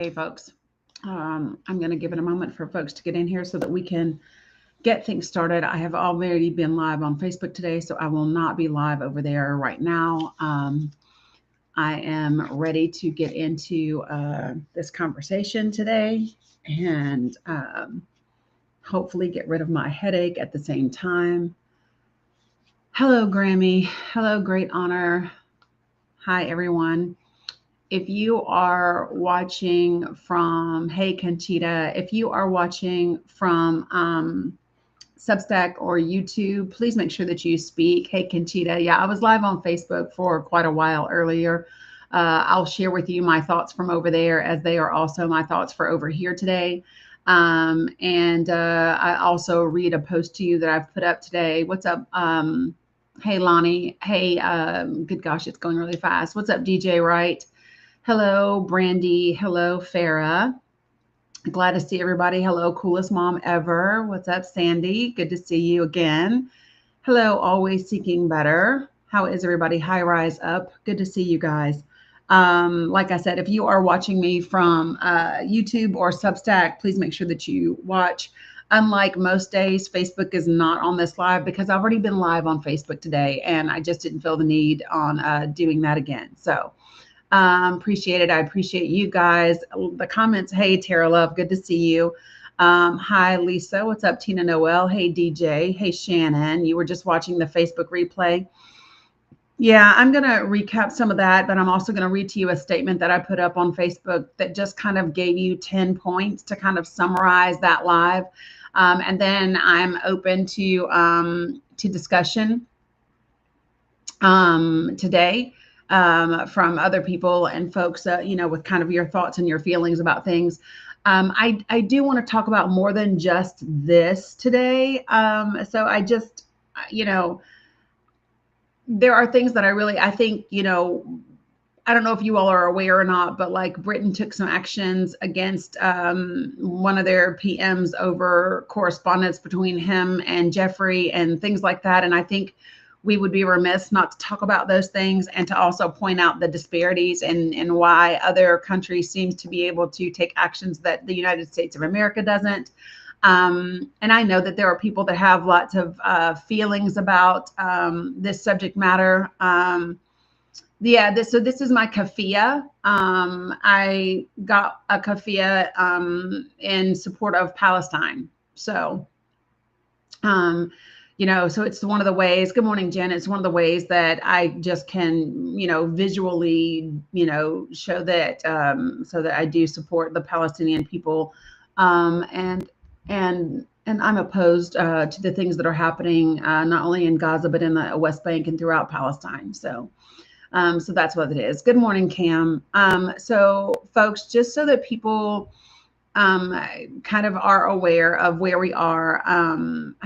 Hey, folks. I'm going to give it a moment for folks to get in here so that we can get things started. I have already been live on Facebook today, so I will not be live over there right now. I am ready to get into this conversation today and hopefully get rid of my headache at the same time. Hello, Grammy. Hello, Great Honor. Hi, everyone. If you are watching from, hey, Conchita, if you are watching from Substack or YouTube, please make sure that you speak. Hey, Conchita. Yeah, I was live on Facebook for quite a while earlier. I'll share with you my thoughts from over there as they are also my thoughts for over here today. And I also read a post to you that I've put up today. What's up? Hey, Lonnie. Hey, good gosh, it's going really fast. What's up, DJ Wright? Hello, Brandy. Hello, Farah. Glad to see everybody. Hello, coolest mom ever. What's up, Sandy? Good to see you again. Hello, always seeking better. How is everybody? High rise up. Good to see you guys. Like I said, if you are watching me from YouTube or Substack, please make sure that you watch. Unlike most days, Facebook is not on this live because I've already been live on Facebook today and I just didn't feel the need on doing that again. So, appreciate it. I appreciate you guys. The comments. Hey, Tara Love. Good to see you. Hi, Lisa. What's up, Tina Noel? Hey, DJ. Hey, Shannon. You were just watching the Facebook replay. Yeah, I'm going to recap some of that, but I'm also going to read to you a statement that I put up on Facebook that just kind of gave you 10 points to kind of summarize that live. And then I'm open to discussion today from other people and folks, with kind of your thoughts and your feelings about things. I do want to talk about more than just this today. So I just, you know, there are things that I think, I don't know if you all are aware or not, but like Britain took some actions against one of their PMs over correspondence between him and Jeffrey and things like that. And I think we would be remiss not to talk about those things and to also point out the disparities and why other countries seem to be able to take actions that the United States of America doesn't. And I know that there are people that have lots of feelings about this subject matter. So this is my kafia. I got a kafia in support of Palestine. So, so it's one of the ways. Good morning, Jen. It's one of the ways that I just can, visually, show that so that I do support the Palestinian people, and I'm opposed to the things that are happening not only in Gaza but in the West Bank and throughout Palestine. So that's what it is. Good morning, Cam. So folks, just so that people kind of are aware of where we are.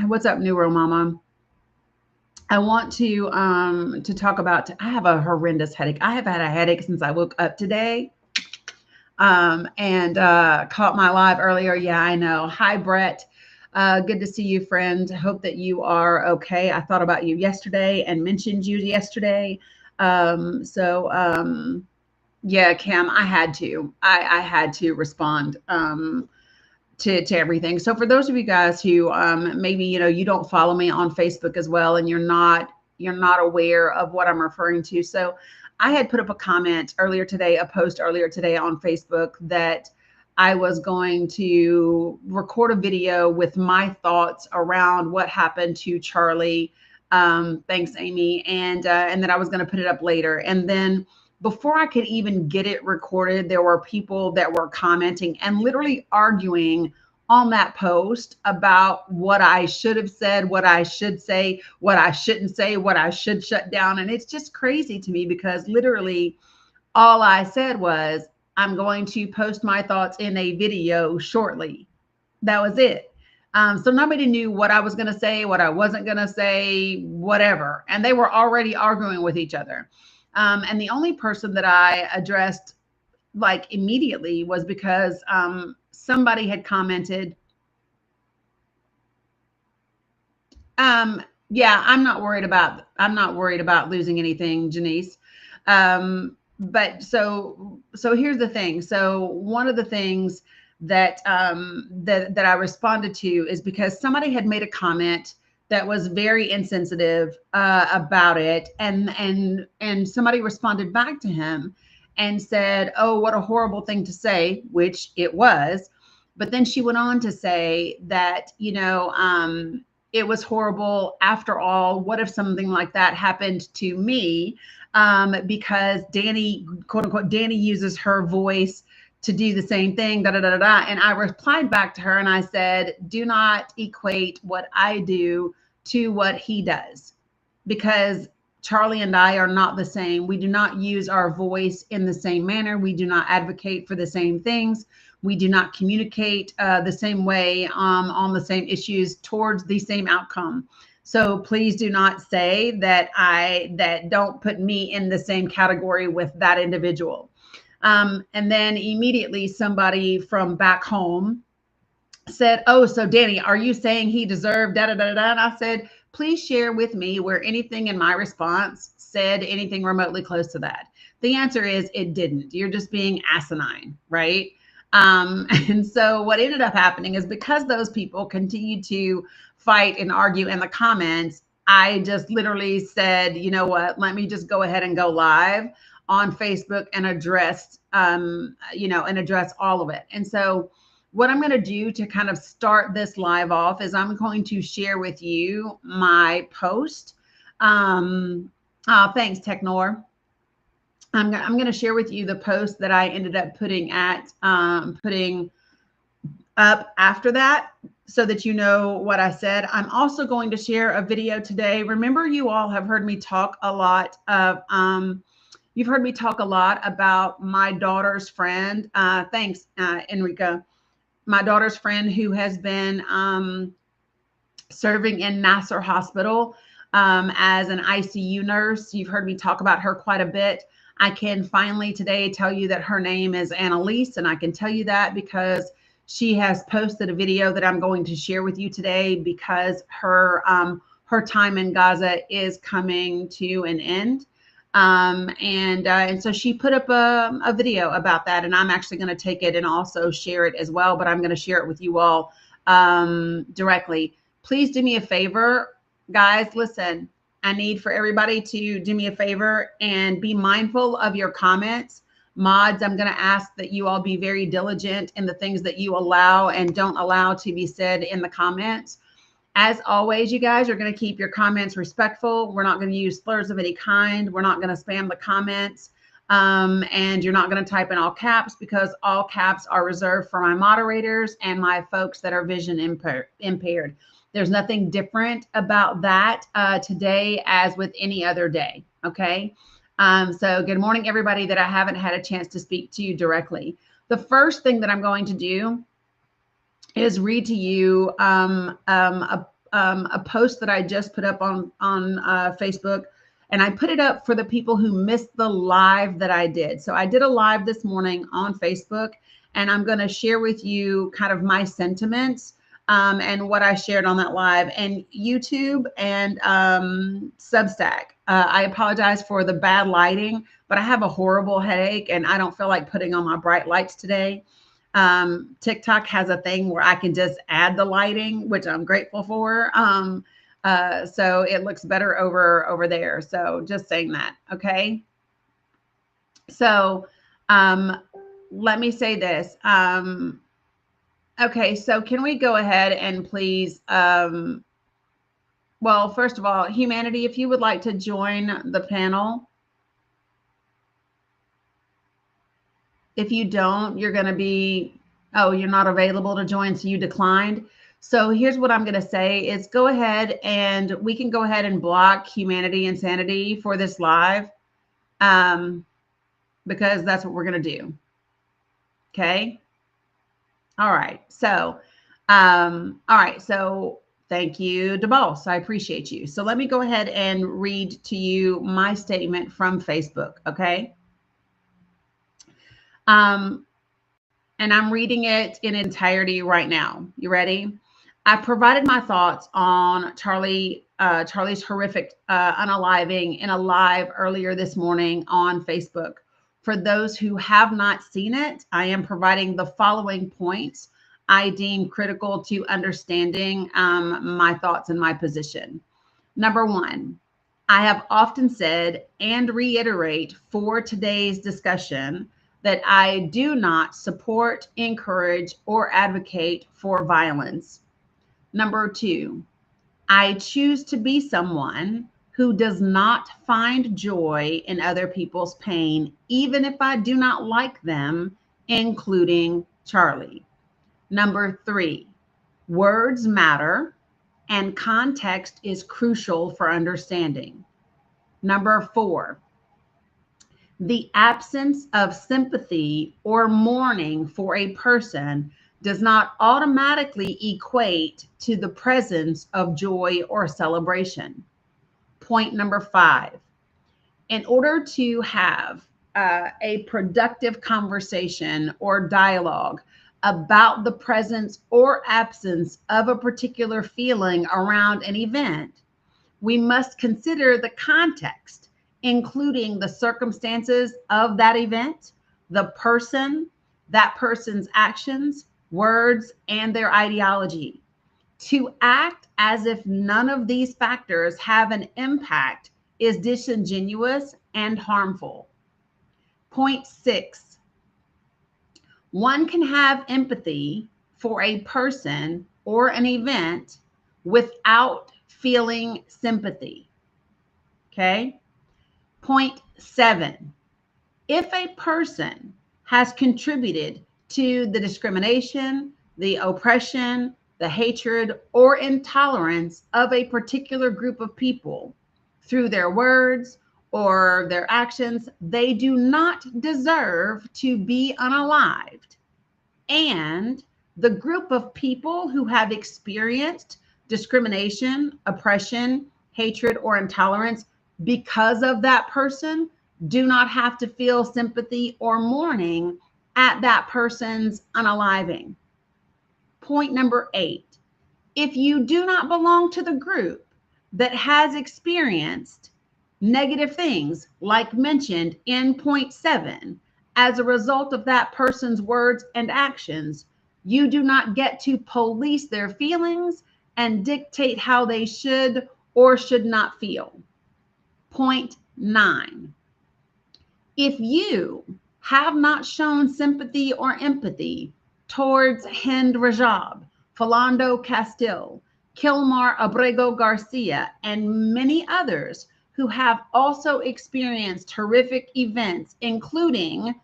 What's up, Neuro Mama? I want to talk about. I have a horrendous headache. I have had a headache since I woke up today. And caught my live earlier. Yeah, I know. Hi, Brett. Good to see you, friend. Hope that you are okay. I thought about you yesterday and mentioned you yesterday. Yeah, Cam, I had to. I had to respond to everything. So for those of you guys who maybe you don't follow me on Facebook as well, and you're not aware of what I'm referring to. So I had put up a comment earlier today, a post earlier today on Facebook that I was going to record a video with my thoughts around what happened to Charlie. Thanks, Amy, and then I was going to put it up later, and then before I could even get it recorded, there were people that were commenting and literally arguing on that post about what I should have said, what I should say, what I shouldn't say, what I should shut down. And it's just crazy to me because literally all I said was, I'm going to post my thoughts in a video shortly. That was it. So nobody knew what I was going to say, what I wasn't going to say, whatever. And they were already arguing with each other. And the only person that I addressed like immediately was because somebody had commented, yeah, I'm not worried about losing anything, Janice. but so here's the thing. So one of the things that that I responded to is because somebody had made a comment that was very insensitive about it, and somebody responded back to him and said, "Oh, what a horrible thing to say," which it was. But then she went on to say that, it was horrible after all. What if something like that happened to me? Because Danny, quote unquote, Danny uses her voice to do the same thing, da da da da da. And I replied back to her and I said, do not equate what I do to what he does, because Charlie and I are not the same. We do not use our voice in the same manner. We do not advocate for the same things. We do not communicate the same way on the same issues towards the same outcome. So please do not say that don't put me in the same category with that individual. And then immediately somebody from back home said, "Oh, so Danny, are you saying he deserved da da da da?" And I said, "Please share with me where anything in my response said anything remotely close to that." The answer is it didn't. You're just being asinine, right? And so what ended up happening is because those people continued to fight and argue in the comments, I just literally said, you know what, let me just go ahead and go live on Facebook and address all of it. And so what I'm going to do to kind of start this live off is I'm going to share with you my post. Thanks, Technor. I'm going to share with you the post that I ended up putting up after that, so that you know what I said. I'm also going to share a video today. Remember, you all have heard me talk a lot you've heard me talk a lot about my daughter's friend. Thanks, Enrica. My daughter's friend who has been serving in Nasser Hospital as an ICU nurse. You've heard me talk about her quite a bit. I can finally today tell you that her name is Annalise, and I can tell you that because she has posted a video that I'm going to share with you today, because her time in Gaza is coming to an end. And so she put up a video about that, and I'm actually going to take it and also share it as well, but I'm going to share it with you all directly. Please do me a favor, guys. Listen, I need for everybody to do me a favor and be mindful of your comments. Mods, I'm going to ask that you all be very diligent in the things that you allow and don't allow to be said in the comments. As always, you guys are going to keep your comments respectful. We're not going to use slurs of any kind. We're not going to spam the comments. And you're not going to type in all caps, because all caps are reserved for my moderators and my folks that are vision impaired. There's nothing different about that today as with any other day. Okay. So good morning, everybody that I haven't had a chance to speak to you directly. The first thing that I'm going to do is read to you a post that I just put up on Facebook, and I put it up for the people who missed the live that I did. So I did a live this morning on Facebook, and I'm going to share with you kind of my sentiments and what I shared on that live, and YouTube and Substack. I apologize for the bad lighting, but I have a horrible headache and I don't feel like putting on my bright lights today. TikTok has a thing where I can just add the lighting, which I'm grateful for. So it looks better over there. So just saying that. Okay. So let me say this. Okay. So can we go ahead and please, well, first of all, Humanity, if you would like to join the panel. If you don't, you're going to be, oh, you're not available to join, so you declined. So here's what I'm going to say is go ahead and we can go ahead and block Humanity Insanity for this live, because that's what we're going to do. Okay. All right. So, So thank you, DeBoss. I appreciate you. So let me go ahead and read to you my statement from Facebook. Okay. And I'm reading it in entirety right now. You ready? I provided my thoughts on Charlie's horrific unaliving in a live earlier this morning on Facebook. For those who have not seen it, I am providing the following points I deem critical to understanding my thoughts and my position. Number one, I have often said and reiterate for today's discussion that I do not support, encourage, or advocate for violence. Number two, I choose to be someone who does not find joy in other people's pain, even if I do not like them, including Charlie. Number three, words matter and context is crucial for understanding. Number four, the absence of sympathy or mourning for a person does not automatically equate to the presence of joy or celebration. Point number five, in order to have a productive conversation or dialogue about the presence or absence of a particular feeling around an event, we must consider the context, including the circumstances of that event, the person, that person's actions, words, and their ideology. To act as if none of these factors have an impact is disingenuous and harmful. Point six, one can have empathy for a person or an event without feeling sympathy. Okay. Point seven, if a person has contributed to the discrimination, the oppression, the hatred, or intolerance of a particular group of people through their words or their actions, they do not deserve to be unalived. And the group of people who have experienced discrimination, oppression, hatred, or intolerance because of that person do not have to feel sympathy or mourning at that person's unaliving. Point number eight, if you do not belong to the group that has experienced negative things, like mentioned in point seven, as a result of that person's words and actions, you do not get to police their feelings and dictate how they should or should not feel. Point nine, if you have not shown sympathy or empathy towards Hind Rajab, Philando Castile, Kilmar Abrego Garcia, and many others who have also experienced horrific events, including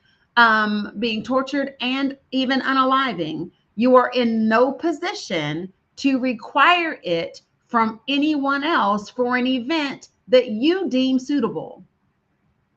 being tortured and even unaliving, you are in no position to require it from anyone else for an event that you deem suitable.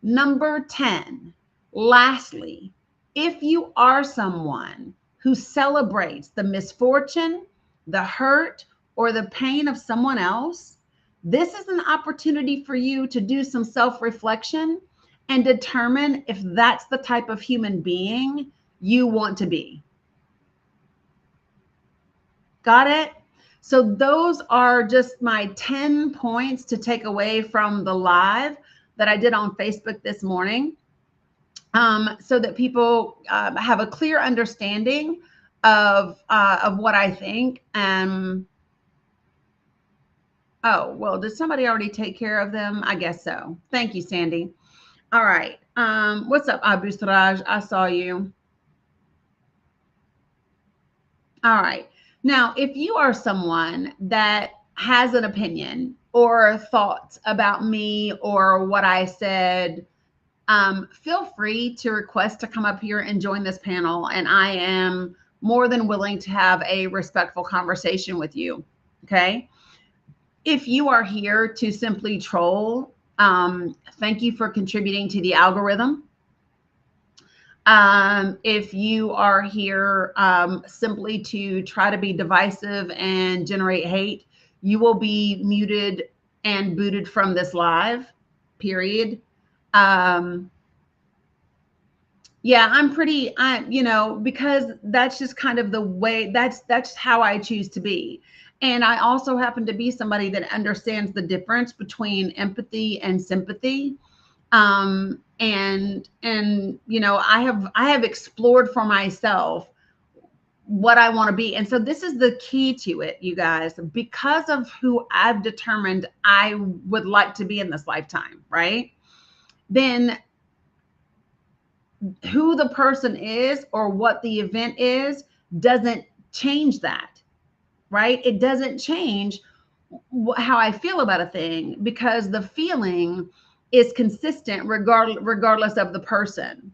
Number 10, lastly, if you are someone who celebrates the misfortune, the hurt, or the pain of someone else, this is an opportunity for you to do some self-reflection and determine if that's the type of human being you want to be. Got it? So those are just my 10 points to take away from the live that I did on Facebook this morning, so that people have a clear understanding of what I think. Oh, well, did somebody already take care of them? I guess so. Thank you, Sandy. All right. What's up, Abu Siraj? I saw you. All right. Now, if you are someone that has an opinion or thoughts about me or what I said, feel free to request to come up here and join this panel. And I am more than willing to have a respectful conversation with you. Okay. If you are here to simply troll, thank you for contributing to the algorithm. If you are here simply to try to be divisive and generate hate, you will be muted and booted from this live, period. Yeah, because that's just kind of the way, that's how I choose to be. And I also happen to be somebody that understands the difference between empathy and sympathy. And you know, I have explored for myself what I want to be. And so this is the key to it, you guys, because of who I've determined I would like to be in this lifetime, right? Then who the person is or what the event is doesn't change that, right? It doesn't change how I feel about a thing, because the feeling is consistent regardless of the person.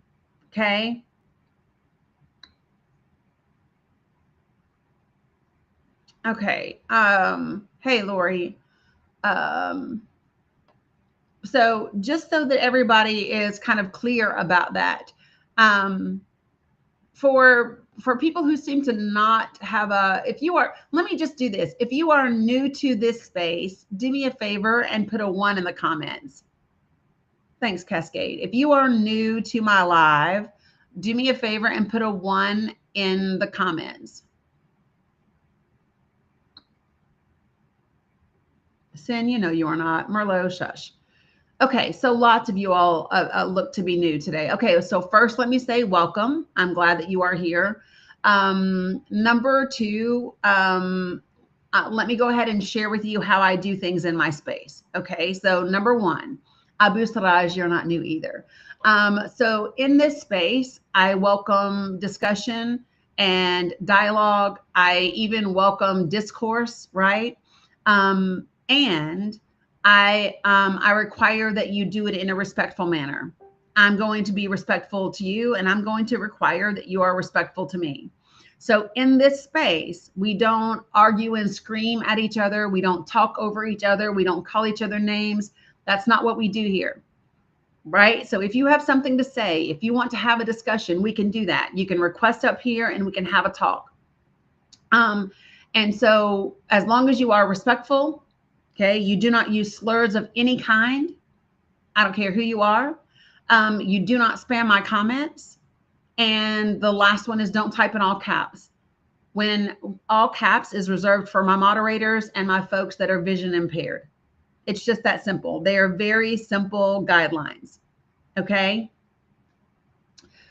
Okay. Okay. Hey, Lori. Um, so just so that everybody is kind of clear about that, um, for people who seem to not have a, if you are, let me just do this. If you are new to this space, do me a favor and put a 1 in the comments. Thanks, Cascade. If you are new to my live, do me a favor and put a 1 in the comments. Sin, you know you are not. Merlot, shush. Okay, so lots of you all look to be new today. Okay, so first let me say welcome. I'm glad that you are here. Number 2, let me go ahead and share with you how I do things in my space. Okay, so number 1, Abu Saraj, you're not new either. So in this space, I welcome discussion and dialogue. I even welcome discourse, right? And I require that you do it in a respectful manner. I'm going to be respectful to you, and I'm going to require that you are respectful to me. So in this space, we don't argue and scream at each other. We don't talk over each other. We don't call each other names. That's not what we do here, right? So if you have something to say, if you want to have a discussion, we can do that. You can request up here and we can have a talk. And so as long as you are respectful, okay, you do not use slurs of any kind. I don't care who you are. You do not spam my comments. And the last one is don't type in all caps. When all caps is reserved for my moderators and my folks that are vision impaired. It's just that simple. They are very simple guidelines. Okay.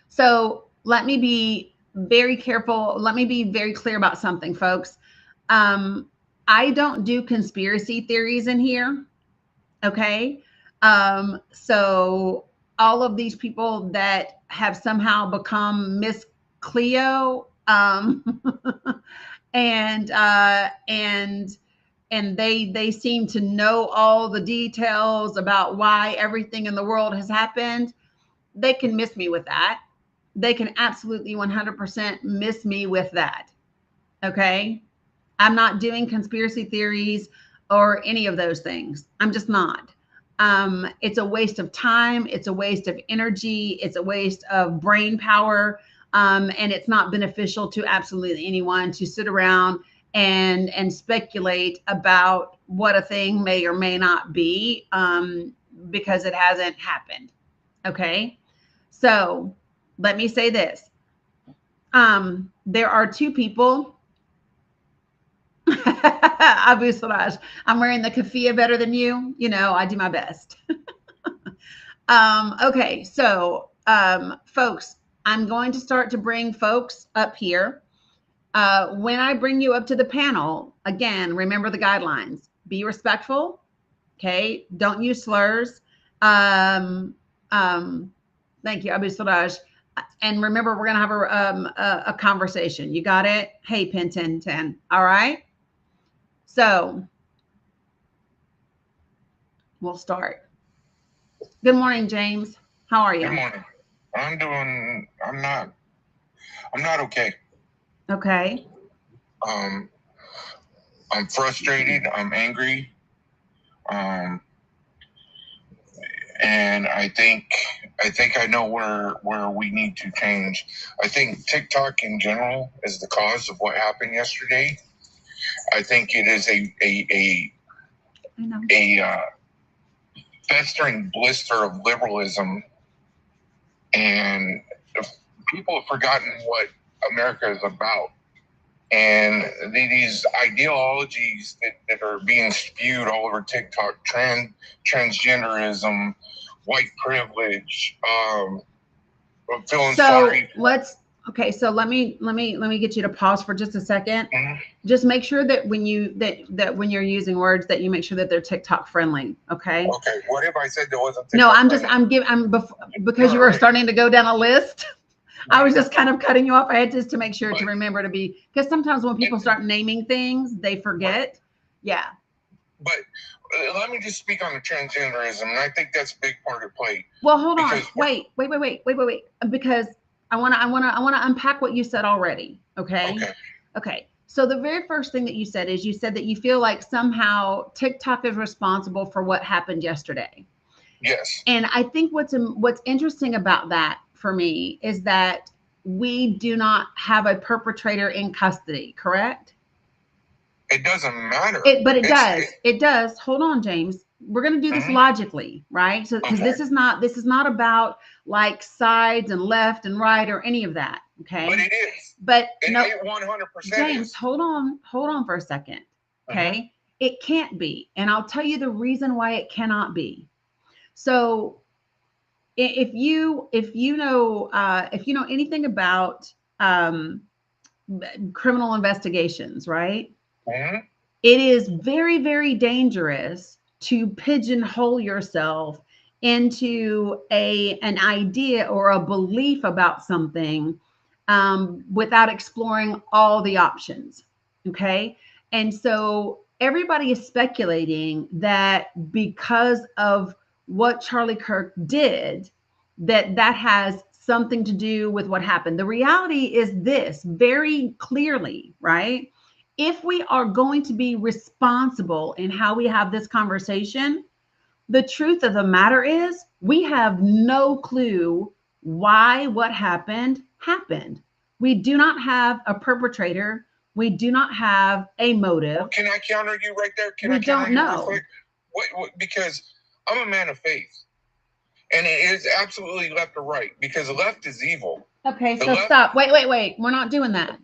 So let me be very careful. Let me be very clear about something, folks. I don't do conspiracy theories in here. Okay. So all of these people that have somehow become Miss Cleo, and they seem to know all the details about why everything in the world has happened. They can miss me with that. They can absolutely 100% miss me with that. Okay. I'm not doing conspiracy theories or any of those things. I'm just not. It's a waste of time. It's a waste of energy. It's a waste of brain power. And it's not beneficial to absolutely anyone to sit around and speculate about what a thing may or may not be, because it hasn't happened. Okay. So let me say this. There are 2 people. Abu Siraj, I'm wearing the keffiyeh better than you. You know, I do my best. Okay, so folks, I'm going to start to bring folks up here. When I bring you up to the panel, again, remember the guidelines. Be respectful. Okay, don't use slurs. Thank you, Abu Siraj. And remember, we're gonna have a conversation. You got it? Hey, Pin 1010. All right. So we'll start. Good morning, James. How are you? Good morning. I'm not okay. Okay. I'm frustrated. I'm angry. And I think I know where we need to change. I think TikTok in general is the cause of what happened yesterday. I think it is a festering blister of liberalism, and people have forgotten what America is about. And these ideologies that are being spewed all over TikTok, transgenderism, white privilege. I'm feeling So sorry. okay. So let me get you to pause for just a second. Mhm. Just make sure that when you that when you're using words that you make sure that they're TikTok friendly. Okay. Okay, what if I said there wasn't? No, TikTok friendly? Because you were Right. starting to go down a list. I was just kind of cutting you off. I had just to make sure to remember to be, because sometimes when people start naming things, they forget. Yeah. But let me just speak on the transgenderism, and I think that's a big part of play. Well, hold on. Because- Wait. Because I want to unpack what you said already. Okay. Okay. Okay. So the very first thing that you said is you said that you feel like somehow TikTok is responsible for what happened yesterday. Yes. And I think what's interesting about that for me is that we do not have a perpetrator in custody, correct? It doesn't matter. But it does. It does. Hold on, James. We're going to do this logically, right? So because this is not about like sides and left and right or any of that, okay? But it is. But no, it 100% James, is. hold on for a second, okay? It can't be, and I'll tell you the reason why it cannot be. So if you know anything about criminal investigations, right? It is very, very dangerous to pigeonhole yourself into an idea or a belief about something without exploring all the options. Okay. And so everybody is speculating that because of what Charlie Kirk did, that has something to do with what happened. The reality is this very clearly, right? If we are going to be responsible in how we have this conversation, the truth of the matter is we have no clue why what happened. We do not have a perpetrator. We do not have a motive. Can I counter you right there? We don't know. Because I'm a man of faith. And it is absolutely left or right, because the left is evil. Okay, so stop. Wait. We're not doing that.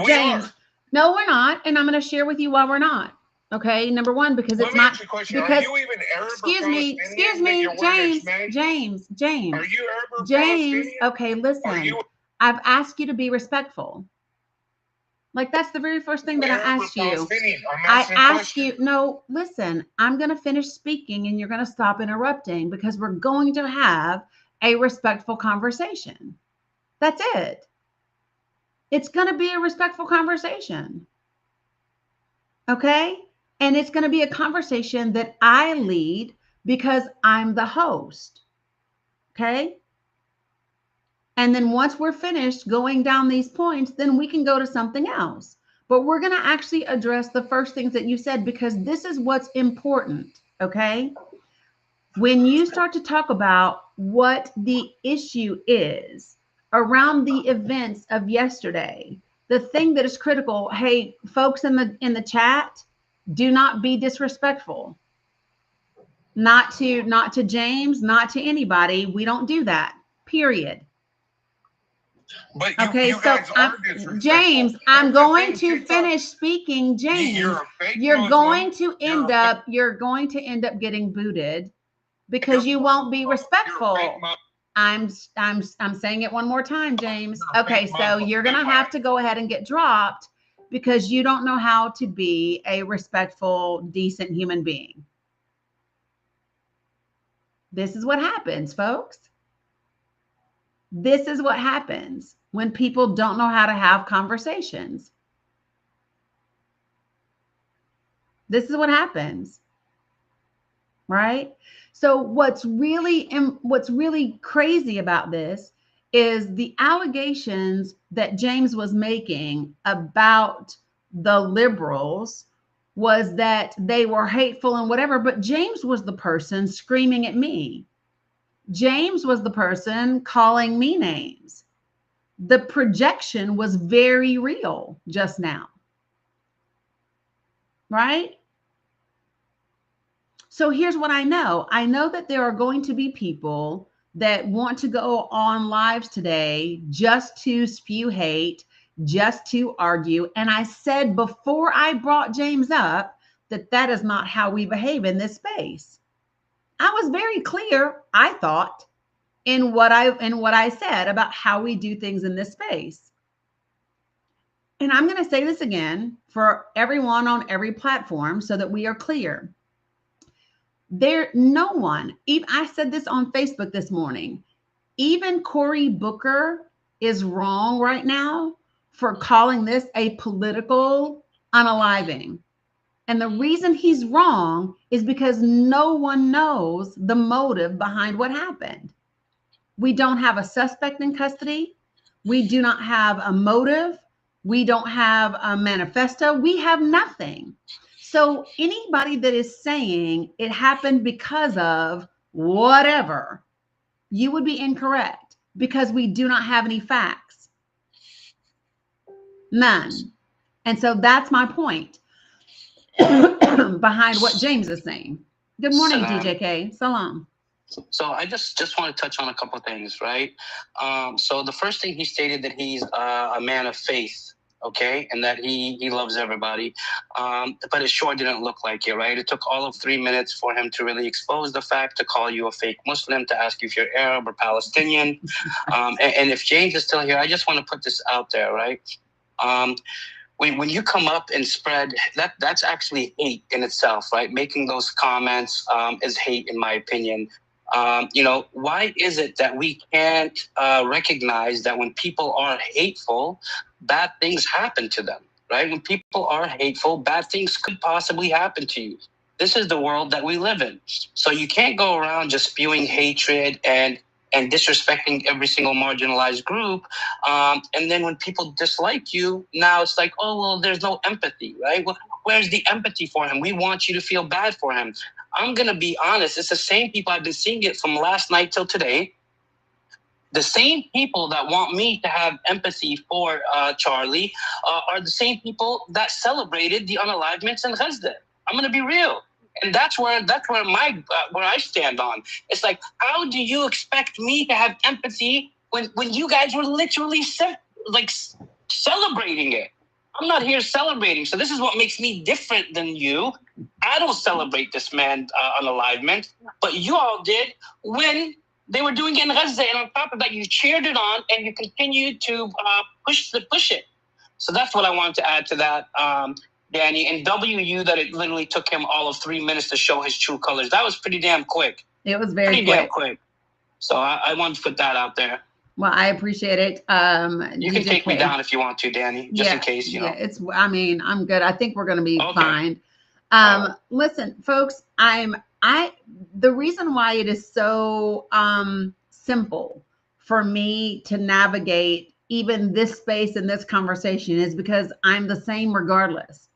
James. No, we're not. And I'm going to share with you why we're not. Okay. Number one, because it's not. Because, are you even Arab excuse me, James. Are you Arab James. Okay, listen. I've asked you to be respectful. Like that's the very first thing that I asked you. I asked you, no, listen, I'm going to finish speaking and you're going to stop interrupting because we're going to have a respectful conversation. That's it. It's going to be a respectful conversation. Okay? And it's going to be a conversation that I lead because I'm the host. Okay? And then once we're finished going down these points, then we can go to something else. But we're going to actually address the first things that you said because this is what's important. Okay? When you start to talk about what the issue is around the events of yesterday, the thing that is critical, hey, folks in the chat, do not be disrespectful. Not to James, not to anybody. We don't do that. Period. But okay, so James, I'm going to finish speaking. James, you're going to end up getting booted because you won't be respectful. I'm saying it one more time, James. Okay, so you're going to have to go ahead and get dropped because you don't know how to be a respectful, decent human being. This is what happens, folks. This is what happens when people don't know how to have conversations. This is what happens. Right? So what's really crazy about this is the allegations that James was making about the liberals was that they were hateful and whatever, but James was the person screaming at me. James was the person calling me names. The projection was very real just now. Right? So here's what I know. I know that there are going to be people that want to go on lives today just to spew hate, just to argue. And I said before I brought James up that that is not how we behave in this space. I was very clear, I thought, in what I said about how we do things in this space. And I'm going to say this again for everyone on every platform so that we are clear. No one, even I said this on Facebook this morning, even Cory Booker is wrong right now for calling this a political unaliving. And the reason he's wrong is because no one knows the motive behind what happened. We don't have a suspect in custody. We do not have a motive. We don't have a manifesto. We have nothing. So anybody that is saying it happened because of whatever, you would be incorrect because we do not have any facts. None. And so that's my point behind what James is saying. Good morning, DJK. Salam. So I just want to touch on a couple of things, right? So the first thing he stated that he's a man of faith, okay, and that he loves everybody, but it sure didn't look like it, right? It took all of 3 minutes for him to really expose the fact, to call you a fake Muslim, to ask you if you're Arab or Palestinian. And if James is still here, I just want to put this out there, right? When you come up and spread, that's actually hate in itself, right? Making those comments is hate, in my opinion. Why is it that we can't recognize that when people are hateful, bad things happen to them, right? When people are hateful, bad things could possibly happen to you. This is the world that we live in. So you can't go around just spewing hatred and disrespecting every single marginalized group. And then when people dislike you, now it's like, oh, well, there's no empathy, right? Well, where's the empathy for him? We want you to feel bad for him. I'm going to be honest. It's the same people. I've been seeing it from last night till today. The same people that want me to have empathy for Charlie are the same people that celebrated the unalivements in Gaza. I'm going to be real. And that's where I stand on. It's like, how do you expect me to have empathy when you guys were literally celebrating it? I'm not here celebrating. So this is what makes me different than you. I don't celebrate this man unalivement, but you all did when they were doing it in Gaza. And on top of that, you cheered it on and you continued to push it. So that's what I wanted to add to that. Danny, and WU that it literally took him all of 3 minutes to show his true colors. That was pretty damn quick. It was pretty damn quick. So I wanted to put that out there. Well, I appreciate it. You can take me down if you want to, Danny, just in case, you know. I'm good. I think we're going to be fine. Listen, folks, the reason why it is so simple for me to navigate even this space and this conversation is because I'm the same regardless.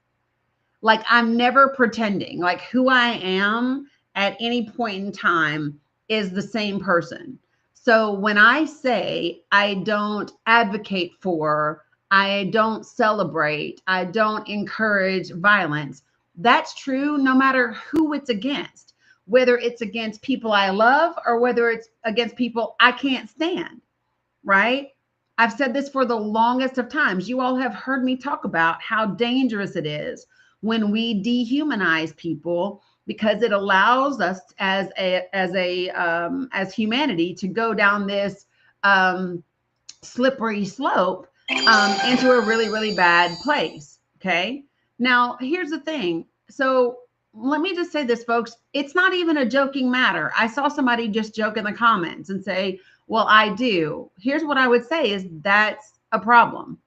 Like, I'm never pretending. Like, who I am at any point in time is the same person. So when I say I don't advocate for, I don't celebrate, I don't encourage violence, that's true no matter who it's against, whether it's against people I love or whether it's against people I can't stand, right? I've said this for the longest of times. You all have heard me talk about how dangerous it is when we dehumanize people, because it allows us as humanity to go down this slippery slope into a really, really bad place. Okay. Now, here's the thing. So let me just say this, folks. It's not even a joking matter. I saw somebody just joke in the comments and say, well, I do. Here's what I would say is that's a problem.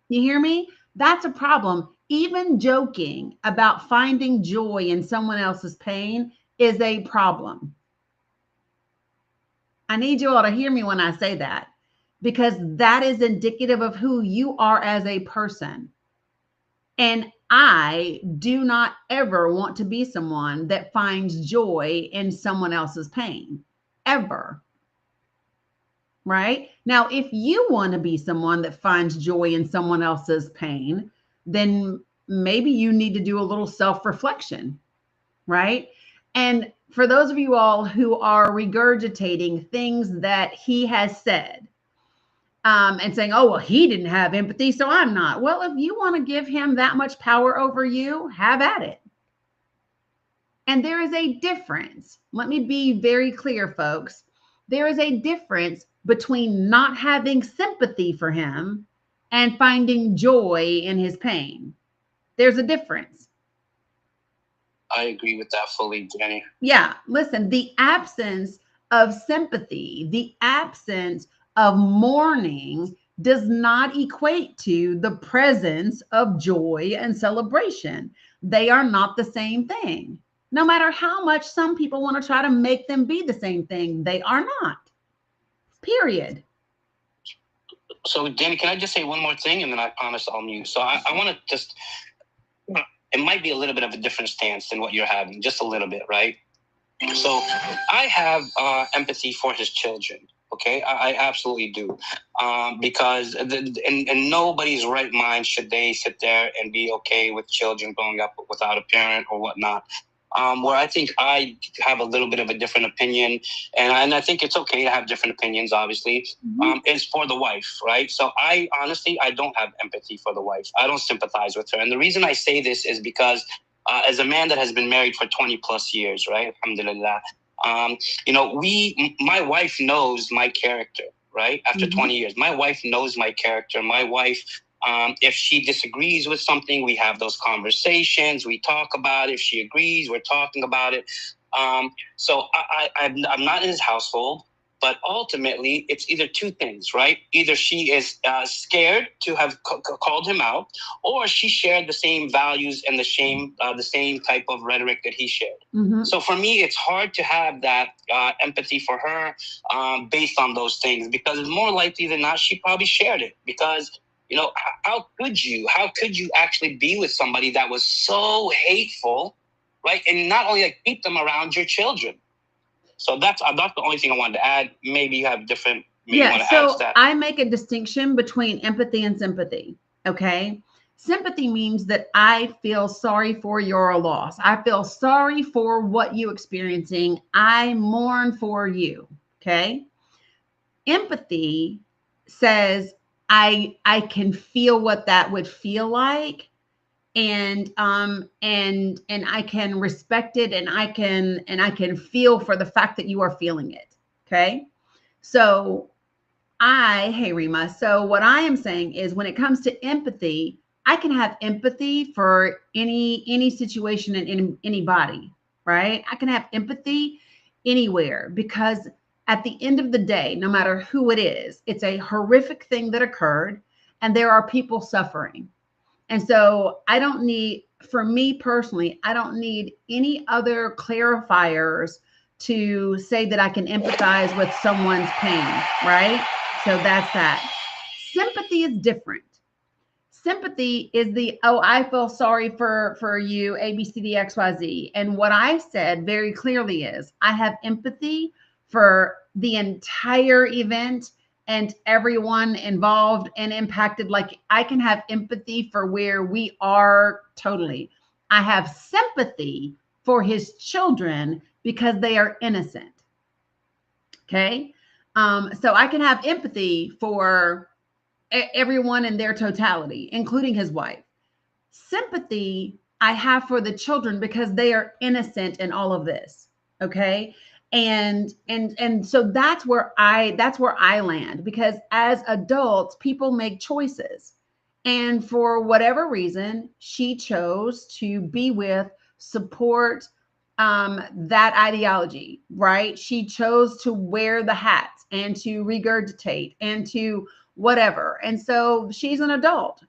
You hear me? That's a problem. Even joking about finding joy in someone else's pain is a problem. I need you all to hear me when I say that, because that is indicative of who you are as a person. And I do not ever want to be someone that finds joy in someone else's pain, ever. Right? Now, if you want to be someone that finds joy in someone else's pain, then maybe you need to do a little self-reflection, right? And for those of you all who are regurgitating things that he has said, and saying, oh, well, he didn't have empathy, so I'm not. Well, if you want to give him that much power over you, have at it. And there is a difference. Let me be very clear, folks. There is a difference between not having sympathy for him and finding joy in his pain. There's a difference. I agree with that fully, Jenny. Yeah, listen, the absence of sympathy, the absence of mourning does not equate to the presence of joy and celebration. They are not the same thing. No matter how much some people want to try to make them be the same thing, they are not. Period. So, Jenny, can I just say one more thing, and then I promise I'll mute. So I want to just, it might be a little bit of a different stance than what you're having, just a little bit, right? So I have empathy for his children. Okay, I absolutely do, because in nobody's right mind should they sit there and be okay with children growing up without a parent or whatnot. Where I think I have a little bit of a different opinion, and I think it's okay to have different opinions, obviously, is for the wife, right? So I honestly, I don't have empathy for the wife. I don't sympathize with her. And the reason I say this is because as a man that has been married for 20 plus years, right? Alhamdulillah. My wife knows my character, right? After 20 years, my wife knows my character. My wife, if she disagrees with something, we have those conversations. We talk about it. If she agrees, we're talking about it. So I'm not in his household. But ultimately, it's either two things, right? Either she is scared to have called him out, or she shared the same values and the same type of rhetoric that he shared. So for me, it's hard to have that empathy for her based on those things, because more likely than not, she probably shared it. Because how could you actually be with somebody that was so hateful, right? And not only keep them around your children. So that's the only thing I wanted to add. Maybe you have different. Yeah, so I make a distinction between empathy and sympathy. Okay. Sympathy means that I feel sorry for your loss. I feel sorry for what you're experiencing. I mourn for you. Okay. Empathy says I can feel what that would feel like, and I can respect it, and I can feel for the fact that you are feeling it. Okay. So hey Rima, so what I am saying is, when it comes to empathy, I can have empathy for any situation and anybody, right? I can have empathy anywhere, because at the end of the day, no matter who it is, it's a horrific thing that occurred, and there are people suffering. And so for me personally, I don't need any other clarifiers to say that I can empathize with someone's pain, right? So that's that. Sympathy is different. Sympathy is I feel sorry for you, A, B, C, D, X, Y, Z. And what I said very clearly is, I have empathy for the entire event and everyone involved and impacted. Like, I can have empathy for where we are totally. I have sympathy for his children because they are innocent. Okay. So I can have empathy for everyone in their totality, including his wife. Sympathy I have for the children because they are innocent in all of this. Okay. And so that's where I land, because as adults, people make choices. And for whatever reason, she chose to be with, support that ideology, right? She chose to wear the hat and to regurgitate and to whatever. And so she's an adult.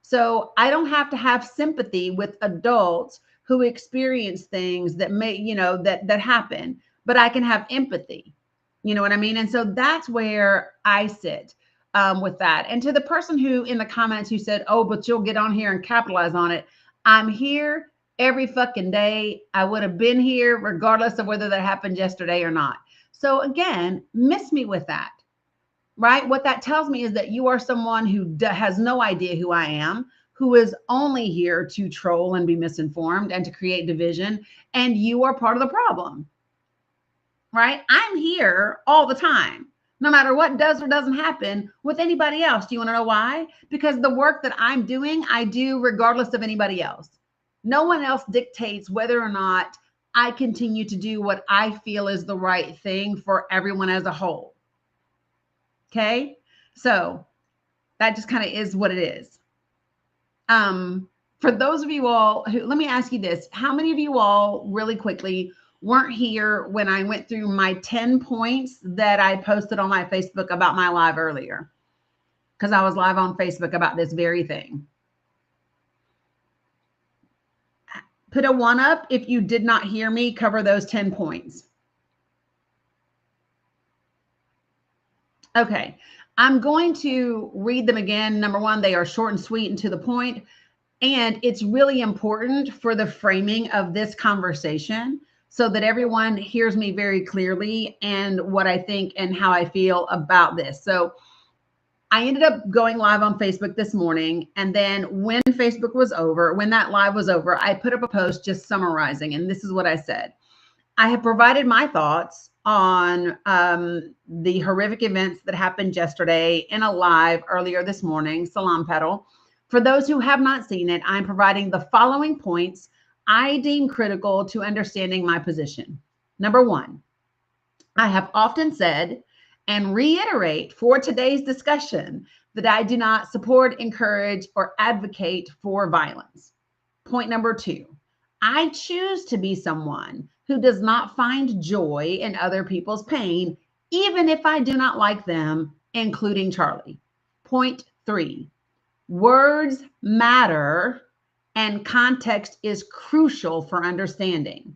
So I don't have to have sympathy with adults who experience things that that happen, but I can have empathy. You know what I mean? And so that's where I sit with that. And to the person who in the comments who said, "Oh, but you'll get on here and capitalize on it," I'm here every fucking day. I would have been here regardless of whether that happened yesterday or not. So again, miss me with that, right? What that tells me is that you are someone who has no idea who I am, who is only here to troll and be misinformed and to create division. And you are part of the problem, right? I'm here all the time, no matter what does or doesn't happen with anybody else. Do you want to know why? Because the work that I'm doing, I do regardless of anybody else. No one else dictates whether or not I continue to do what I feel is the right thing for everyone as a whole. Okay. So that just kind of is what it is. For those of you all who, let me ask you this. How many of you all really quickly weren't here when I went through my 10 points that I posted on my Facebook about my live earlier? Because I was live on Facebook about this very thing. Put a 1 up if you did not hear me cover those 10 points. Okay, I'm going to read them again. Number one, they are short and sweet and to the point. And it's really important for the framing of this conversation so that everyone hears me very clearly and what I think and how I feel about this. So I ended up going live on Facebook this morning. And then when Facebook was over, when that live was over, I put up a post just summarizing. And this is what I said. I have provided my thoughts on the horrific events that happened yesterday in a live earlier this morning, Salam Pedal. For those who have not seen it, I'm providing the following points I deem critical to understanding my position. Number one, I have often said and reiterate for today's discussion that I do not support, encourage, or advocate for violence. Point number two, I choose to be someone who does not find joy in other people's pain, even if I do not like them, including Charlie. Point three, words matter and context is crucial for understanding.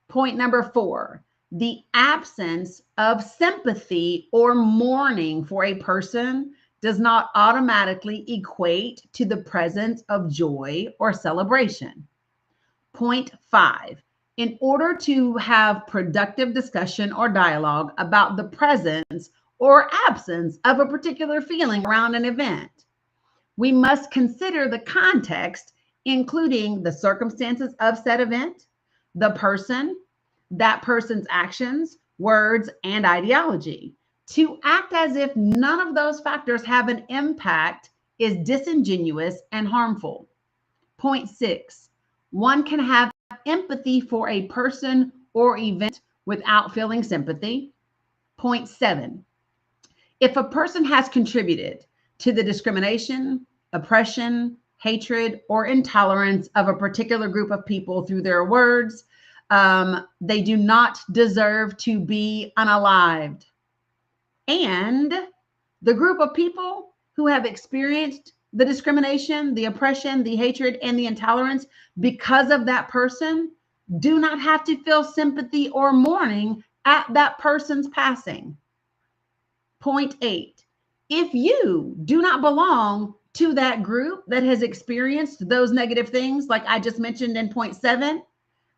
Point number four, the absence of sympathy or mourning for a person does not automatically equate to the presence of joy or celebration. Point five, in order to have productive discussion or dialogue about the presence or absence of a particular feeling around an event, we must consider the context, including the circumstances of said event, the person, that person's actions, words, and ideology. To act as if none of those factors have an impact is disingenuous and harmful. Point six, one can have empathy for a person or event without feeling sympathy. Point seven, if a person has contributed to the discrimination, oppression, hatred, or intolerance of a particular group of people through their words, they do not deserve to be unalived. And the group of people who have experienced the discrimination, the oppression, the hatred, and the intolerance because of that person do not have to feel sympathy or mourning at that person's passing. Point eight, if you do not belong to that group that has experienced those negative things, like I just mentioned in point seven,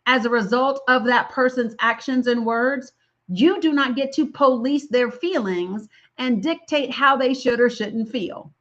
as a result of that person's actions and words, you do not get to police their feelings and dictate how they should or shouldn't feel.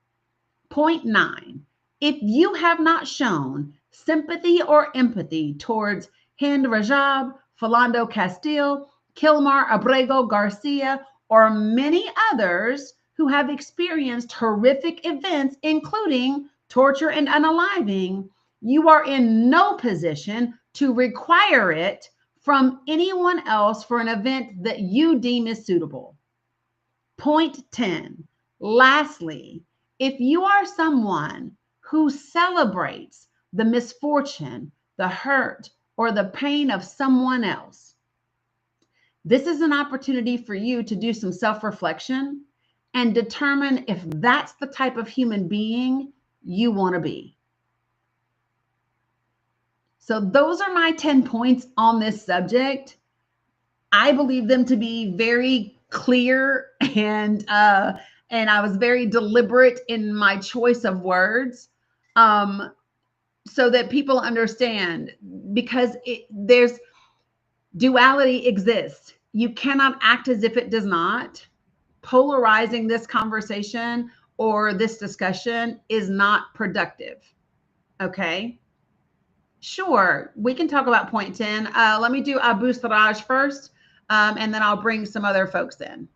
Point nine, if you have not shown sympathy or empathy towards Hind Rajab, Philando Castile, Kilmar Abrego Garcia, or many others who have experienced horrific events, including torture and unaliving, you are in no position to require it from anyone else for an event that you deem is suitable. Point 10. Lastly, if you are someone who celebrates the misfortune, the hurt, or the pain of someone else, this is an opportunity for you to do some self-reflection and determine if that's the type of human being you want to be. So those are my 10 points on this subject. I believe them to be very clear, and I was very deliberate in my choice of words, so that people understand, because there's duality exists. You cannot act as if it does not. Polarizing this conversation or this discussion is not productive. Okay. Sure, we can talk about point 10. Let me do Abu Siraj first, and then I'll bring some other folks in.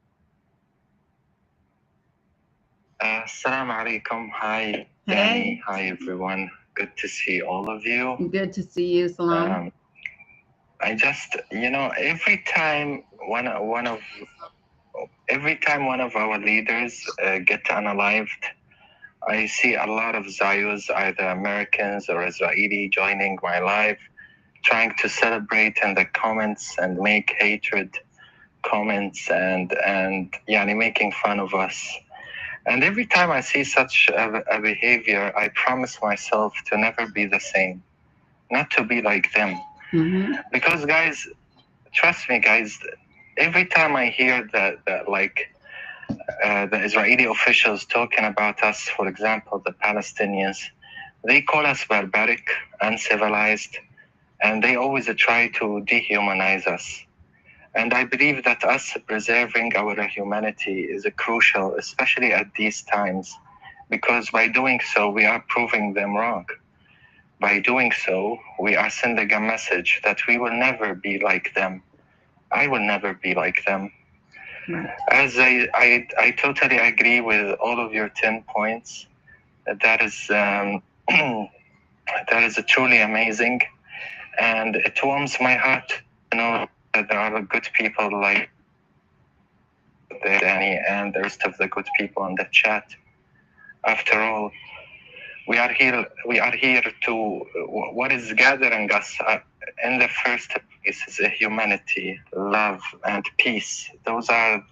Assalamu alaikum. Hi, Danny. Hi, everyone. Good to see all of you. Good to see you, Salam. I just, every time one of our leaders get unalived, I see a lot of Zayus, either Americans or Israeli, joining my live, trying to celebrate in the comments and make hatred comments and making fun of us. And every time I see such a behavior, I promise myself to never be the same, not to be like them. Mm-hmm. Because guys, trust me, guys, every time I hear that the Israeli officials talking about us, for example, the Palestinians, they call us barbaric, uncivilized, and they always try to dehumanize us. And I believe that us preserving our humanity is crucial, especially at these times, because by doing so, we are proving them wrong. By doing so, we are sending a message that we will never be like them. I will never be like them. Right. As I totally agree with all of your 10 points. That is that is truly amazing, and it warms my heart to know that there are good people like Danny and the rest of the good people in the chat. After all, we are here to, what is gathering us in the first place is humanity, love, and peace. Those are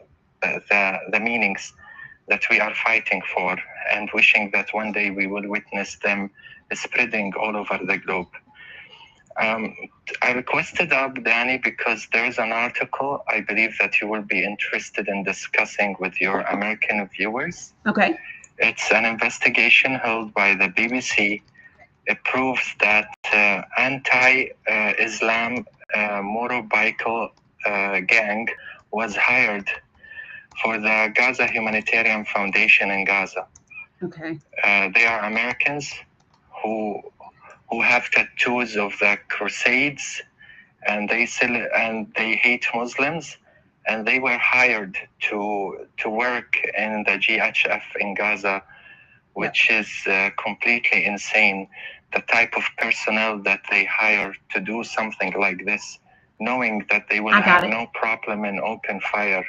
the meanings that we are fighting for, and wishing that one day we will witness them spreading all over the globe. I requested up Danny because there is an article I believe that you will be interested in discussing with your American viewers. Okay. It's an investigation held by the BBC. It proves that anti-Islam motorcycle gang was hired for the Gaza Humanitarian Foundation in Gaza. Okay. They are Americans who have tattoos of the Crusades, and they hate Muslims, and they were hired to work in the GHF in Gaza, which is completely insane. The type of personnel that they hire to do something like this, knowing that they will have no problem in opening fire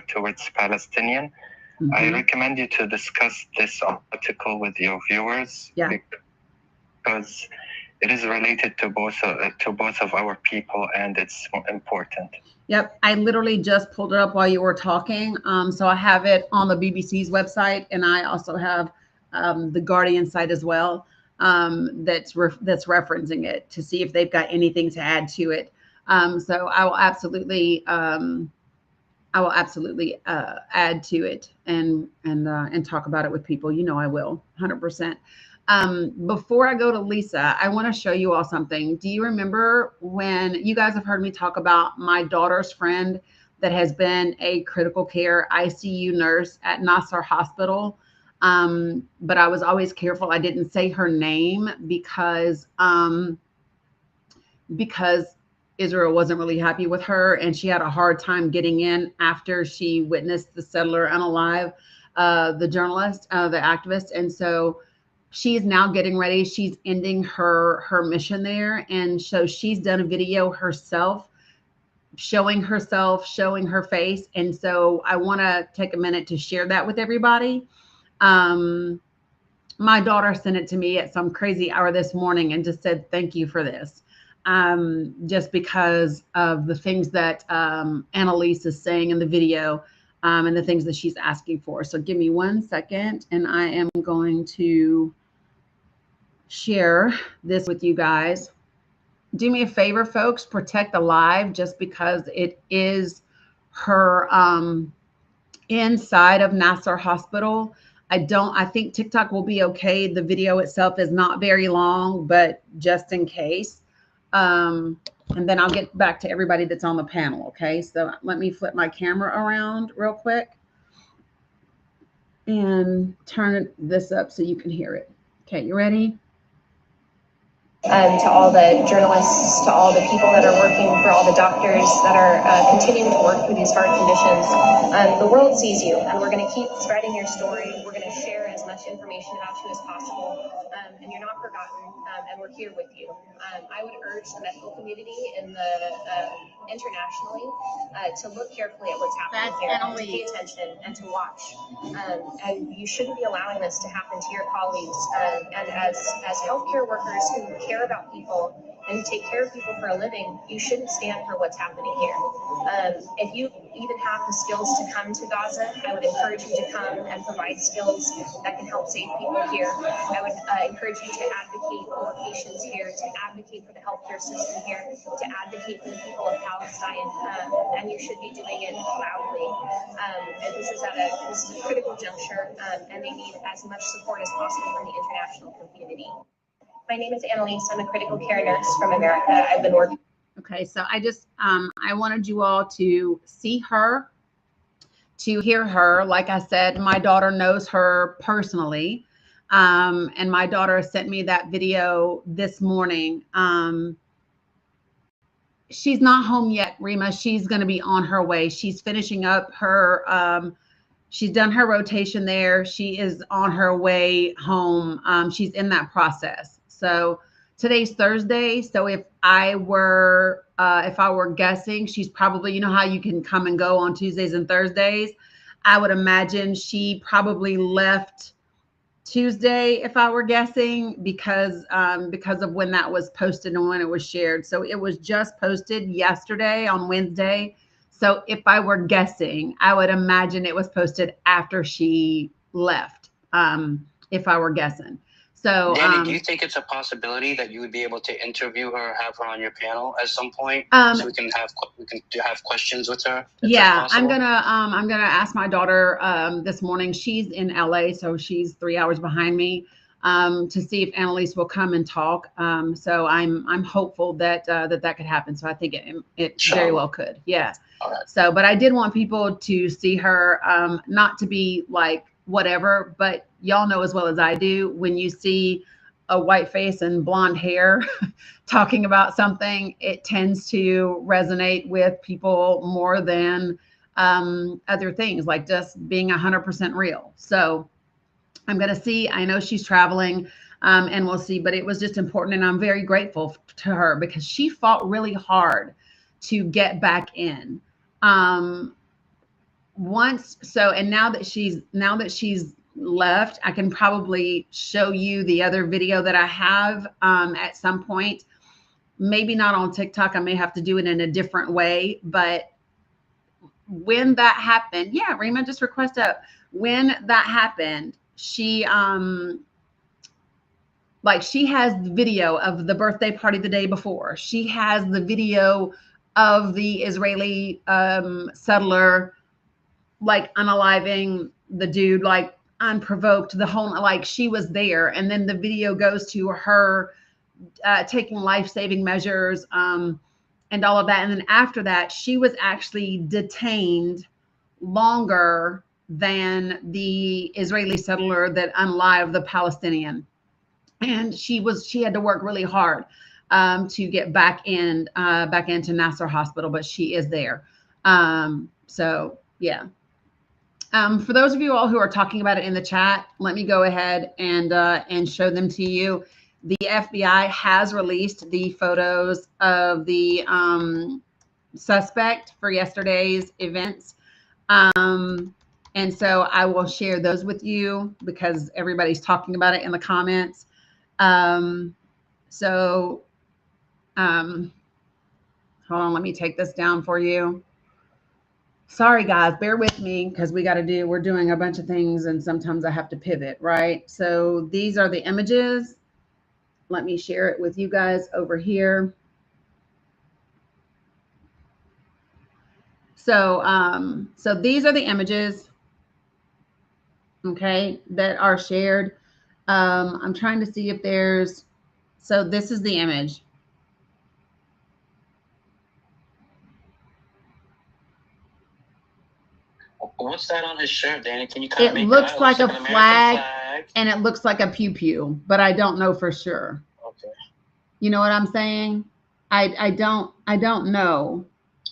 towards Palestinian. Mm-hmm. I recommend you to discuss this article with your viewers, because it is related to both of our people, and it's important. Yep, I literally just pulled it up while you were talking. So I have it on the BBC's website, and I also have the Guardian site as well. That's referencing it to see if they've got anything to add to it. So I will absolutely add to it and talk about it with people. You know, I will 100%. Before I go to Lisa, I want to show you all something. Do you remember when you guys have heard me talk about my daughter's friend that has been a critical care ICU nurse at Nasser Hospital? But I was always careful. I didn't say her name because Israel wasn't really happy with her, and she had a hard time getting in after she witnessed the settler unalive, the journalist, the activist. And so she's now getting ready. She's ending her mission there. And so she's done a video herself, showing her face. And so I want to take a minute to share that with everybody. My daughter sent it to me at some crazy hour this morning and just said, thank you for this. Just because of the things that Annalise is saying in the video, and the things that she's asking for. So give me 1 second, and I am going to share this with you guys. Do me a favor, folks, protect the live, just because it is her inside of Nasser Hospital. I think TikTok will be okay. The video itself is not very long, but just in case. And then I'll get back to everybody that's on the panel. Okay, so let me flip my camera around real quick and turn this up so you can hear it. Okay, you ready? To all the journalists, to all the people that are working, for all the doctors that are continuing to work through these hard conditions. The world sees you, and we're going to keep spreading your story. We're going to share as much much information about you as possible, and you're not forgotten, and we're here with you. I would urge the medical community and the internationally to look carefully at what's happening here, and to pay attention and to watch. And you shouldn't be allowing this to happen to your colleagues. And as healthcare workers who care about people and who take care of people for a living, you shouldn't stand for what's happening here. If you even have the skills to come to Gaza, I would encourage you to come and provide skills that can help save people here. I would encourage you to advocate for patients here, to advocate for the healthcare system here, to advocate for the people of Palestine, and you should be doing it loudly. And this is a critical juncture, and they need as much support as possible from the international community. My name is Annalise. I'm a critical care nurse from America. I've been working. Okay, so I just, I wanted you all to see her, to hear her. Like I said, my daughter knows her personally. And my daughter sent me that video this morning. She's not home yet, Rima. She's going to be on her way. She's finishing up her, she's done her rotation there. She is on her way home. She's in that process. So today's Thursday. So if I were guessing, she's probably, you know how you can come and go on Tuesdays and Thursdays. I would imagine she probably left Tuesday, if I were guessing, because of when that was posted and when it was shared. So it was just posted yesterday on Wednesday. So if I were guessing, I would imagine it was posted after she left, if I were guessing. So, Danny, do you think it's a possibility that you would be able to interview her, have her on your panel at some point, so we can have questions with her? Yeah, I'm gonna ask my daughter this morning. She's in LA, so she's 3 hours behind me, to see if Annalise will come and talk. So I'm hopeful that that could happen. So I think it very well could. Yeah. All right. So, but I did want people to see her, not to be like whatever, but y'all know as well as I do, when you see a white face and blonde hair talking about something, it tends to resonate with people more than other things, like just being 100% real. So I'm going to see, I know she's traveling, and we'll see, but it was just important. And I'm very grateful to her because she fought really hard to get back in. And now that she's left, I can probably show you the other video that I have at some point, maybe not on TikTok. I may have to do it in a different way, but when that happened, yeah, Rima, just request up. When that happened, she has the video of the birthday party the day before. She has the video of the Israeli settler, like unaliving the dude, like unprovoked, the whole, like she was there. And then the video goes to her taking life-saving measures and all of that. And then after that, she was actually detained longer than the Israeli settler that unalived the Palestinian. And she had to work really hard to get back into Nasser Hospital, but she is there. So yeah. For those of you all who are talking about it in the chat, let me go ahead and show them to you. The FBI has released the photos of the suspect for yesterday's events. And so I will share those with you because everybody's talking about it in the comments. Hold on, let me take this down for you. Sorry, guys, bear with me because we're doing a bunch of things and sometimes I have to pivot, right? So these are the images. Let me share it with you guys over here. So, so these are the images, okay, that are shared. I'm trying to see if so this is the image. What's that on his shirt, Danny? Can you kind of make it looks out? like a American flag, and it looks like a pew-pew, but I don't know for sure. Okay. You know what I'm saying? I don't know.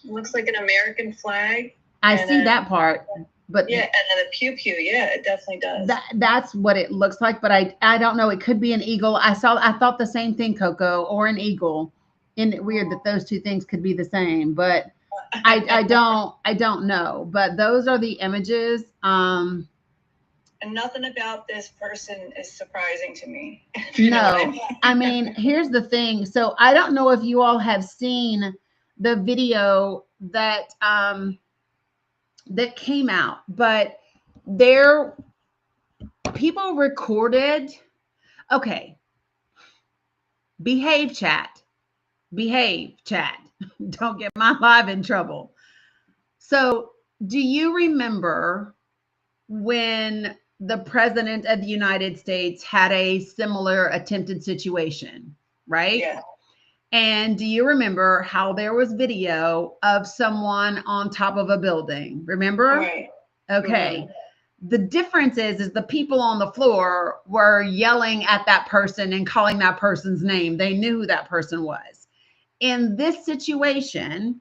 Looks like an American flag. I see that part, but yeah, and then a pew pew, yeah, it definitely does. that's what it looks like. But I don't know. It could be an eagle. I thought the same thing, Coco, or an eagle. Isn't it weird that those two things could be the same? But I don't know. But those are the images. And nothing about this person is surprising to me. You know what I No, mean? I mean, here's the thing. So I don't know if you all have seen the video that that came out, but there people recorded. Okay, behave chat. Behave chat. Don't get my live in trouble. So, do you remember when the president of the United States had a similar attempted situation, right? Yeah. And do you remember how there was video of someone on top of a building? Remember? Right. Okay. The difference is the people on the floor were yelling at that person and calling that person's name. They knew who that person was. In this situation,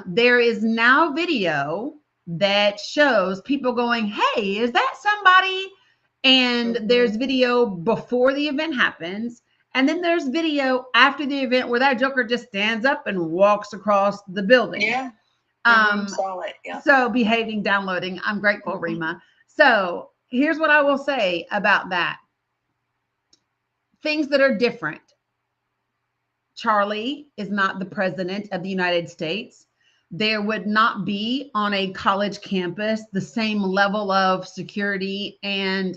there is now video that shows people going, "Hey, is that somebody?" And there's video before the event happens. And then there's video after the event where that joker just stands up and walks across the building. Yeah. Saw it. Yeah. So behaving, downloading. I'm grateful, Rima. So here's what I will say about that. Things that are different. Charlie is not the president of the United States. There would not be on a college campus the same level of security and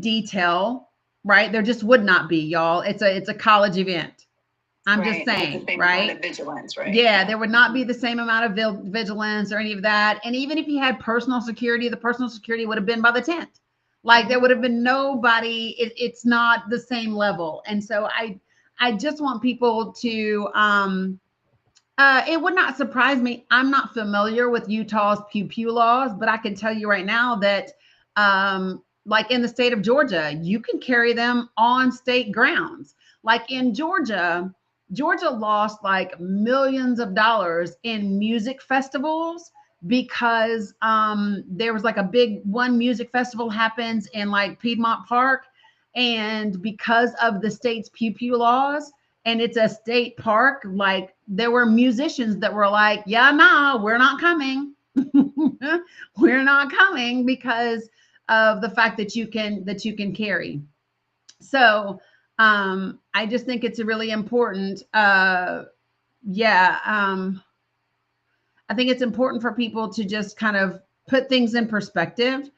detail, right? There just would not be, y'all. It's a college event. I'm just saying, right? Vigilance, right? Yeah, there would not be the same amount of vigilance or any of that. And even if you had personal security, the personal security would have been by the tent. Like there would have been nobody. It's not the same level. And so I just want people to. It would not surprise me. I'm not familiar with Utah's pew pew laws, but I can tell you right now that, like in the state of Georgia, you can carry them on state grounds. Like in Georgia lost like millions of dollars in music festivals because there was like a big one music festival happens in like Piedmont Park, and because of the state's pew pew laws, and it's a state park, like there were musicians that were like, yeah, no, we're not coming. We're not coming because of the fact that you can carry. So I just think it's really important. I think it's important for people to just kind of put things in perspective.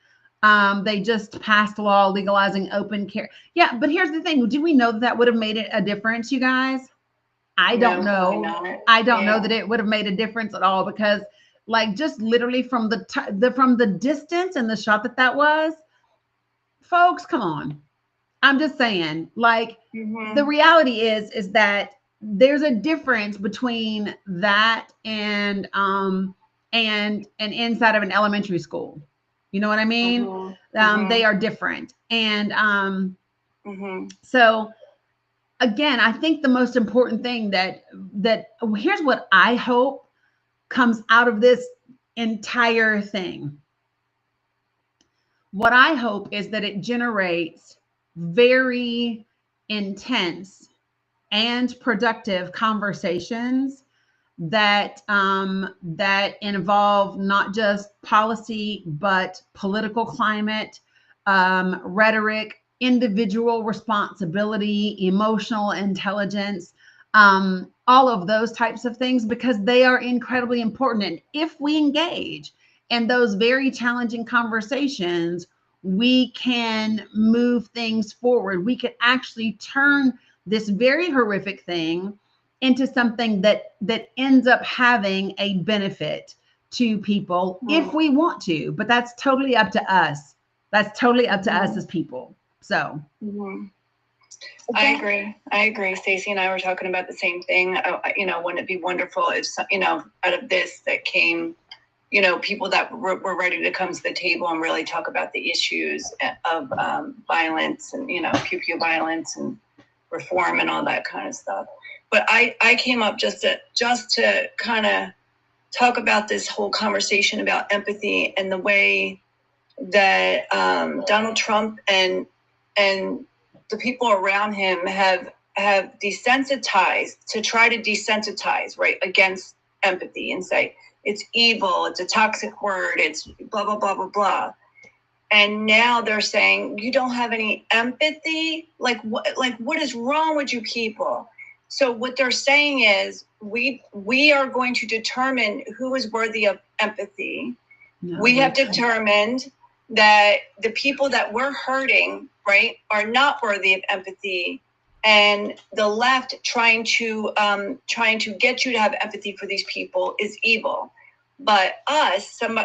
They just passed a law legalizing open carry. Yeah, but here's the thing. Do we know that would have made it a difference, you guys? I don't know. I don't know that it would have made a difference at all, because like just literally from the distance and the shot that was, folks, come on. I'm just saying, like, the reality is that there's a difference between that and inside of an elementary school. You know what I mean? They are different. And so again, I think the most important thing that here's what I hope comes out of this entire thing. What I hope is that it generates very intense and productive conversations that involve not just policy, but political climate, rhetoric, individual responsibility, emotional intelligence, all of those types of things, because they are incredibly important. And if we engage in those very challenging conversations, we can move things forward. We can actually turn this very horrific thing into something that ends up having a benefit to people if we want to. But that's totally up to us. That's totally up to us as people. So. I agree. Stacey and I were talking about the same thing. Wouldn't it be wonderful if, out of this that came, people that were ready to come to the table and really talk about the issues of violence and, pew pew violence and reform and all that kind of stuff. But I came up just to kind of talk about this whole conversation about empathy and the way that Donald Trump and the people around him have desensitized, to try to desensitize, right, against empathy and say it's evil, it's a toxic word, it's blah blah blah blah blah. And now they're saying you don't have any empathy. Like what is wrong with you people? So what they're saying is we are going to determine who is worthy of empathy. No, we have determined that the people that we're hurting, right, are not worthy of empathy, and the left trying to get you to have empathy for these people is evil. But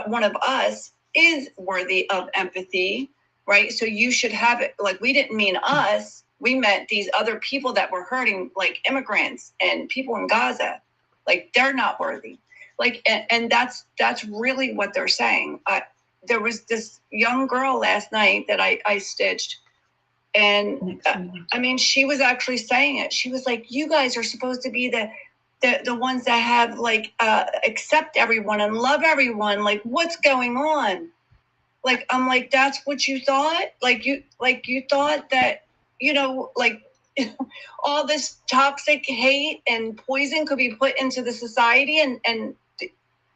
one of us is worthy of empathy, right? So you should have it. Like, we didn't mean us. We meant these other people that were hurting, like immigrants and people in Gaza. Like, they're not worthy. Like, and that's really what they're saying. There was this young girl last night that I stitched. And I mean, she was actually saying it. She was like, you guys are supposed to be the ones that have like accept everyone and love everyone. Like, what's going on? Like, I'm like, that's what you thought? Like you thought that, you know, like all this toxic hate and poison could be put into the society and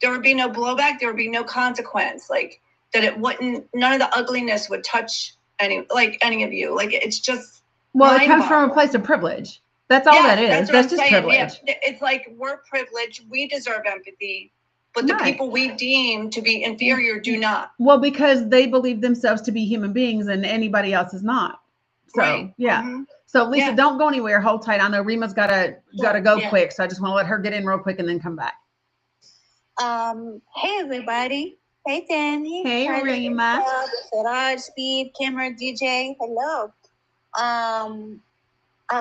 there would be no blowback, there would be no consequence. Like, that it wouldn't, none of the ugliness would touch any of you. Like, it's just, well, it comes from a place of privilege. That's all that is. That's just privilege. Yeah. It's like, we're privileged, we deserve empathy, but the people we deem to be inferior do not. Well, because they believe themselves to be human beings and anybody else is not. So yeah. Mm-hmm. So Lisa, don't go anywhere. Hold tight. I know Rima's gotta go quick. So I just want to let her get in real quick and then come back. Hey everybody. Hey Danny. Hey Rima. Siraj, Speed, Kimmer, DJ. Hello. I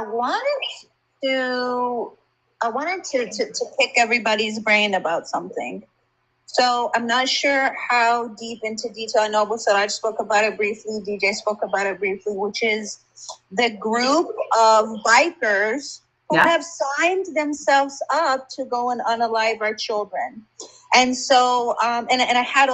wanted to pick everybody's brain about something. So I'm not sure how deep into detail. I know Siraj spoke about it briefly. DJ spoke about it briefly, which is the group of bikers who have signed themselves up to go and unalive our children. And so, and I had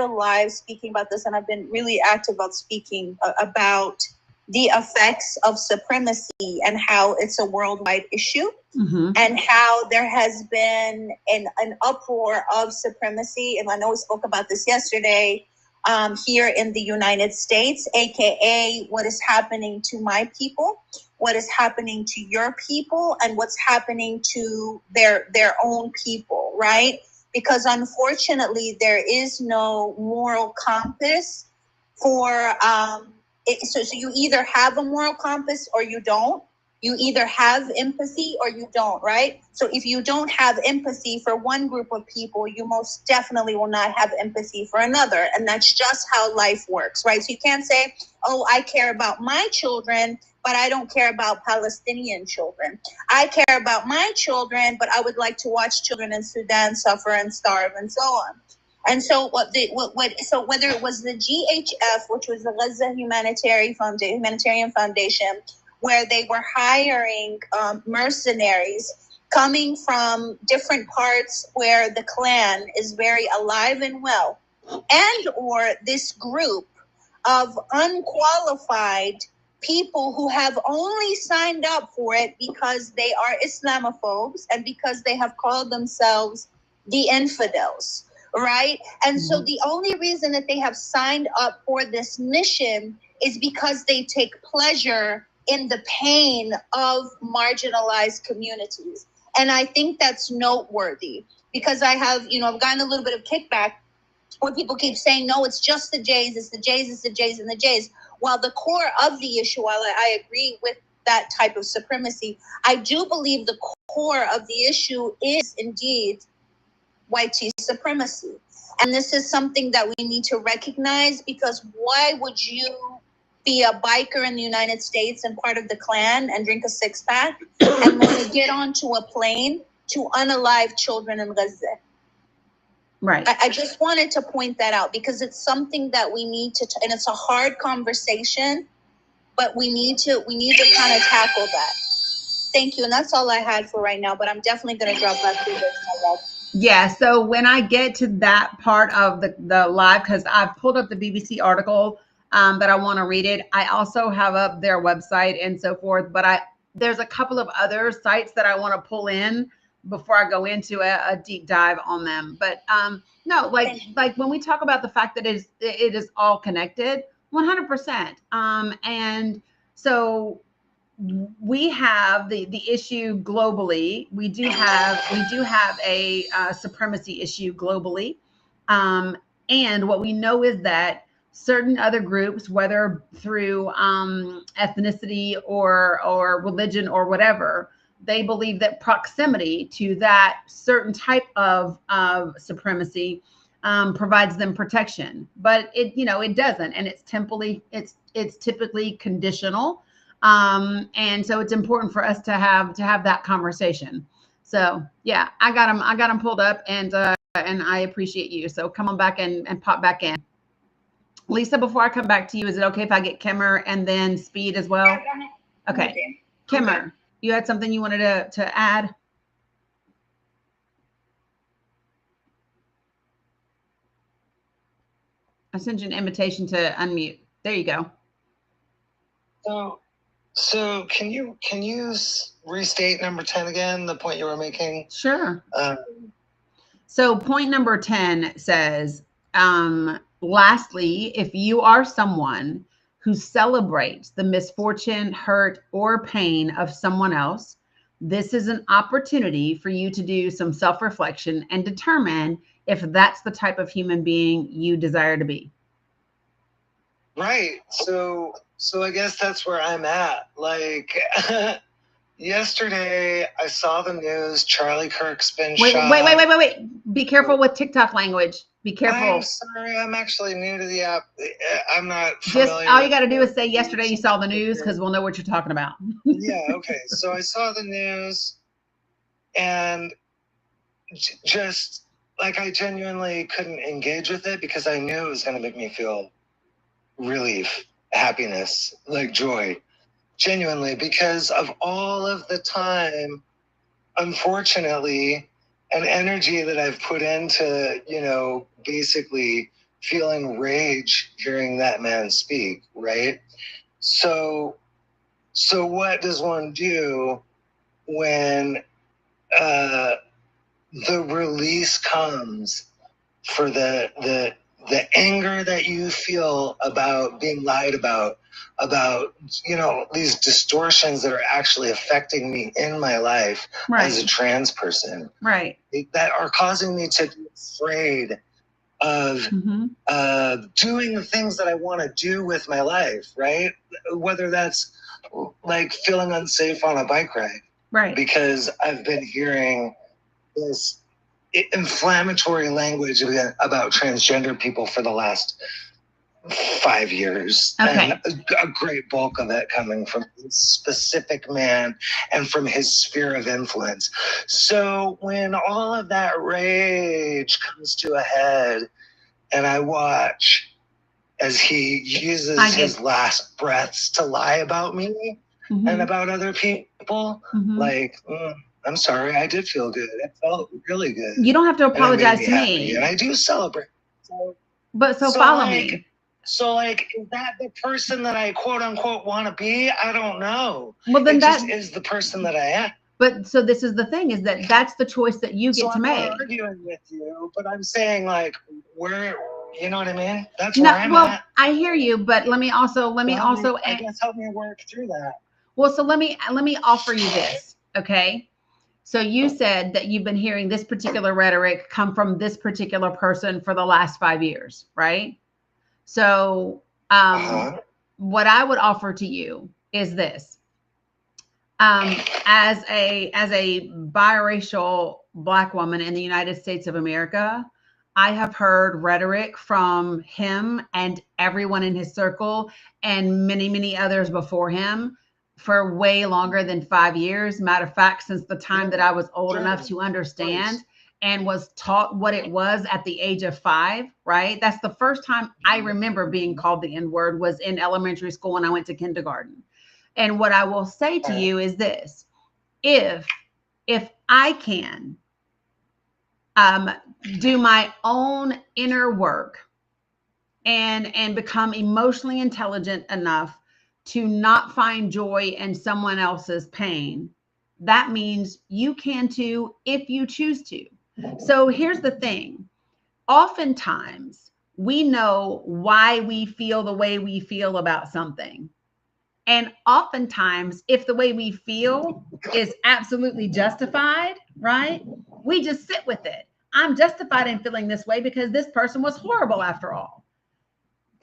a live speaking about this, and I've been really active about speaking about the effects of supremacy and how it's a worldwide issue, and how there has been an uproar of supremacy. And I know we spoke about this yesterday here in the United States, aka what is happening to my people, what is happening to your people, and what's happening to their own people, right? Because unfortunately, there is no moral compass for so you either have a moral compass or you don't. You either have empathy or you don't, right? So if you don't have empathy for one group of people, you most definitely will not have empathy for another. And that's just how life works, right? So you can't say, oh, I care about my children, but I don't care about Palestinian children. I care about my children, but I would like to watch children in Sudan suffer and starve and so on. And so so whether it was the GHF, which was the Gaza Humanitarian Foundation, where they were hiring mercenaries coming from different parts where the Klan is very alive and well, and or this group of unqualified people who have only signed up for it because they are Islamophobes and because they have called themselves the infidels, right? And so the only reason that they have signed up for this mission is because they take pleasure in the pain of marginalized communities. And I think that's noteworthy because I've gotten a little bit of kickback where people keep saying, no, it's just the Jays, it's the Jays, it's the Jays and the Jays. While the core of the issue, while I agree with that type of supremacy, I do believe the core of the issue is indeed white supremacy. And this is something that we need to recognize, because why would you be a biker in the United States and part of the Klan and drink a six-pack and want to get onto a plane to unalive children in Gaza? Right. I just wanted to point that out because it's something that we need to, and it's a hard conversation, but we need to kind of tackle that. Thank you. And that's all I had for right now, but I'm definitely going to drop back through this. Yeah, so when I get to that part of the live, because I've pulled up the BBC article that I want to read it. I also have up their website and so forth, but there's a couple of other sites that I want to pull in before I go into a deep dive on them. But no, like when we talk about the fact that it is all connected, 100%. And so we have the issue globally. We do have a supremacy issue globally, and what we know is that certain other groups, whether through ethnicity or religion or whatever, they believe that proximity to that certain type of supremacy provides them protection, but it doesn't, and it's typically conditional. And so it's important for us to have that conversation. So yeah, I got them pulled up, and I appreciate you. So come on back and pop back in. Lisa, before I come back to you, is it okay if I get Kimmer and then Speed as well? Okay. Kimmer, you had something you wanted to add? I sent you an invitation to unmute. There you go. So can you restate number 10 again, the point you were making? Sure. So point number 10 says, lastly, if you are someone who celebrates the misfortune, hurt, or pain of someone else, this is an opportunity for you to do some self-reflection and determine if that's the type of human being you desire to be. Right. So I guess that's where I'm at. Like yesterday, I saw the news. Charlie Kirk's been shot. Wait. Be careful with TikTok language. Be careful. I'm sorry. I'm actually new to the app. I'm not familiar. Just all you got to do is say yesterday you saw the news, because we'll know what you're talking about. Yeah. Okay. So I saw the news, and just like I genuinely couldn't engage with it because I knew it was going to make me feel relief, happiness, like joy, genuinely, because of all of the time, unfortunately, and energy that I've put into, basically feeling rage hearing that man speak, right? So what does one do when the release comes for the anger that you feel about being lied about these distortions that are actually affecting me in my life as a trans person, right? That are causing me to be afraid of doing the things that I want to do with my life, right? Whether that's like feeling unsafe on a bike ride, right? Because I've been hearing this inflammatory language about transgender people for the last 5 years. Okay. And a great bulk of it coming from this specific man and from his sphere of influence. So when all of that rage comes to a head and I watch as he uses his last breaths to lie about me and about other people, I'm sorry, I did feel good. It felt really good. You don't have to apologize to me. And I do celebrate. So follow me. So is that the person that I quote unquote want to be? I don't know. Well, then that just is the person that I am. But so this is the thing, is that's the choice that you get to make. I'm not arguing with you, but I'm saying where, you know what I mean? That's where I'm at. I hear you, but let me also I guess help me work through that. Well, so let me offer you this, okay? So you said that you've been hearing this particular rhetoric come from this particular person for the last 5 years, right? So what I would offer to you is this. As a biracial Black woman in the United States of America, I have heard rhetoric from him and everyone in his circle and many, many others before him for way longer than 5 years. Matter of fact, since the time that I was old enough to understand and was taught what it was at the age of 5, right? That's the first time I remember being called the N-word, was in elementary school when I went to kindergarten. And what I will say to you is this: if I can do my own inner work and become emotionally intelligent enough to not find joy in someone else's pain, that means you can too if you choose to. So here's the thing. Oftentimes, we know why we feel the way we feel about something. And oftentimes, if the way we feel is absolutely justified, right? We just sit with it. I'm justified in feeling this way because this person was horrible after all.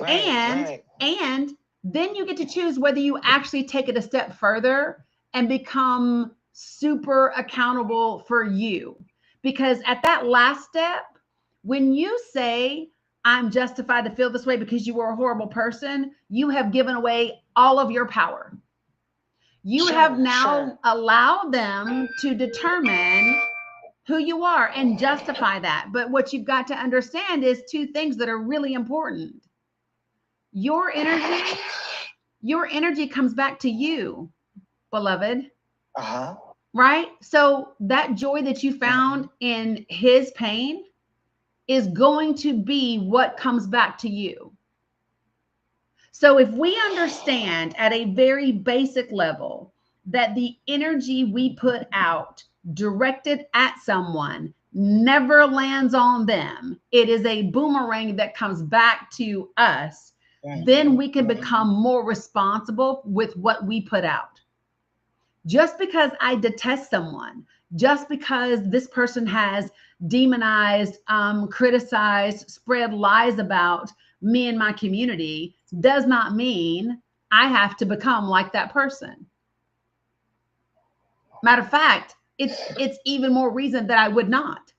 And then you get to choose whether you actually take it a step further and become super accountable for you. Because at that last step, when you say, I'm justified to feel this way because you were a horrible person, you have given away all of your power. You have now allowed them to determine who you are and justify that. But what you've got to understand is two things that are really important. Your energy comes back to you, beloved. Right? So that joy that you found in his pain is going to be what comes back to you. So if we understand at a very basic level that the energy we put out directed at someone never lands on them, it is a boomerang that comes back to us, then we can become more responsible with what we put out. Just because I detest someone, just because this person has demonized, criticized, spread lies about me and my community, does not mean I have to become like that person. Matter of fact, it's even more reason that I would not.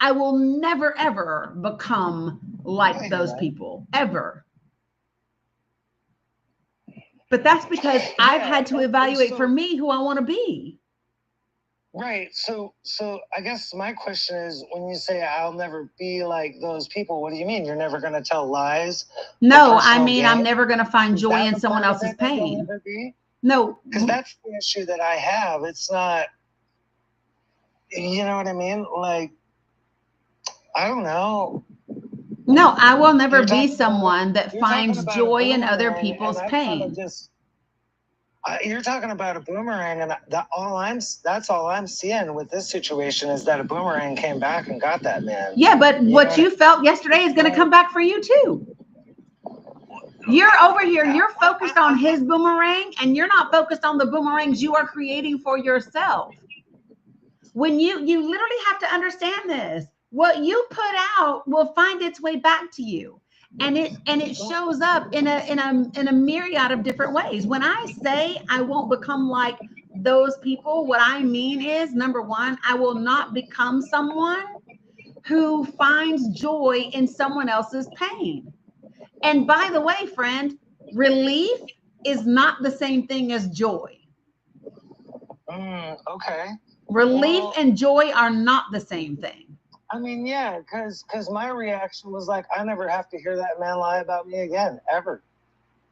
I will never, ever become like those people, ever. But that's because I've had to evaluate for me who I want to be. Right. So I guess my question is, when you say I'll never be like those people, what do you mean? You're never going to tell lies? No, I mean, I'm never going to find joy in someone else's pain. No. Because that's the issue that I have. It's not, you know what I mean? Like, I don't know. No, I will never be someone that finds joy in other people's pain. You're talking about a boomerang, and that's all I'm seeing with this situation is that a boomerang came back and got that man. Yeah, but what you felt yesterday is going to come back for you too. You're over here, you're focused on his boomerang, and you're not focused on the boomerangs you are creating for yourself. When you literally have to understand this. What you put out will find its way back to you. And it shows up in a myriad of different ways. When I say I won't become like those people, what I mean is, number one, I will not become someone who finds joy in someone else's pain. And by the way, friend, relief is not the same thing as joy. Okay. Relief and joy are not the same thing. I mean, yeah, because my reaction was like, I never have to hear that man lie about me again, ever.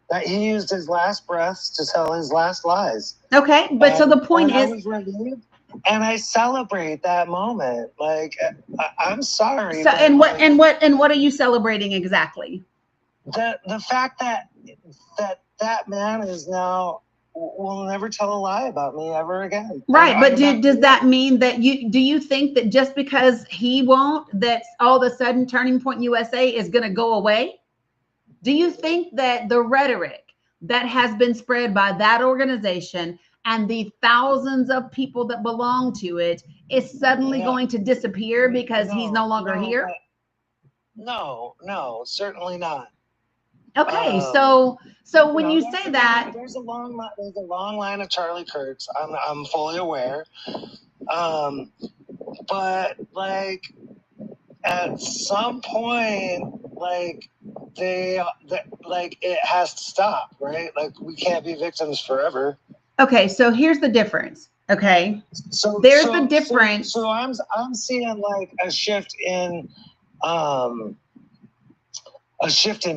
That he used his last breaths to tell his last lies. Okay, but so the point is, I was relieved, and I celebrate that moment. Like, I'm sorry. So, and what are you celebrating exactly? The fact that man is now will never tell a lie about me ever again. Right, but does that mean that do you think that just because he won't, that all of a sudden Turning Point USA is going to go away? Do you think that the rhetoric that has been spread by that organization and the thousands of people that belong to it is suddenly going to disappear because he's no longer here? No, certainly not. Okay, so when you say that, there's a long line of Charlie Kirks. I'm fully aware, but like at some point, like it has to stop, right? Like we can't be victims forever. Okay, so here's the difference. Okay, so there's the difference. So I'm seeing like a shift in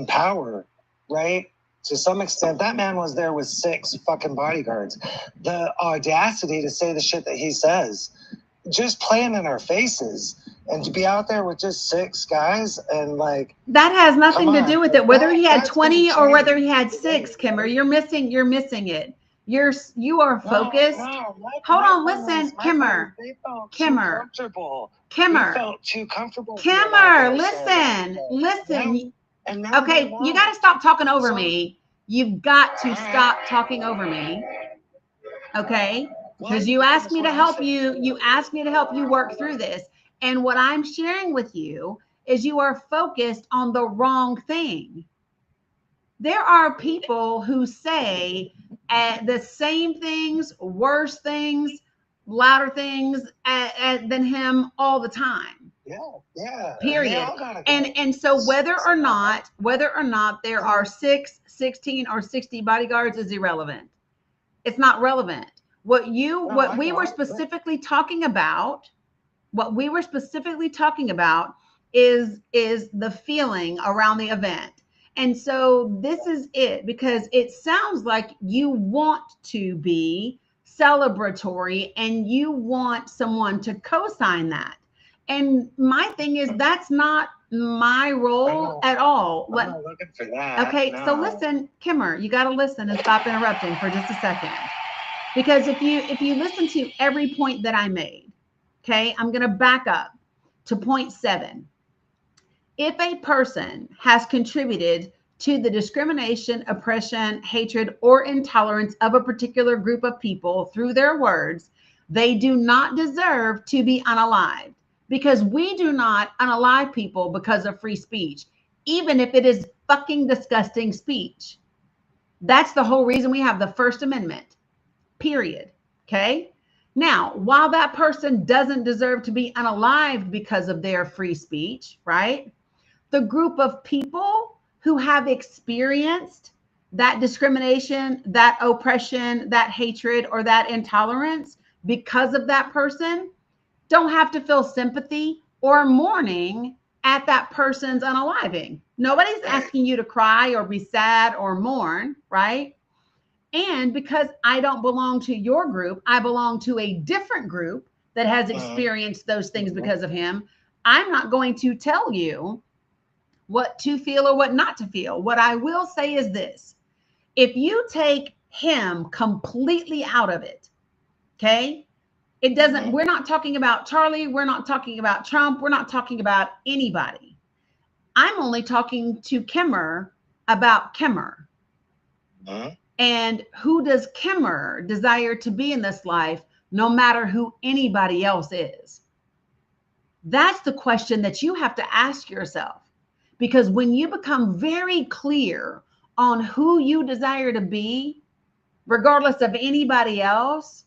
power, right? To some extent, that man was there with 6 fucking bodyguards. The audacity to say the shit that he says, just playing in our faces, And to be out there with just 6 guys and like that has nothing come to on, do with it. Whether he had that's 20 gonna or whether he change. had 6, Kimmer, you're missing it. You are focused. Hold on, listen, Kimmer. They felt Kimmer. too comfortable. Kimmer. They felt too comfortable. Kimmer, listen. And now Okay, they you won't. got to stop talking over So- me. You've got to stop talking over me. Okay? Because you asked me to help you. You asked me to help you work through this. And what I'm sharing with you is you are focused on the wrong thing. There are people who say the same things, worse things, louder things than him all the time. Yeah. Period. And so whether or not there are 6, 16, or 60 bodyguards is irrelevant. It's not relevant. What we were specifically talking about is the feeling around the event. And so this is it, because it sounds like you want to be celebratory and you want someone to co-sign that. And my thing is, that's not my role at all. I'm not looking for that. Okay, so listen, Kimmer, you got to listen and stop interrupting for just a second. Because if you listen to every point that I made, okay, I'm going to back up to point 7. If a person has contributed to the discrimination, oppression, hatred, or intolerance of a particular group of people through their words, they do not deserve to be unalived, because we do not unalive people because of free speech, even if it is fucking disgusting speech. That's the whole reason we have the First Amendment, period. Okay? Now, while that person doesn't deserve to be unalived because of their free speech, right? The group of people who have experienced that discrimination, that oppression, that hatred, or that intolerance because of that person don't have to feel sympathy or mourning at that person's unaliving. Nobody's asking you to cry or be sad or mourn, right? And because I don't belong to your group, I belong to a different group that has experienced those things because of him. I'm not going to tell you what to feel or what not to feel. What I will say is this: if you take him completely out of it, okay, it doesn't, we're not talking about Charlie, we're not talking about Trump, we're not talking about anybody. I'm only talking to Kimmer about Kimmer. And who does Kimmer desire to be in this life, no matter who anybody else is? That's the question that you have to ask yourself. Because when you become very clear on who you desire to be, regardless of anybody else,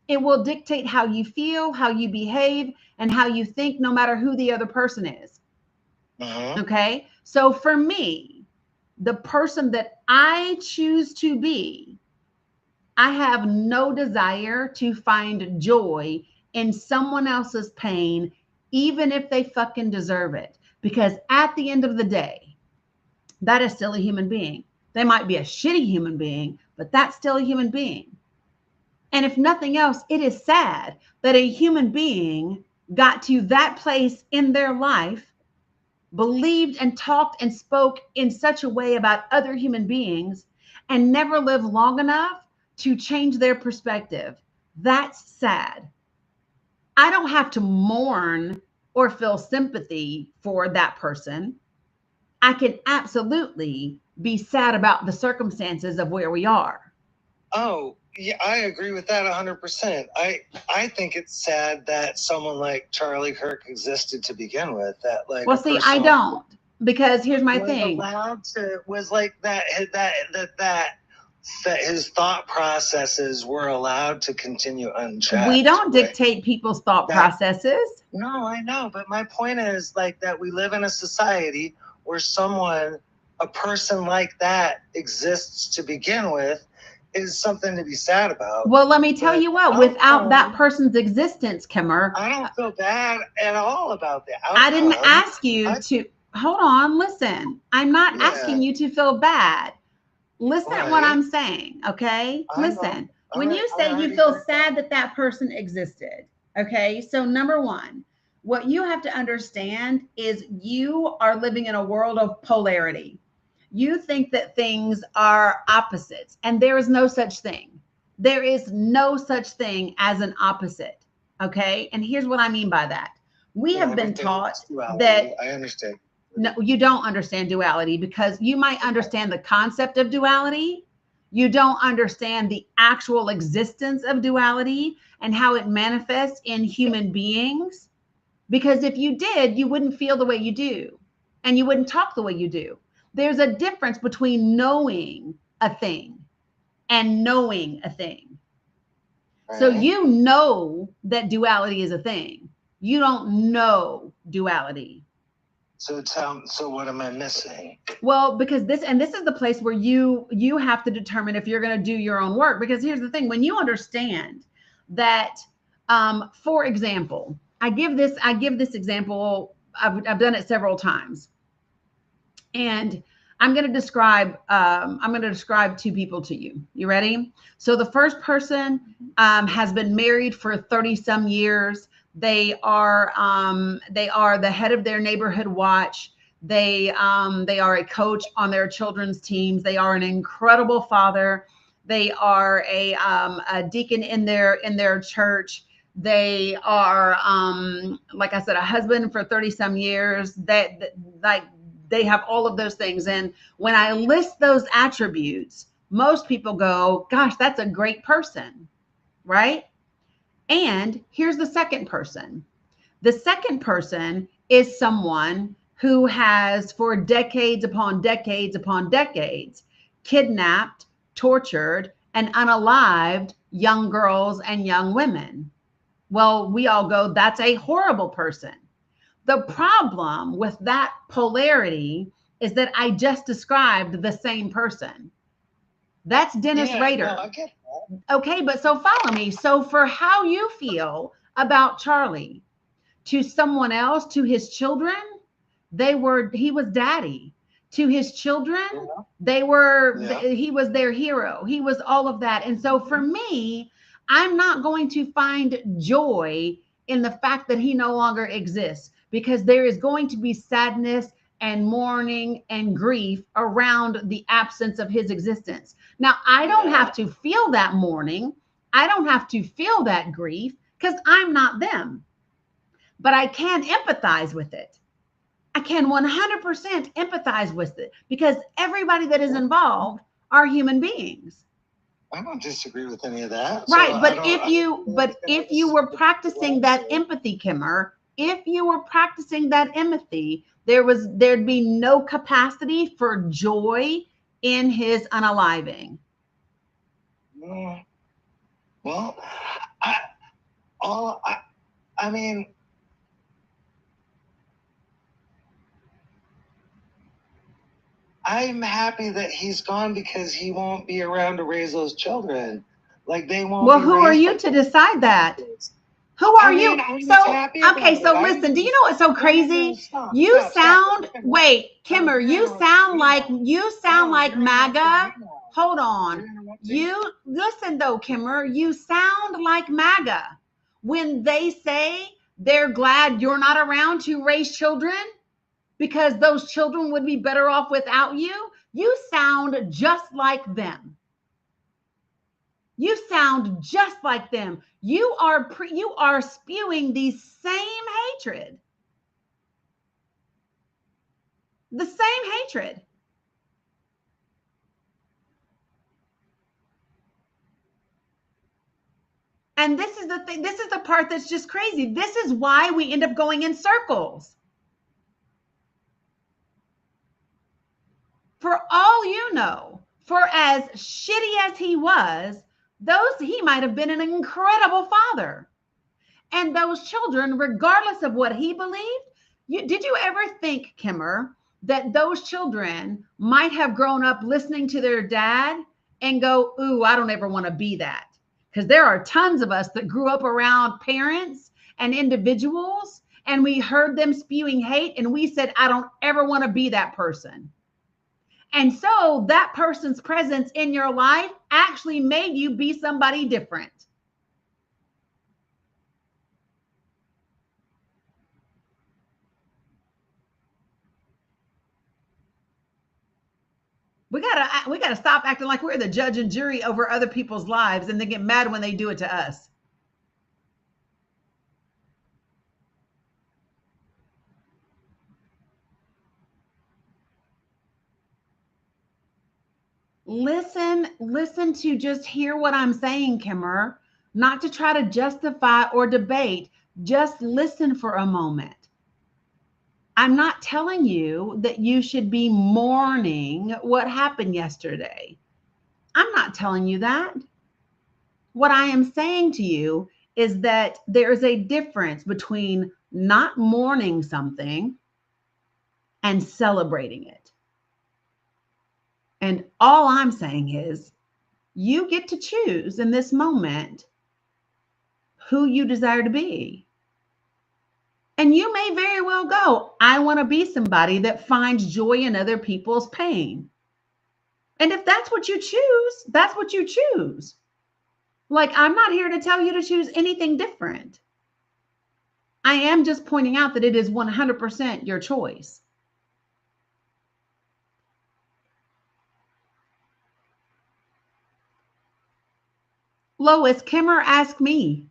it will dictate how you feel, how you behave, and how you think, no matter who the other person is. Okay? So for me, the person that I choose to be, I have no desire to find joy in someone else's pain, even if they fucking deserve it. Because at the end of the day, that is still a human being. They might be a shitty human being, but that's still a human being. And if nothing else, it is sad that a human being got to that place in their life, believed and talked and spoke in such a way about other human beings, and never lived long enough to change their perspective. That's sad. I don't have to mourn or feel sympathy for that person. I can absolutely be sad about the circumstances of where we are. Oh, yeah, I agree with that 100%. I think it's sad that someone like Charlie Kirk existed to begin with. That like, well, see, I don't, because here's my thing. Was like that his thought processes were allowed to continue unchecked. We don't dictate people's thought processes. No, I know, but my point is like that we live in a society where a person like that exists to begin with is something to be sad about. Well, let me tell you what, without that person's existence, Kimmer, I don't feel bad at all about that. I didn't ask you to, hold on, listen. I'm not asking you to feel bad. Listen at what I'm saying, okay? Listen. When you say you feel sad that that person existed, okay? So number one, what you have to understand is you are living in a world of polarity. You think that things are opposites, and there is no such thing. There is no such thing as an opposite. Okay. And here's what I mean by that. We have been taught that I understand. no, you don't understand duality, because you might understand the concept of duality. You don't understand the actual existence of duality and how it manifests in human beings. Because if you did, you wouldn't feel the way you do, and you wouldn't talk the way you do. There's a difference between knowing a thing and knowing a thing. So you know that duality is a thing. You don't know duality. So what am I missing? Well, because this is the place where you have to determine if you're going to do your own work. Because here's the thing: when you understand that, for example, I give this example. I've done it several times, and I'm going to describe two people to you. You ready? So the first person has been married for 30 some years. They are the head of their neighborhood watch. They are a coach on their children's teams. They are an incredible father. They are a deacon in their church. They are, like I said, a husband for 30 some years. They have all of those things. And when I list those attributes, most people go, gosh, that's a great person, right? And here's the second person. The second person is someone who has, for decades upon decades upon decades, kidnapped, tortured, and unalived young girls and young women. Well, we all go, that's a horrible person. The problem with that polarity is that I just described the same person. That's Dennis Rader. No, I get that. Okay, but so follow me. So for how you feel about Charlie, to someone else, to his children, he was daddy. To his children, he was their hero. He was all of that. And so for me, I'm not going to find joy in the fact that he no longer exists, because there is going to be sadness and mourning and grief around the absence of his existence. Now, I don't have to feel that mourning. I don't have to feel that grief, because I'm not them. But I can empathize with it. I can 100% empathize with it, because everybody that is involved are human beings. I don't disagree with any of that. Right, So but if you were practicing that empathy, Kimmer, if you were practicing that empathy, there'd be no capacity for joy in his unaliving. Well, I mean, I'm happy that he's gone, because he won't be around to raise those children. Like, they won't. Well, who are you to decide that? Who are you? So listen, do you know what's so crazy? You sound, wait, Kimmer, you sound like MAGA. Hold on. You listen though, Kimmer, you sound like MAGA when they say they're glad you're not around to raise children, because those children would be better off without you. You sound just like them. You sound just like them. You are spewing the same hatred. The same hatred. And this is the thing. This is the part that's just crazy. This is why we end up going in circles. For all you know, for as shitty as he was, he might have been an incredible father. And those children, regardless of what he believed, did you ever think, Kimmer, that those children might have grown up listening to their dad and go, ooh, I don't ever want to be that? Because there are tons of us that grew up around parents and individuals, and we heard them spewing hate, and we said, I don't ever want to be that person. And so that person's presence in your life actually made you be somebody different. We gotta stop acting like we're the judge and jury over other people's lives and then get mad when they do it to us. Listen to just hear what I'm saying, Kimmer, not to try to justify or debate. Just listen for a moment. I'm not telling you that you should be mourning what happened yesterday. I'm not telling you that. What I am saying to you is that there is a difference between not mourning something and celebrating it. And all I'm saying is you get to choose in this moment who you desire to be. And you may very well go, I want to be somebody that finds joy in other people's pain. And if that's what you choose, that's what you choose. Like, I'm not here to tell you to choose anything different. I am just pointing out that it is 100% your choice. Lois, Kimmer asked me.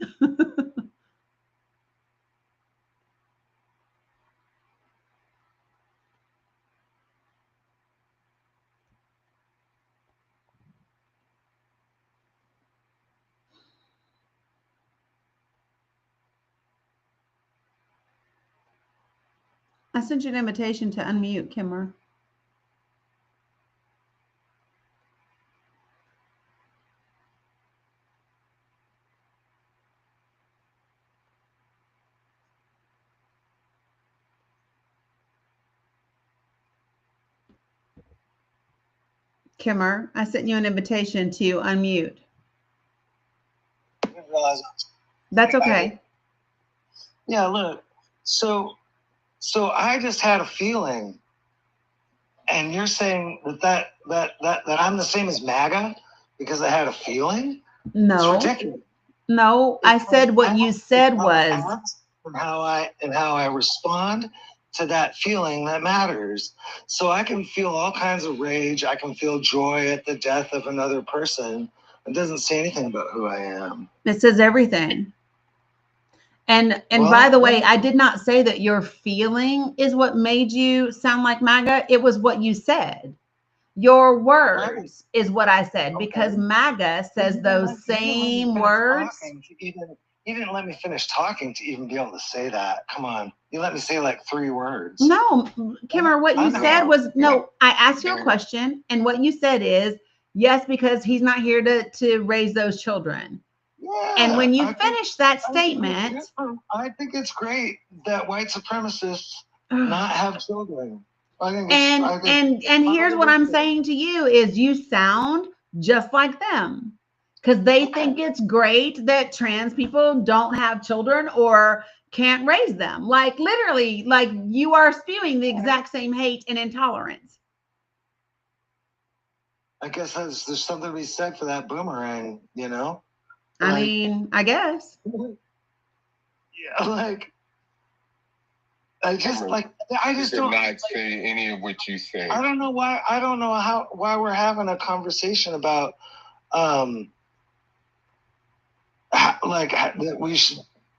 I sent you an invitation to unmute, Kimmer. Kimmer, I sent you an invitation to unmute. I didn't realize That's okay. Yeah, look. So I just had a feeling, and you're saying that I'm the same as MAGA because I had a feeling? No. It's ridiculous. No, I said what you said was. And how I respond to that feeling that matters. So I can feel all kinds of rage. I can feel joy at the death of another person. It doesn't say anything about who I am. It says everything. And Well, by the way, I did not say that your feeling is what made you sound like MAGA. It was what you said. Your words is what I said, because MAGA says those same words. You didn't let me finish talking to even be able to say that. Come on. You let me say like 3 words. No, Kimmer, what you said was, no, I asked you a question, and what you said is, yes, because he's not here to raise those children. Yeah, and when you finish that statement, I think it's great that white supremacists not have children. And here's what I'm saying to you is you sound just like them, because they think it's great that trans people don't have children or can't raise them. Like, literally, like, you are spewing the exact same hate and intolerance. I guess there's something to be said for that boomerang, you know? I mean, I guess. Yeah, like, I just don't not say any of what you say. I don't know why. I don't know why we're having a conversation about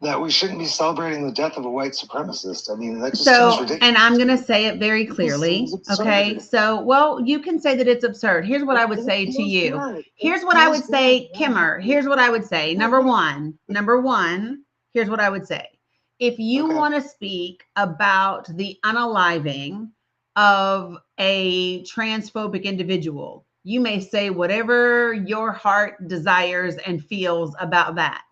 that we shouldn't be celebrating the death of a white supremacist. I mean, that just seems ridiculous. And I'm going to say it very clearly. Okay. So, well, you can say that it's absurd. Here's what I would say to you. Here's what I would say, Kimmer. Here's what I would say. Number one, here's what I would say. If you want to speak about the unaliving of a transphobic individual, you may say whatever your heart desires and feels about that.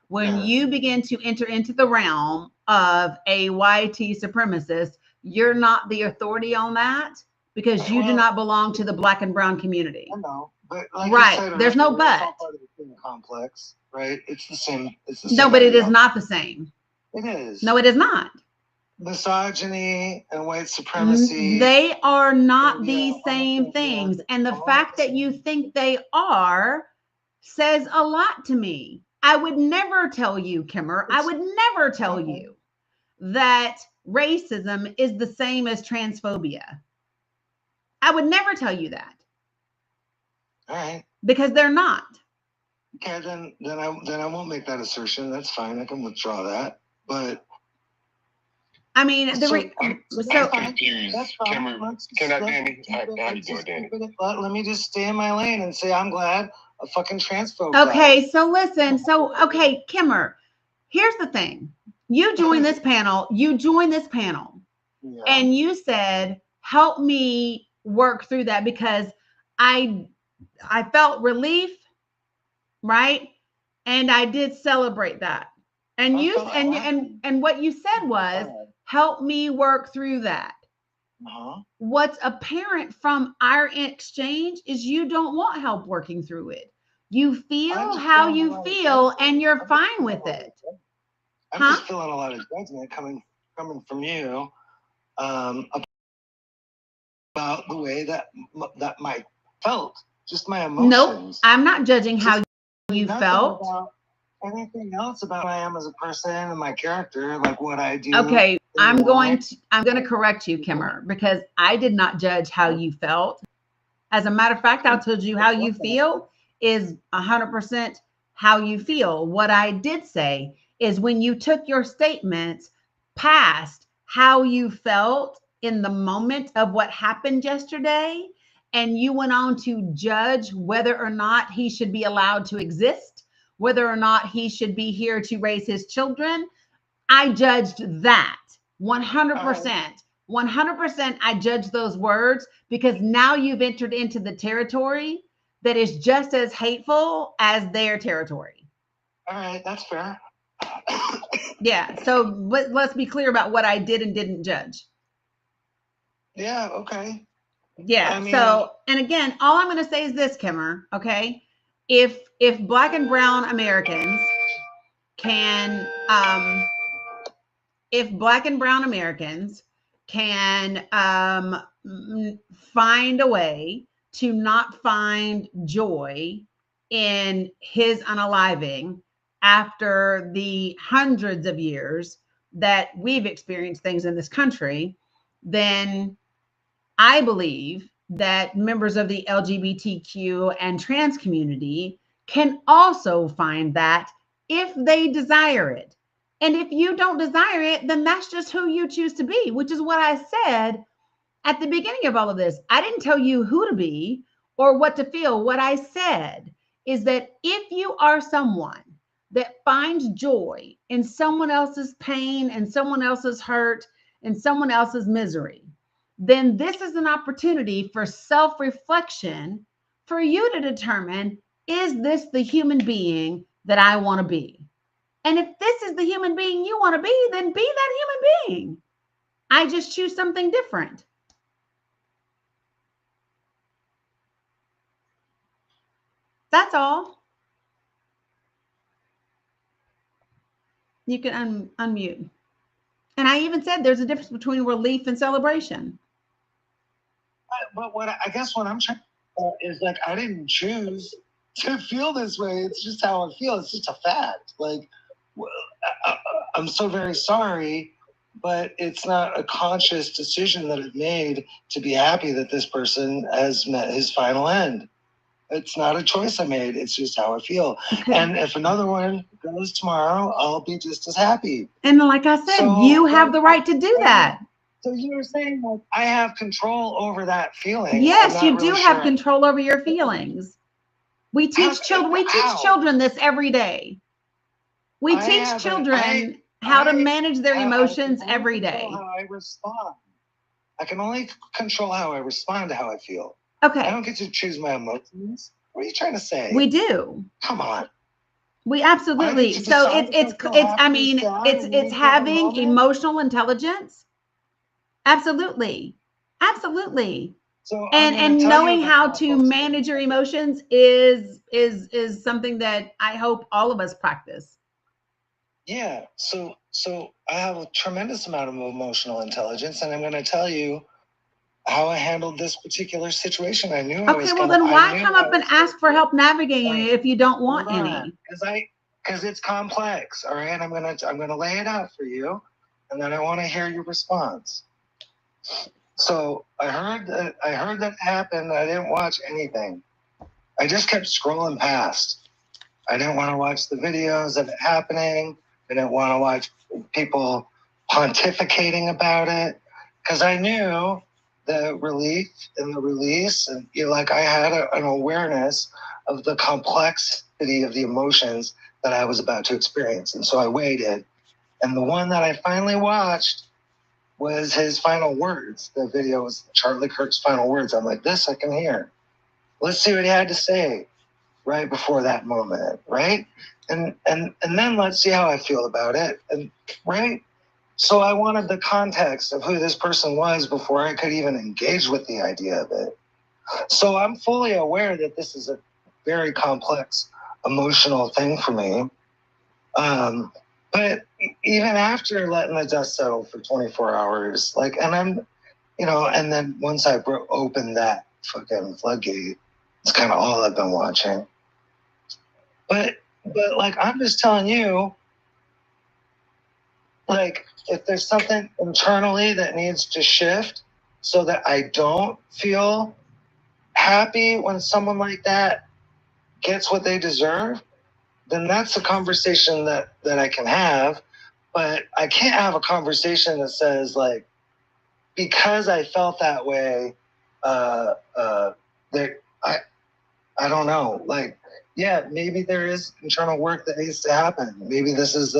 When you begin to enter into the realm of a YT supremacist, you're not the authority on that, because you do not belong to the Black and brown community. I know, but like right, said, there's no but. It's all part of the same complex, right? It's the same. No, but it is not the same. It is. No, it is not. Misogyny and white supremacy. They are not the same things. And the fact that you think they are says a lot to me. I would never tell you, Kimmer, I would never tell you that racism is the same as transphobia. I would never tell you that. All right. because they're not. Okay, then I won't make that assertion. That's fine. I can withdraw that. But I mean, I'm so confused. Cameron, Danny? How you doing, Danny? Let me just stay in my lane and say I'm glad a fucking transphobe. okay, so listen. So, okay, Kimmer, here's the thing. You joined this panel. Yeah. And you said, help me work through that because I felt relief, right? And I did celebrate that. And and what you said was, help me work through that. Uh-huh. What's apparent from our exchange is you don't want help working through it. You feel how you feel and you're fine with it. I'm just feeling a lot of judgment coming from you about the way that Mike felt, just my emotions. Nope, I'm not judging how you felt. About anything else about who I am as a person and my character, like what I do. Okay, I'm going to correct you, Kimmer, because I did not judge how you felt. As a matter of fact, I told you how you feel is 100% how you feel. What I did say is when you took your statements past how you felt in the moment of what happened yesterday, and you went on to judge whether or not he should be allowed to exist, whether or not he should be here to raise his children, I judged that 100%. 100% I judged those words because now you've entered into the territory that is just as hateful as their territory. All right, that's fair. Yeah, so let's be clear about what I did and didn't judge. Yeah, okay. Yeah, I mean, so, and again, all I'm going to say is this, Kimmer, okay? If Black and brown Americans can, if Black and brown Americans can find a way to not find joy in his unaliving after the hundreds of years that we've experienced things in this country, then I believe that members of the LGBTQ and trans community can also find that if they desire it. And if you don't desire it, then that's just who you choose to be, which is what I said at the beginning of all of this. I didn't tell you who to be or what to feel. What I said is that if you are someone that finds joy in someone else's pain and someone else's hurt and someone else's misery, then this is an opportunity for self-reflection for you to determine, is this the human being that I want to be? And if this is the human being you want to be, then be that human being. I just choose something different. That's all. You can unmute. And I even said there's a difference between relief and celebration. But I guess what I'm trying is like, I didn't choose to feel this way. It's just how I feel. It's just a fact. Like, I'm so very sorry, but it's not a conscious decision that I've made to be happy that this person has met his final end. It's not a choice I made. It's just how I feel. Okay. And if another one goes tomorrow, I'll be just as happy. And like I said, so, you have the right to do that. So you were saying like I have control over that feeling. Yes, you do have control over your feelings. We teach children. We teach children this every day. We teach children how to manage their emotions every day. How I respond. I can only control how I respond to how I feel. Okay. I don't get to choose my emotions. What are you trying to say? We do. Come on. We absolutely. So it's having emotional intelligence. Absolutely. Absolutely. So and knowing how to manage your emotions is something that I hope all of us practice. Yeah. So I have a tremendous amount of emotional intelligence, and I'm going to tell you how I handled this particular situation. I knew. Okay, well then why come up and ask for help navigating it if you don't want any? Because it's complex. All right, I'm gonna lay it out for you, and then I want to hear your response. So I heard that happened. I didn't watch anything. I just kept scrolling past. I didn't want to watch the videos of it happening. I didn't want to watch people pontificating about it, because I knew the relief and the release, and like I had an awareness of the complexity of the emotions that I was about to experience. And so I waited. And the one that I finally watched was his final words. The video was Charlie Kirk's final words. I'm like, this I can hear. Let's see what he had to say right before that moment, right? And then let's see how I feel about it. And right? So I wanted the context of who this person was before I could even engage with the idea of it. So I'm fully aware that this is a very complex emotional thing for me. But even after letting the dust settle for 24 hours, and I'm, and then once I opened that fucking floodgate, it's kind of all I've been watching. But I'm just telling you, if there's something internally that needs to shift so that I don't feel happy when someone like that gets what they deserve, then that's a conversation that I can have. But I can't have a conversation that says, because I felt that way, that I don't know. Yeah, maybe there is internal work that needs to happen. Maybe this is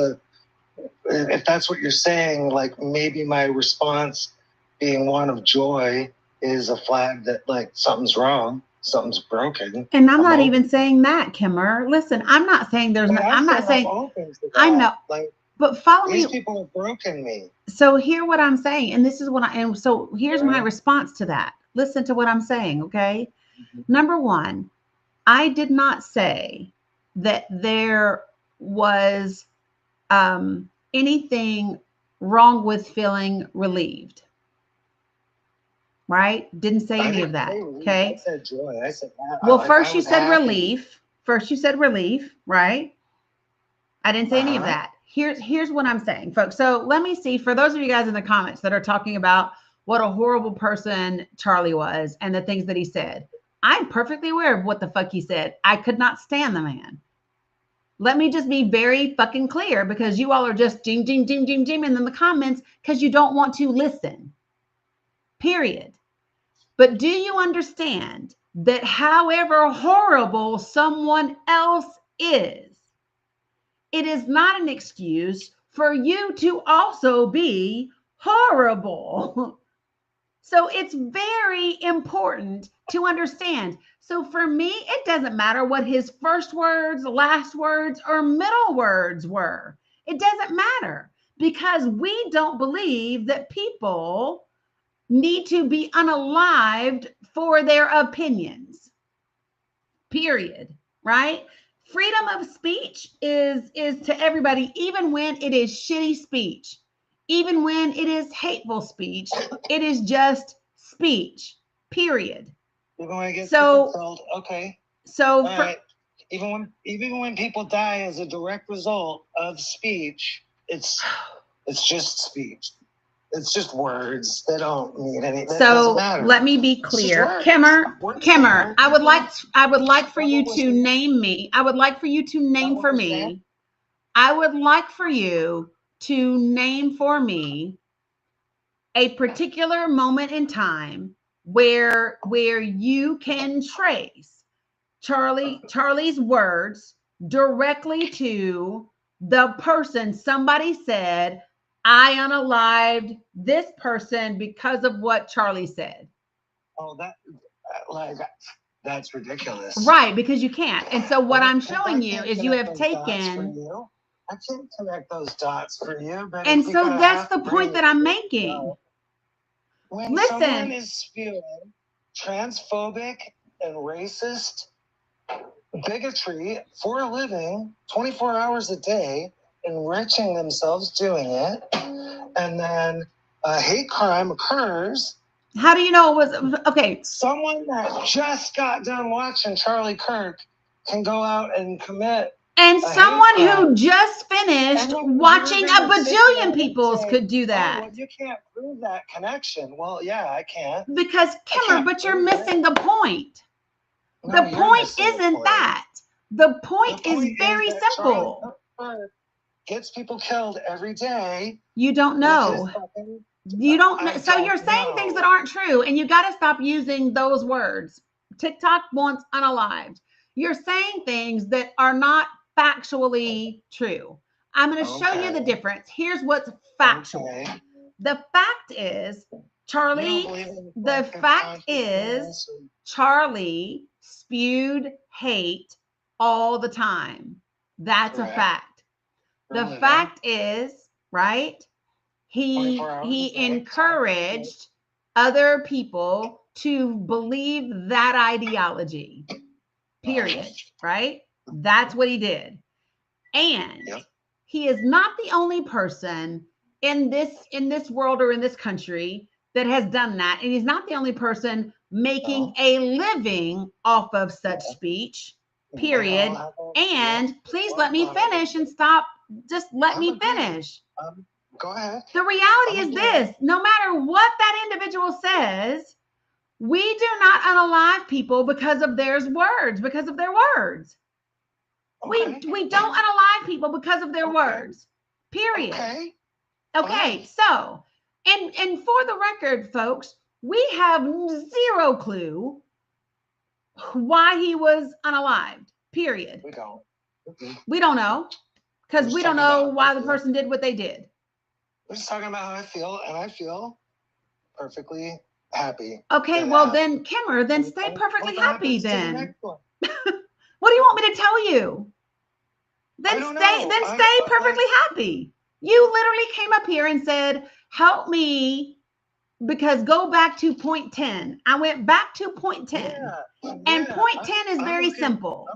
if that's what you're saying, maybe my response being one of joy is a flag that something's wrong, something's broken. And I'm not even saying that, Kimmer. Listen, I'm not saying there's no, I'm not saying, I know, but follow me. These people have broken me. So hear what I'm saying. And this is what and so here's my response to that. Listen to what I'm saying. Okay. Mm-hmm. Number one, I did not say that there was anything wrong with feeling relieved. Right? Didn't say any of that. Okay. I said joy. I said, well, first you said relief. First you said relief, right? I didn't say any of that. Here's what I'm saying, folks. So let me see, for those of you guys in the comments that are talking about what a horrible person Charlie was and the things that he said. I'm perfectly aware of what the fuck he said. I could not stand the man. Let me just be very fucking clear, because you all are just jing, in the comments because you don't want to listen. Period. But do you understand that however horrible someone else is, it is not an excuse for you to also be horrible. So it's very important to understand. So for me, it doesn't matter what his first words, last words, or middle words were. It doesn't matter, because we don't believe that people need to be unalived for their opinions. Period. Right? Freedom of speech is to everybody, even when it is shitty speech, even when it is hateful speech. It is just speech. Period. Even when it gets controlled, okay. So even when people die as a direct result of speech, it's just speech. It's just words. They don't mean anything. So let me be clear. Kimmer, I would like for you to name me. I would like for you to name for me. I would like for you to name for me a particular moment in time where you can trace Charlie's words directly to the person. Somebody said, I unalived this person because of what Charlie said. Oh, that's ridiculous. Right, because you can't. And so what I'm showing you is you have taken. I can't connect those dots for you. But and so that's the point that I'm making. When someone is spewing transphobic and racist bigotry for a living, 24 hours a day, enriching themselves doing it, and then a hate crime occurs. How do you know it was okay? Someone that just got done watching Charlie Kirk can go out and commit. And someone who just finished watching a bajillion peoples could do that. Oh, well, you can't prove that connection. Well, yeah, I can. Because Kimmer, but you're missing the point. No, The you're point missing the isn't point. that. The point The is point very that Charlie simple. Kirk gets people killed every day. You don't with his know. fucking- You don't know. I So don't you're saying things that know. aren't true, and you got to stop using those words. TikTok wants unalived. You're saying things that are not factually true. I'm going to show you the Okay. difference. Here's what's factual. Okay. The fact is, You don't Charlie, believe in the collective fact consciousness is, and- Charlie spewed hate all the time. That's a Correct. fact. For The a living. fact is, right? He 24 hours a he day, encouraged other people to believe that ideology. Period. Right? That's what he did. And Yep. he is not the only person in this world or in this country that has done that. And he's not the only person making a living off of such speech. Period. And please let me finish and stop. Just let me finish. Go ahead. The reality I'm is agreeing. this: no matter what that individual says, we do not unalive people because of their words, because of their words. Okay. We don't unalive people because of their Okay. words. Period. Okay. Okay. Fine. So, and for the record, folks, we have zero clue why he was unalived. Period. We don't. Mhm. We don't know because We're we just don't talking know about why how the I feel. person did what they did. We're just talking about how I feel, and I feel perfectly happy. Okay, that well happened. then, Kimmer, then stay And perfectly what happy happens to the then. next one? What do you want me to tell you? I Then don't stay, know. then I'm- stay I'm perfectly like- happy. You literally came up here and said, help me because go back to point 10. I went back to point 10. Yeah, And yeah, point 10 is I'm very looking- simple.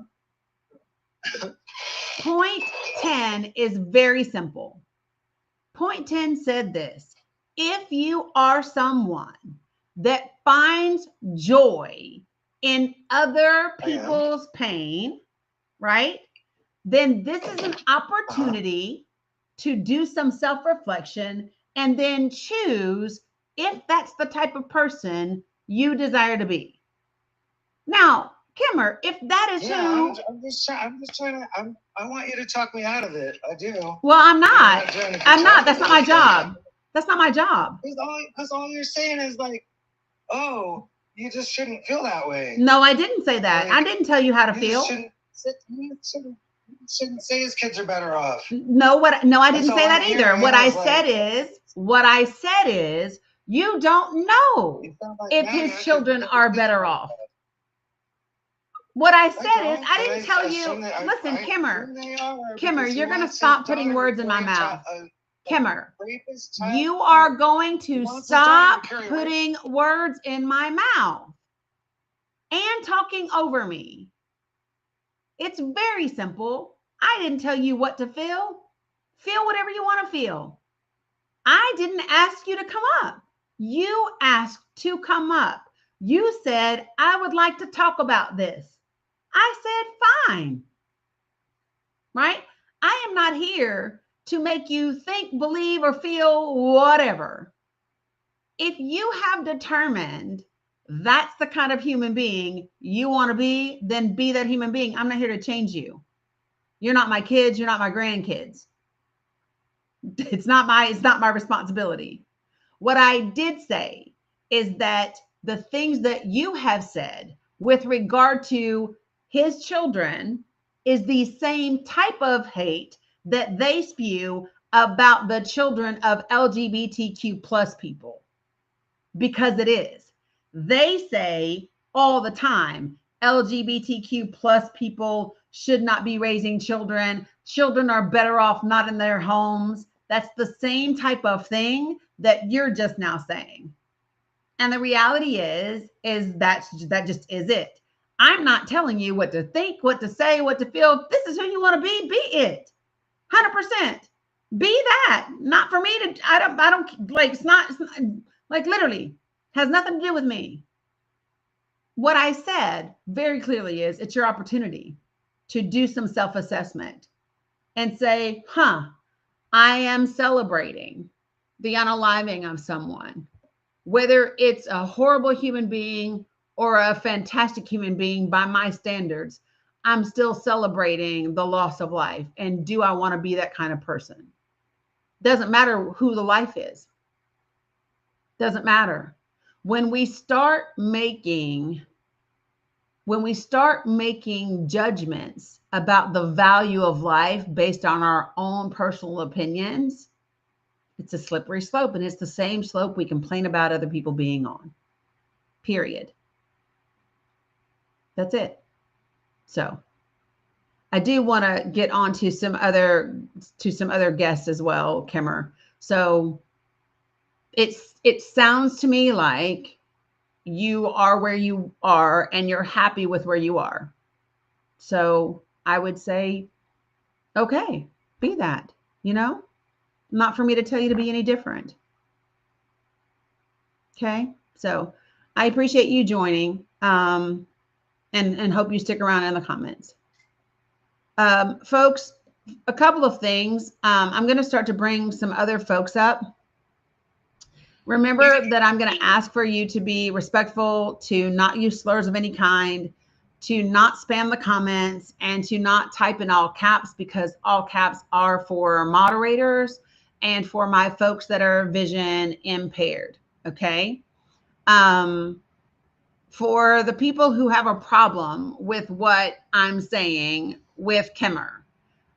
Point 10 is very simple. Point 10 said this: if you are someone that finds joy in other people's pain, right? Then this is an opportunity to do some self-reflection and then choose if that's the type of person you desire to be. Now, Kimmer, if that is Yeah, who, I'm just trying to. I want you to talk me out of it. I do. well, I'm not. You're doing a good I'm not. job That's of not my it. job. That's not my job. Because all you're saying is like, oh, you just shouldn't feel that way. No, I didn't say that. I didn't tell you how to You feel. shouldn't say his kids are better off. No, I didn't That's say all that I'm either. hearing. What I I was said is you don't know You sound like if MAGA his 'cause children you are think better about off. that. What I said is don't, I but didn't tell assume you. that Listen, I Kimmer, assume they are, Kimmer, because you're he going to wants stop his putting daughter words in my to mouth. a Kimmer, rapist child. you are going to wants his daughter to stop carry putting words in my mouth and talking over me. It's very simple. I didn't tell you what to feel. Feel whatever you want to feel. I didn't ask you to come up. You asked to come up. You said, I would like to talk about this. I said, fine. Right? I am not here to make you think, believe, or feel whatever. If you have determined that's the kind of human being you want to be, then be that human being. I'm not here to change you. You're not my kids. You're not my grandkids. It's not my responsibility. What I did say is that the things that you have said with regard to his children is the same type of hate that they spew about the children of LGBTQ plus people, because it is. They say all the time, LGBTQ plus people should not be raising children. Children are better off not in their homes. That's the same type of thing that you're just now saying. And the reality is that just is it. I'm not telling you what to think, what to say, what to feel. If this is who you want to be it. 100%. Be that. Not for me to, I don't like, it's not like literally has nothing to do with me. What I said very clearly is it's your opportunity to do some self-assessment and say, I am celebrating the unaliving of someone, whether it's a horrible human being or a fantastic human being by my standards, I'm still celebrating the loss of life. And do I want to be that kind of person? Doesn't matter who the life is. Doesn't matter. When we start making judgments about the value of life based on our own personal opinions, it's a slippery slope, and it's the same slope we complain about other people being on. Period. That's it. So I do want to get on to some other guests as well, Kimmer. So it sounds to me like you are where you are and you're happy with where you are. So I would say, okay, be that, not for me to tell you to be any different. Okay. So I appreciate you joining, and hope you stick around in the comments. Folks, a couple of things. I'm going to start to bring some other folks up. Remember that I'm going to ask for you to be respectful, to not use slurs of any kind, to not spam the comments, and to not type in all caps, because all caps are for moderators and for my folks that are vision impaired. Okay. For the people who have a problem with what I'm saying with Kimmer,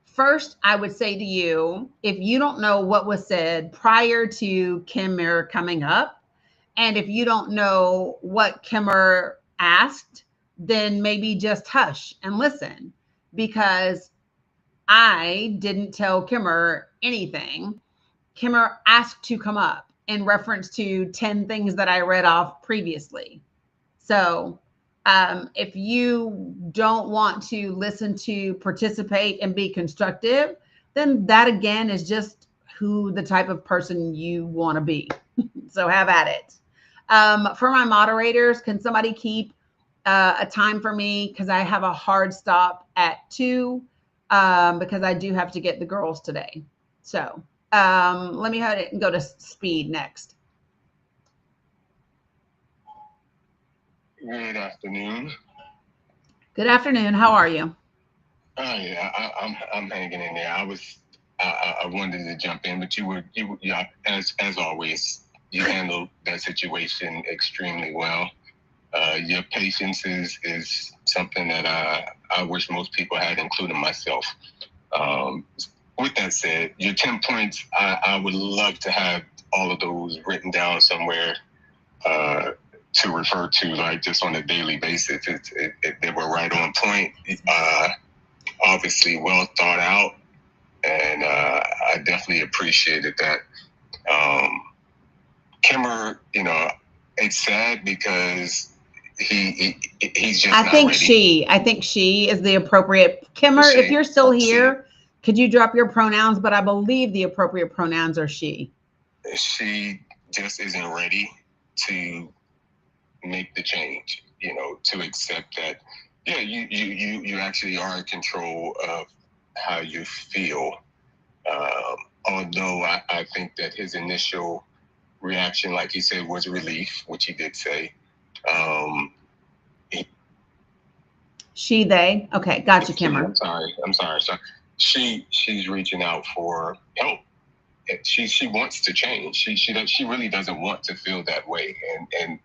first, I would say to you, if you don't know what was said prior to Kimmer coming up, and if you don't know what Kimmer asked, then maybe just hush and listen, because I didn't tell Kimmer anything. Kimmer asked to come up in reference to 10 things that I read off previously. So if you don't want to listen to participate and be constructive, then that again is just who the type of person you want to be. So have at it. For my moderators, can somebody keep a time for me? Because I have a hard stop at 2, because I do have to get the girls today. So let me go to Speed next. Good afternoon. Good afternoon. How are you? Oh yeah, I'm hanging in there. I wanted to jump in, but you as always, you handled that situation extremely well. Your patience is something that I wish most people had, including myself. With that said, your 10 points, I would love to have all of those written down somewhere to refer to, like, just on a daily basis. They were right on point, obviously well thought out, and I definitely appreciated that. Kimmer, it's sad because he's just I think she is the appropriate. Kimmer, if you're still here, could you drop your pronouns? But I believe the appropriate pronouns are she. She just isn't ready to make the change, to accept that, yeah, you actually are in control of how you feel. Although I think that his initial reaction, like he said, was relief, which he did say. She, they. Okay, gotcha, Kimmer. I'm sorry. So she's reaching out for help. She wants to change. She really doesn't want to feel that way, and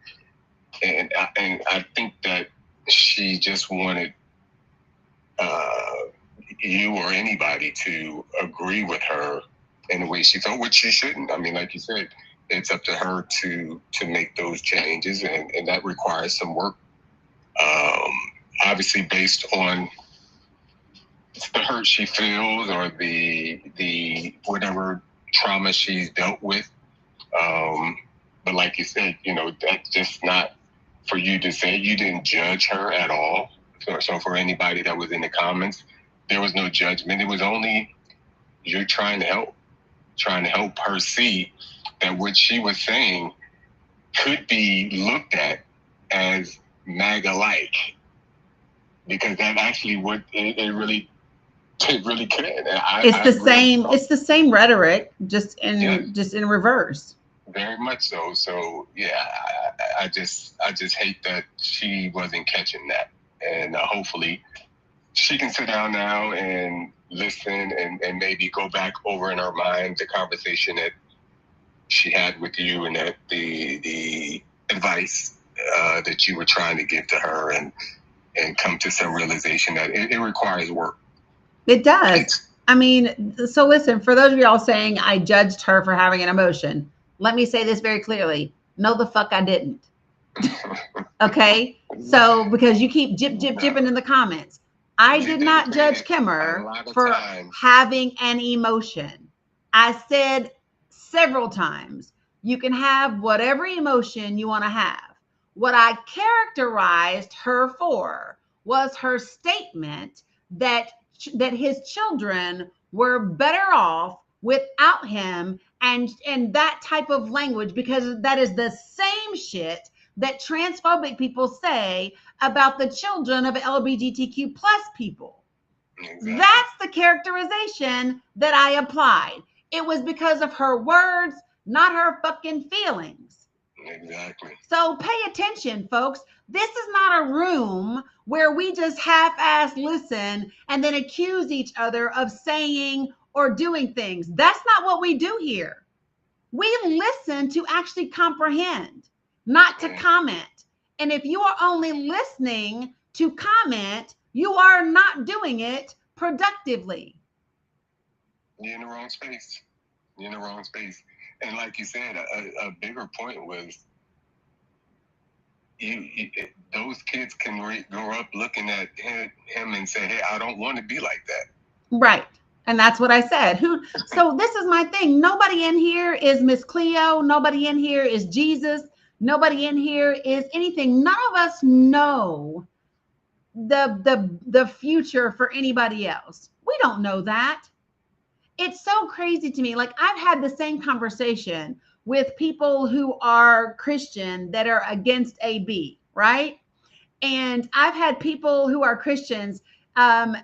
I think that she just wanted you or anybody to agree with her in the way she felt, which she shouldn't. I mean, like you said, it's up to her to make those changes, and that requires some work. Obviously, based on the hurt she feels or the whatever trauma she's dealt with. But like you said, that's just not for you to say. You didn't judge her at all. So for anybody that was in the comments, there was no judgment. It was only you're trying to help her see that what she was saying could be looked at as MAGA-like, because that actually would it really could. It's the same rhetoric, just in reverse. Very much so. So yeah, I just hate that she wasn't catching that, and hopefully she can sit down now and listen and maybe go back over in her mind the conversation that she had with you and that the advice that you were trying to give to her, and come to some realization that it requires work. It does. I mean, so listen, for those of y'all saying I judged her for having an emotion, let me say this very clearly. No, the fuck I didn't. Okay? So, because you keep jipping in the comments. I did not judge Kimmer for having an emotion. I said several times, you can have whatever emotion you want to have. What I characterized her for was her statement that his children were better off without him, and that type of language, because that is the same shit that transphobic people say about the children of LGBTQ plus people. Exactly. That's the characterization that I applied. It was because of her words, not her fucking feelings. Exactly. So pay attention, folks. This is not a room where we just half-ass listen and then accuse each other of saying or doing things. That's not what we do here. We listen to actually comprehend, not to comment. And if you are only listening to comment, you are not doing it productively. You're in the wrong space. You're in the wrong space. And like you said, a bigger point was those kids can grow up looking at him and say, hey, I don't want to be like that. Right. And that's what I said. So this is my thing. Nobody in here is Miss Cleo. Nobody in here is Jesus. Nobody in here is anything. None of us know the future for anybody else. We don't know that. It's so crazy to me. Like, I've had the same conversation with people who are Christian that are against AB, right? And I've had people who are Christians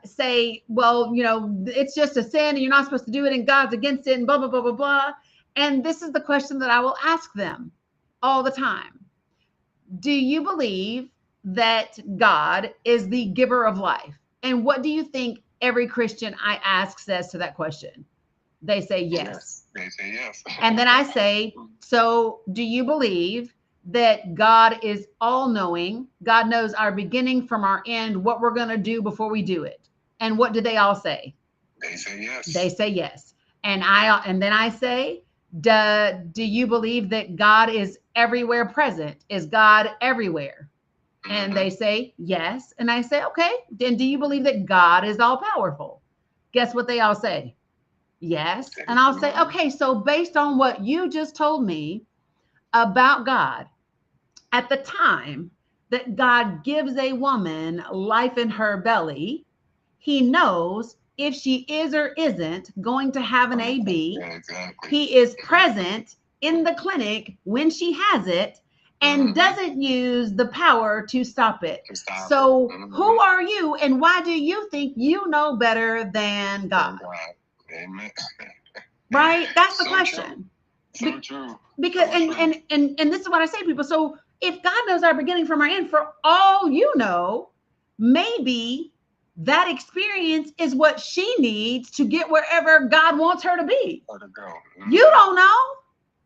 say, well, you know, it's just a sin and you're not supposed to do it and God's against it and blah, blah, blah, blah, blah. And this is the question that I will ask them all the time. Do you believe that God is the giver of life? And what do you think every Christian I ask says to that question? They say yes. They say yes. And then I say, so do you believe that God is all-knowing? God knows our beginning from our end, what we're going to do before we do it. And what do they all say? They say yes. They say yes. And then I say, do you believe that God is everywhere present? Is God everywhere? And they say yes. And I say, okay, then do you believe that God is all powerful? Guess what they all say? Yes. And I'll say, okay, so based on what you just told me about God, at the time that God gives a woman life in her belly, he knows if she is or isn't going to have an AB. Exactly. He is present in the clinic when she has it and doesn't use the power to stop it. So who are you and why do you think you know better than God? Amen. Right? That's the So question. True. So true. Because and this is what I say to people. So if God knows our beginning from our end, for all you know, maybe that experience is what she needs to get wherever God wants her to be. You don't know.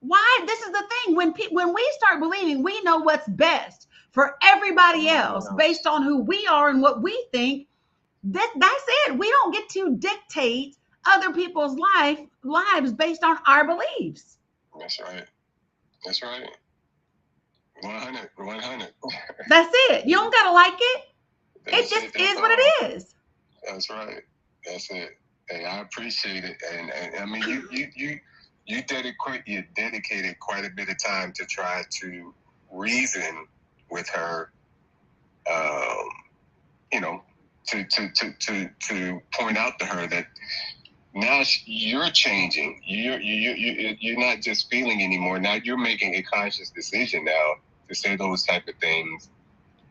Why? This is the thing. When we start believing we know what's best for everybody else based on who we are and what we think, that's it. We don't get to dictate other people's lives based on our beliefs. That's right. That's right. 100. That's it. You don't gotta like it. It just is what it is. That's right. That's it. Hey, I appreciate it. And I mean, you dedicated quite a bit of time to try to reason with her. You know, to point out to her that now you're changing. You're not just feeling anymore. Now you're making a conscious decision now to say those type of things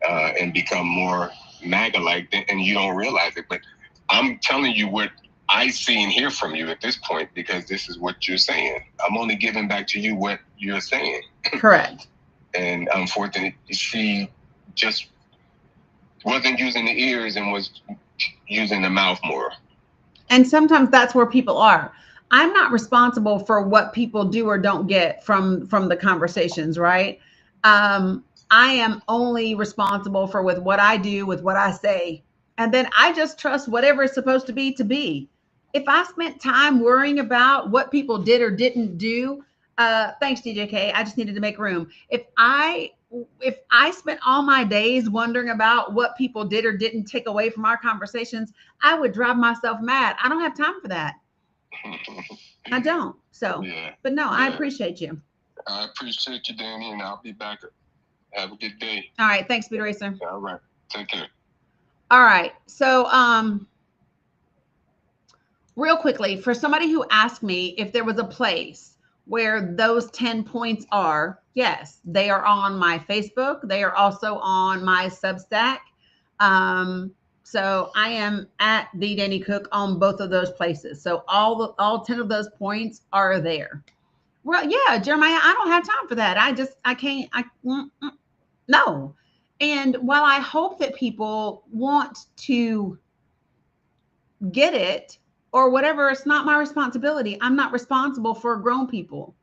and become more MAGA-like, and you don't realize it. But I'm telling you what I see and hear from you at this point, because this is what you're saying. I'm only giving back to you what you're saying. Correct. And unfortunately, she just wasn't using the ears and was using the mouth more. And sometimes that's where people are. I'm not responsible for what people do or don't get from the conversations, right? I am only responsible for with what I do, with what I say. And then I just trust whatever it's supposed to be to be. If I spent time worrying about what people did or didn't do, thanks, DJK. I just needed to make room. If I spent all my days wondering about what people did or didn't take away from our conversations, I would drive myself mad. I don't have time for that. I don't. So, Yeah. but no, Yeah. I appreciate you. I appreciate you, Danny, and I'll be back. Have a good day. All right. Thanks, Speed Racer. All right. Take care. All right. So, real quickly, for somebody who asked me if there was a place where those 10 points are, yes, they are on my Facebook. They are also on my Substack. So I am at the Danny Cook on both of those places. So all 10 of those points are there. Well, yeah, Jeremiah, I don't have time for that. I can't, no. And while I hope that people want to get it or whatever, it's not my responsibility. I'm not responsible for grown people.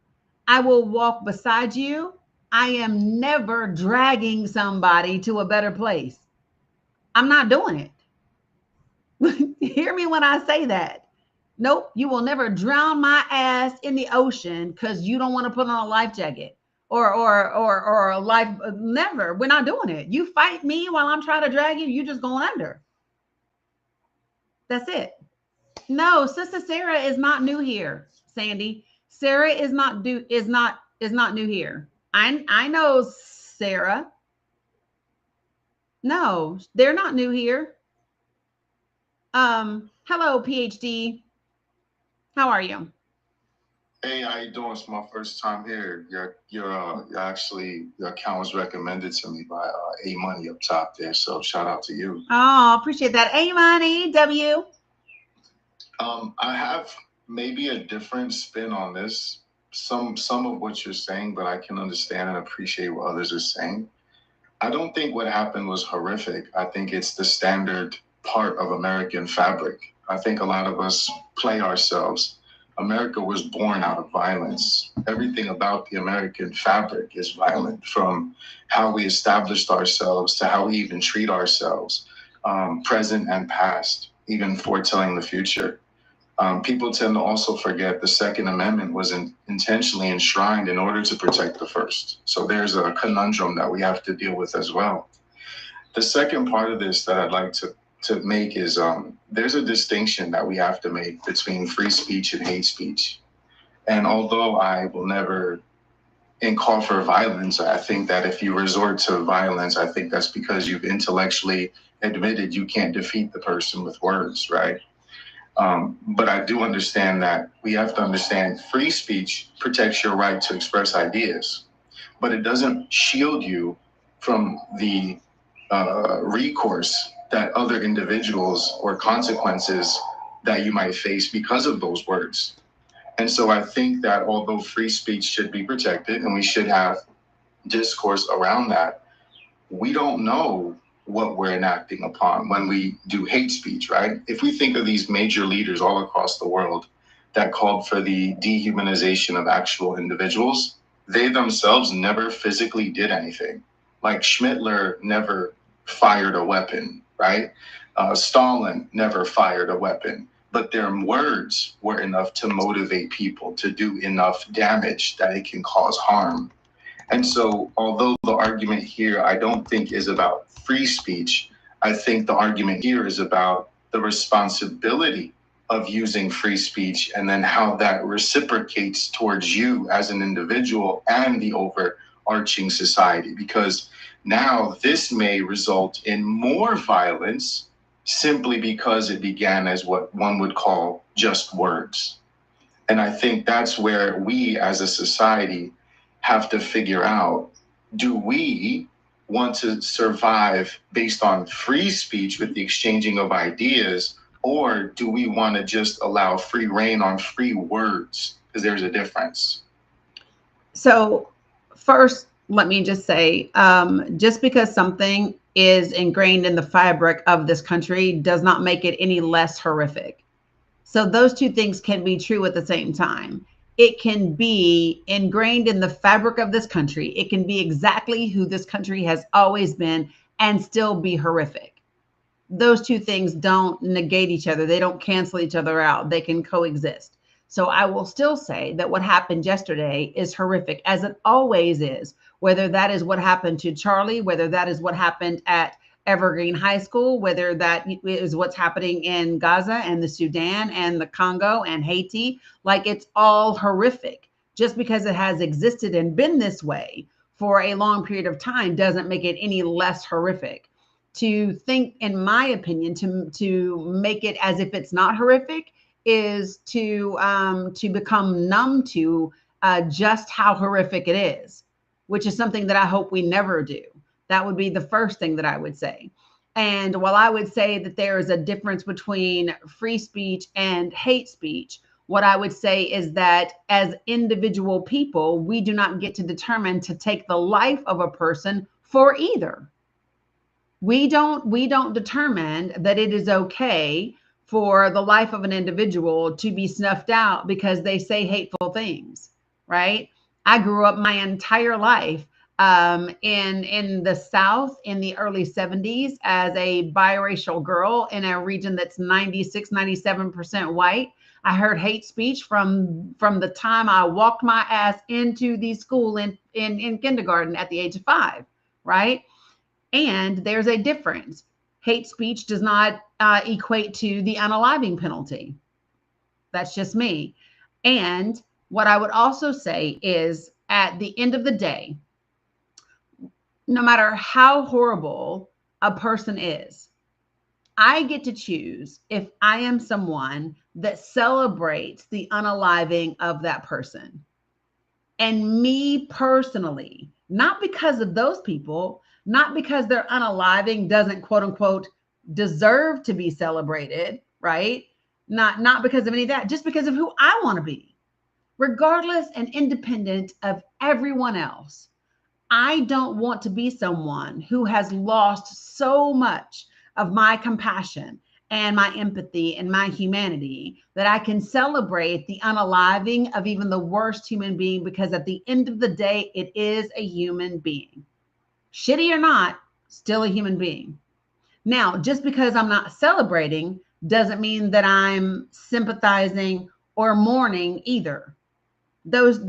I will walk beside you. I am never dragging somebody to a better place. I'm not doing it. Hear me when I say that. Nope, you will never drown my ass in the ocean because you don't want to put on a life jacket or a life. Never. We're not doing it. You fight me while I'm trying to drag you. You just going under. That's it. No, Sister Sarah is not new here, Sandy. Sarah is not new here. I know Sarah. No, they're not new here. Hello, PhD. How are you? Hey, how you doing? It's my first time here. Your account was recommended to me by A Money up top there, so shout out to you. Oh, appreciate that. A Money, W. I have maybe a different spin on this. Some of what you're saying, but I can understand and appreciate what others are saying. I don't think what happened was horrific. I think it's the standard part of American fabric. I think a lot of us play ourselves. America was born out of violence. Everything about the American fabric is violent, from how we established ourselves to how we even treat ourselves, present and past, even foretelling the future. People tend to also forget the Second Amendment was intentionally enshrined in order to protect the First. So there's a conundrum that we have to deal with as well. The second part of this that I'd like to make is there's a distinction that we have to make between free speech and hate speech. And although I will never call for violence, I think that if you resort to violence, I think that's because you've intellectually admitted you can't defeat the person with words, right? But I do understand that we have to understand free speech protects your right to express ideas, but it doesn't shield you from the recourse that other individuals or consequences that you might face because of those words. And so I think that although free speech should be protected and we should have discourse around that, we don't know what we're enacting upon when we do hate speech, right? If we think of these major leaders all across the world that called for the dehumanization of actual individuals, they themselves never physically did anything. Like Schmittler never fired a weapon, right? Stalin never fired a weapon, but their words were enough to motivate people to do enough damage that it can cause harm. And so, although the argument here, I don't think is about free speech, I think the argument here is about the responsibility of using free speech and then how that reciprocates towards you as an individual and the overarching society. Because now this may result in more violence simply because it began as what one would call just words. And I think that's where we as a society have to figure out, do we want to survive based on free speech with the exchanging of ideas, or do we want to just allow free reign on free words? Because there's a difference. So first, let me just say, just because something is ingrained in the fabric of this country does not make it any less horrific. So those two things can be true at the same time. It can be ingrained in the fabric of this country. It can be exactly who this country has always been and still be horrific. Those two things don't negate each other. They don't cancel each other out. They can coexist. So I will still say that what happened yesterday is horrific, as it always is, whether that is what happened to Charlie, whether that is what happened at Evergreen High School, whether that is what's happening in Gaza and the Sudan and the Congo and Haiti. Like, it's all horrific. Just because it has existed and been this way for a long period of time doesn't make it any less horrific. To think, in my opinion, to make it as if it's not horrific is to become numb to just how horrific it is, which is something that I hope we never do. That would be the first thing that I would say. And while I would say that there is a difference between free speech and hate speech, what I would say is that as individual people, we do not get to determine to take the life of a person for either. We don't determine that it is okay for the life of an individual to be snuffed out because they say hateful things, right? I grew up my entire life in the South in the early 70s as a biracial girl in a region that's 96, 97% white. I heard hate speech from the time I walked my ass into the school in kindergarten at the age of 5, right? And there's a difference. Hate speech does not equate to the unaliving penalty. That's just me. And what I would also say is, at the end of the day, no matter how horrible a person is, I get to choose if I am someone that celebrates the unaliving of that person. And me personally, not because of those people, not because their unaliving doesn't, quote unquote, deserve to be celebrated, right? Not because of any of that, just because of who I want to be, regardless and independent of everyone else. I don't want to be someone who has lost so much of my compassion and my empathy and my humanity that I can celebrate the unaliving of even the worst human being, because at the end of the day, it is a human being. Shitty or not, still a human being. Now, just because I'm not celebrating doesn't mean that I'm sympathizing or mourning either. Those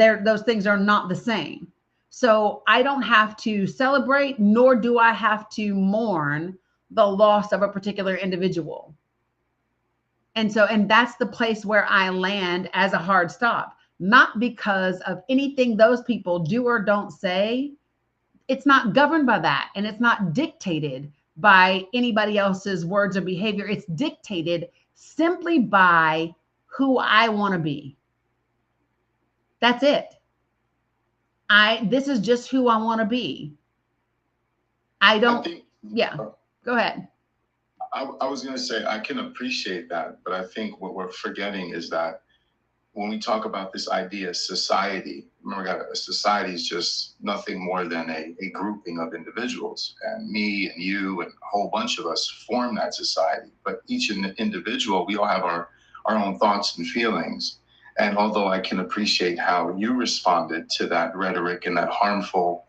things are not the same. So I don't have to celebrate, nor do I have to mourn the loss of a particular individual. And that's the place where I land as a hard stop, not because of anything those people do or don't say. It's not governed by that. And it's not dictated by anybody else's words or behavior. It's dictated simply by who I want to be. That's it. This is just who I want to be. Go ahead. I was going to say, I can appreciate that, but I think what we're forgetting is that when we talk about this idea, society, remember, a society is just nothing more than a grouping of individuals. And me and you and a whole bunch of us form that society. But each individual, we all have our own thoughts and feelings. And although I can appreciate how you responded to that rhetoric and that harmful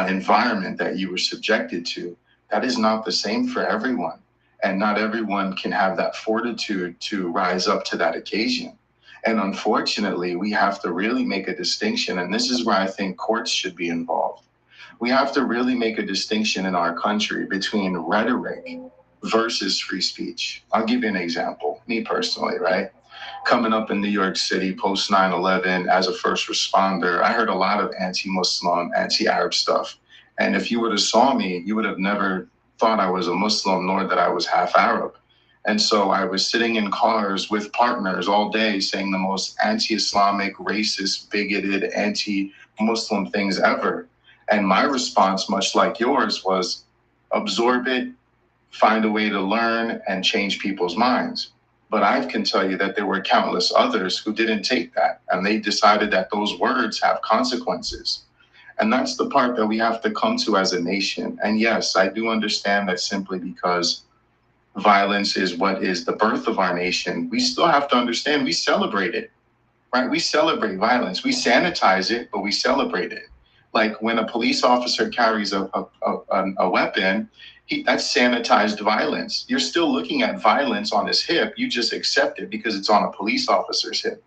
environment that you were subjected to, that is not the same for everyone. And not everyone can have that fortitude to rise up to that occasion. And unfortunately, we have to really make a distinction. And this is where I think courts should be involved. We have to really make a distinction in our country between rhetoric versus free speech. I'll give you an example. Me personally, right? Coming up in New York City post 9/11 as a first responder, I heard a lot of anti-Muslim, anti-Arab stuff. And if you would have saw me, you would have never thought I was a Muslim, nor that I was half Arab. And so I was sitting in cars with partners all day saying the most anti-Islamic, racist, bigoted, anti-Muslim things ever. And my response, much like yours, was absorb it, find a way to learn, and change people's minds. But I can tell you that there were countless others who didn't take that, and they decided that those words have consequences. And that's the part that we have to come to as a nation. And yes, I do understand that simply because violence is what is the birth of our nation, we still have to understand we celebrate it, right? We celebrate violence. We sanitize it, but we celebrate it. Like when a police officer carries a weapon, that's sanitized violence. You're still looking at violence on his hip. You just accept it because it's on a police officer's hip.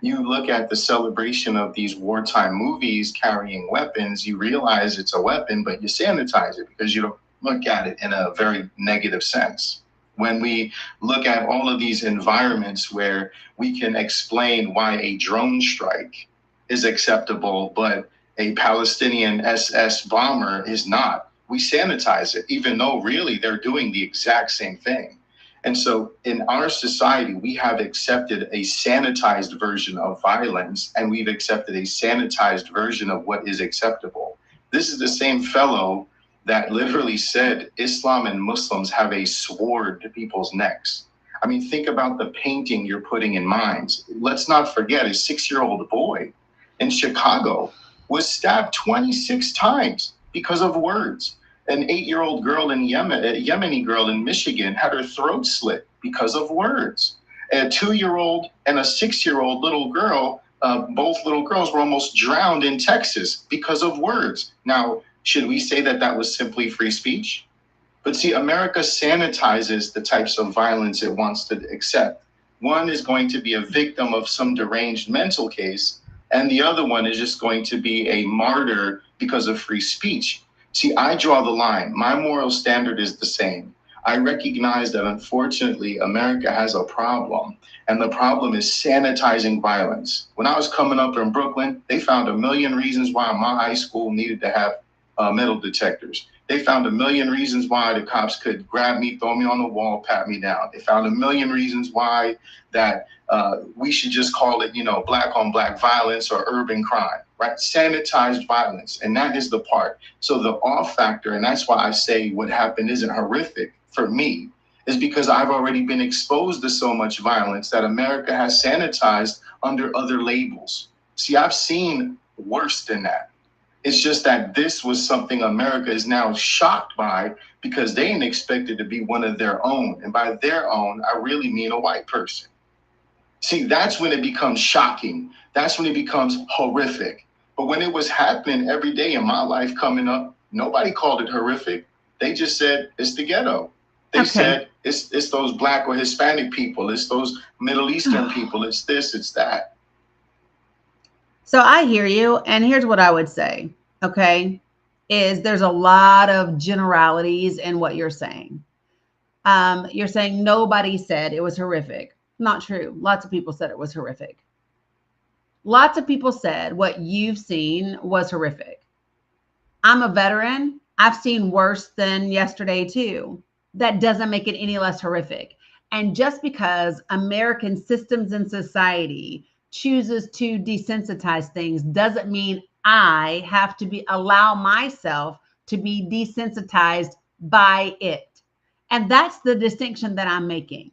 You look at the celebration of these wartime movies carrying weapons, you realize it's a weapon, but you sanitize it because you don't look at it in a very negative sense. When we look at all of these environments where we can explain why a drone strike is acceptable, but a Palestinian SS bomber is not, we sanitize it, even though really they're doing the exact same thing. And so in our society, we have accepted a sanitized version of violence, and we've accepted a sanitized version of what is acceptable. This is the same fellow that literally said Islam and Muslims have a sword to people's necks. I mean, think about the painting you're putting in minds. Let's not forget a 6-year-old boy in Chicago was stabbed 26 times because of words. An 8-year-old girl in Yemen, a Yemeni girl in Michigan, had her throat slit because of words. A 2-year-old and a 6-year-old little girl, both little girls were almost drowned in Texas because of words. Now, should we say that that was simply free speech? But see, America sanitizes the types of violence it wants to accept. One is going to be a victim of some deranged mental case, and the other one is just going to be a martyr because of free speech. See, I draw the line. My moral standard is the same. I recognize that unfortunately, America has a problem, and the problem is sanitizing violence. When I was coming up in Brooklyn, they found a million reasons why my high school needed to have metal detectors. They found a million reasons why the cops could grab me, throw me on the wall, pat me down. They found a million reasons why that we should just call it, black on black violence or urban crime, right? Sanitized violence. And that is the part. So the off factor, and that's why I say what happened isn't horrific for me, is because I've already been exposed to so much violence that America has sanitized under other labels. See, I've seen worse than that. It's just that this was something America is now shocked by because they didn't expect it to be one of their own. And by their own, I really mean a white person. See, that's when it becomes shocking. That's when it becomes horrific. But when it was happening every day in my life coming up, nobody called it horrific. They just said, it's the ghetto. They said, it's those black or Hispanic people. It's those Middle Eastern people. It's this, it's that. So I hear you. And here's what I would say, okay, is there's a lot of generalities in what you're saying. You're saying nobody said it was horrific. Not true. Lots of people said it was horrific. Lots of people said what you've seen was horrific. I'm a veteran. I've seen worse than yesterday too. That doesn't make it any less horrific. And just because American systems and society chooses to desensitize things doesn't mean I have to allow myself to be desensitized by it. And that's the distinction that I'm making.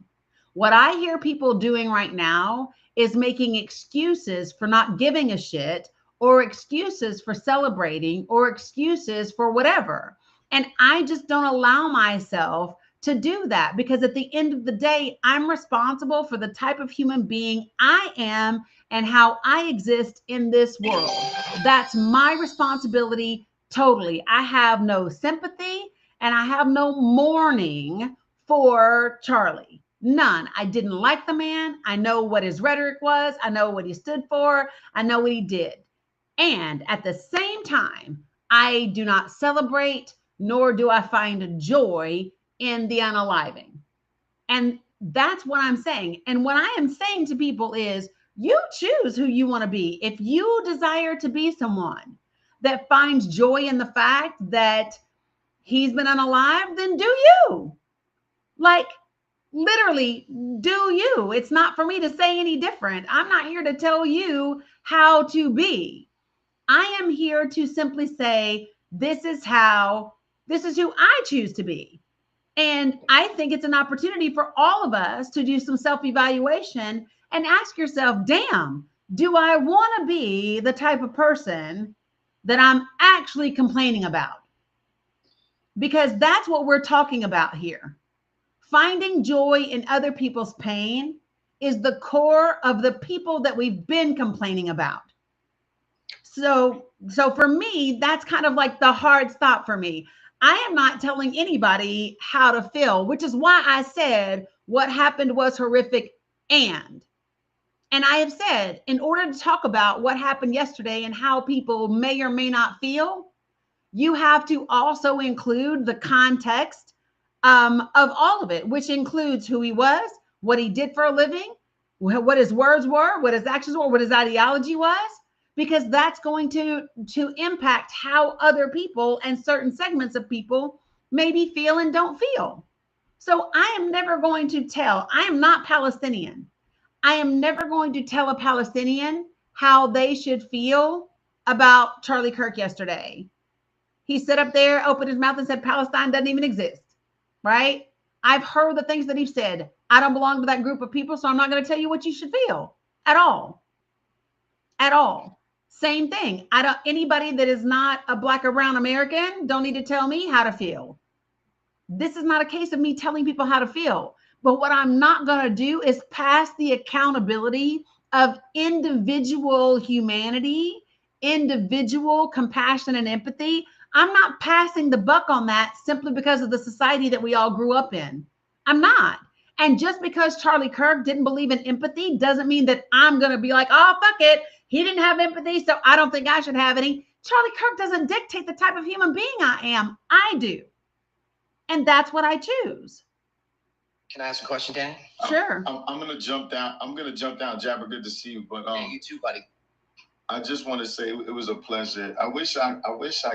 What I hear people doing right now is making excuses for not giving a shit, or excuses for celebrating, or excuses for whatever. And I just don't allow myself to do that, because at the end of the day, I'm responsible for the type of human being I am and how I exist in this world. That's my responsibility totally. I have no sympathy and I have no mourning for Charlie. None. I didn't like the man. I know what his rhetoric was. I know what he stood for. I know what he did. And at the same time, I do not celebrate, nor do I find joy in the unaliving. And that's what I'm saying. And what I am saying to people is, you choose who you want to be. If you desire to be someone that finds joy in the fact that he's been unalive, then do you. Like, literally, do you. It's not for me to say any different. I'm not here to tell you how to be. I am here to simply say, this is who I choose to be. And I think it's an opportunity for all of us to do some self-evaluation and ask yourself, damn, do I want to be the type of person that I'm actually complaining about? Because that's what we're talking about here. Finding joy in other people's pain is the core of the people that we've been complaining about. So for me, that's kind of like the hard stop for me. I am not telling anybody how to feel, which is why I said what happened was horrific. And I have said, in order to talk about what happened yesterday and how people may or may not feel, you have to also include the context of all of it, which includes who he was, what he did for a living, what his words were, what his actions were, what his ideology was, because that's going to impact how other people and certain segments of people maybe feel and don't feel. So I am never going to tell, I am not Palestinian. I am never going to tell a Palestinian how they should feel about Charlie Kirk yesterday. He stood up there, opened his mouth and said, Palestine doesn't even exist, right? I've heard the things that he said. I don't belong to that group of people, so I'm not going to tell you what you should feel at all. At all. Same thing. Anybody that is not a Black or brown American don't need to tell me how to feel. This is not a case of me telling people how to feel. But what I'm not going to do is pass the accountability of individual humanity, individual compassion and empathy. I'm not passing the buck on that simply because of the society that we all grew up in. I'm not. And just because Charlie Kirk didn't believe in empathy doesn't mean that I'm going to be like, oh, fuck it. He didn't have empathy, so I don't think I should have any. Charlie Kirk doesn't dictate the type of human being I am. I do. And that's what I choose. Can I ask a question, Danny? Sure. I'm going to jump down. Jabber, good to see you. But yeah, you too, buddy. I just want to say it was a pleasure. I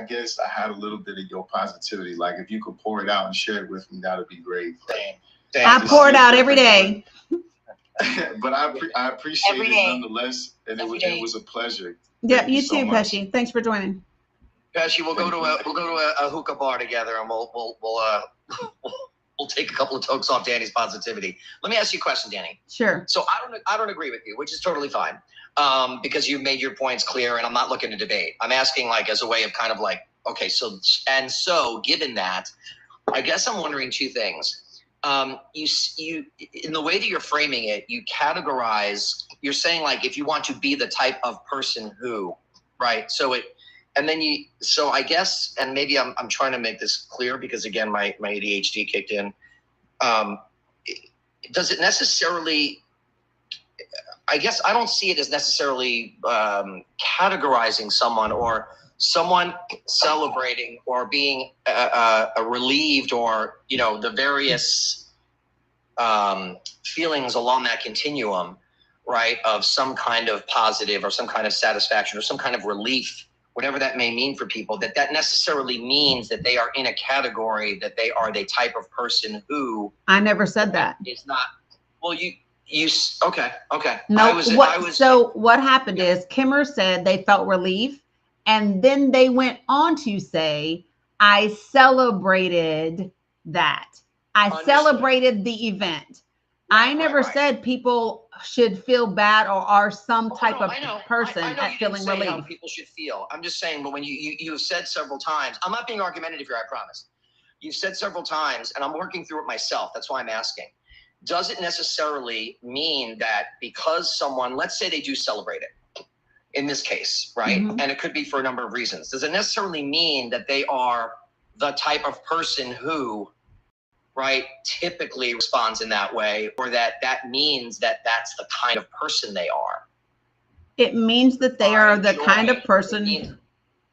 guess I had a little bit of your positivity. Like if you could pour it out and share it with me, that would be great. I pour it out every day. But I appreciate it nonetheless, and it was a pleasure. Yeah, you too, Pesci. Thanks for joining. Pesci, we'll go to a hookah bar together, and we'll take a couple of tokes off Danny's positivity. Let me ask you a question, Danny. Sure. So I don't agree with you, which is totally fine, because you've made your points clear, and I'm not looking to debate. I'm asking like as a way of kind of like, okay, so given that, I guess I'm wondering two things. You in the way that you're framing it, you categorize. You're saying like if you want to be the type of person who, right? So I guess, and maybe I'm trying to make this clear because again my ADHD kicked in. Does it necessarily? I guess I don't see it as necessarily categorizing someone or someone celebrating or being relieved or, you know, the various feelings along that continuum, right, of some kind of positive or some kind of satisfaction or some kind of relief, whatever that may mean for people, that necessarily means that they are in a category, that they are the type of person who. I never said that. It's not. Well, okay. No, so what happened is Kimmer said they felt relief. And then they went on to say, I celebrated that. I celebrated the event. I never said people should feel bad or are some type of person at feeling relief. How people should feel. I'm just saying, but when you have said several times, I'm not being argumentative here, I promise. You've said several times, and I'm working through it myself. That's why I'm asking. Does it necessarily mean that because someone, let's say they do celebrate it, in this case, right? Mm-hmm. And it could be for a number of reasons. Does it necessarily mean that they are the type of person who, right, typically responds in that way, or that means that that's the kind of person they are? It means that they are the kind of person.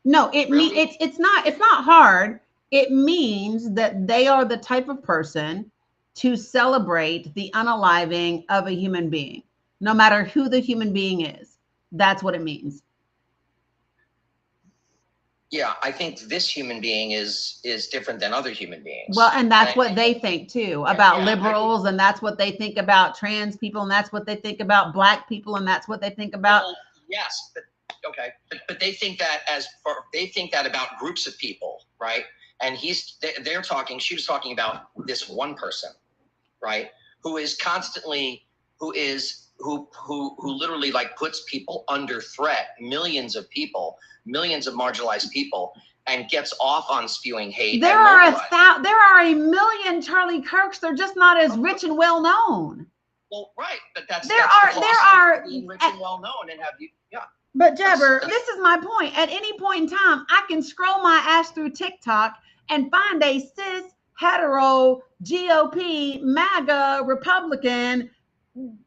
No, it's not hard. It means that they are the type of person to celebrate the unaliving of a human being, no matter who the human being is. That's what it means. Yeah, I think this human being is different than other human beings. Well, and that's what they think too about liberals, and that's what they think about trans people, and that's what they think about Black people, and that's what they think about. Well, yes, but okay, but they think that they think that about groups of people, right? And they're talking, she was talking about this one person, right? Who is constantly, who literally like puts people under threat, millions of people, millions of marginalized people, and gets off on spewing hate. There are a million Charlie Kirks. They're just not as rich and well known. Well, right, but that's there are being rich and well known and have you, yeah. But Jabber, this is my point. At any point in time, I can scroll my ass through TikTok and find a cis, hetero, GOP, MAGA, Republican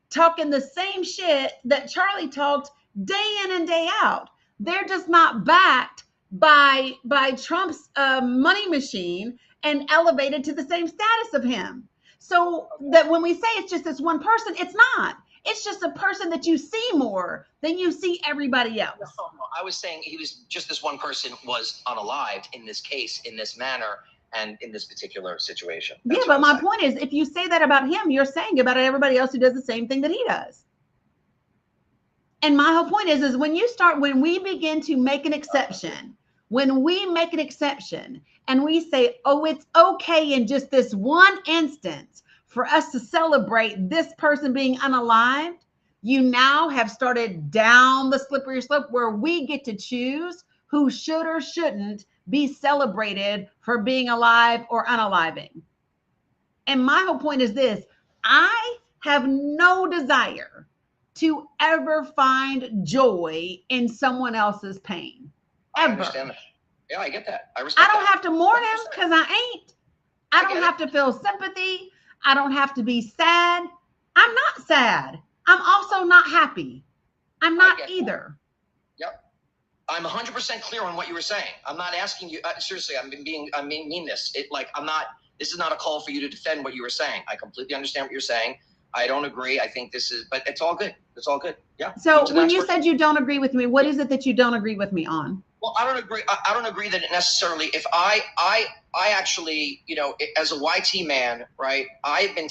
talking the same shit that Charlie talked day in and day out. They're just not backed by Trump's money machine and elevated to the same status of him. So that when we say it's just this one person, it's not. It's just a person that you see more than you see everybody else. No, I was saying he was just this one person was unalived in this case, in this manner, and in this particular situation. That's but my point is, if you say that about him, you're saying about everybody else who does the same thing that he does. And my whole point is when we begin to make an exception, when we make an exception and we say, oh, it's okay in just this one instance for us to celebrate this person being unalived, you now have started down the slippery slope where we get to choose who should or shouldn't be celebrated for being alive or unaliving. And my whole point is this: I have no desire to ever find joy in someone else's pain. Ever. I understand that. Yeah, I get that. I respect I don't that. have to mourn him because I ain't. I don't have to feel sympathy. I don't have to be sad. I'm not sad. I'm also not happy. I'm not either. Yep. I'm 100% clear on what you were saying. I'm not asking you, seriously, I mean this. This is not a call for you to defend what you were saying. I completely understand what you're saying. I don't agree. I think but it's all good. It's all good. Yeah. So when you said you don't agree with me, what is it that you don't agree with me on? Well, I don't agree. I don't agree that necessarily. If I actually, as a YT man, right? I've been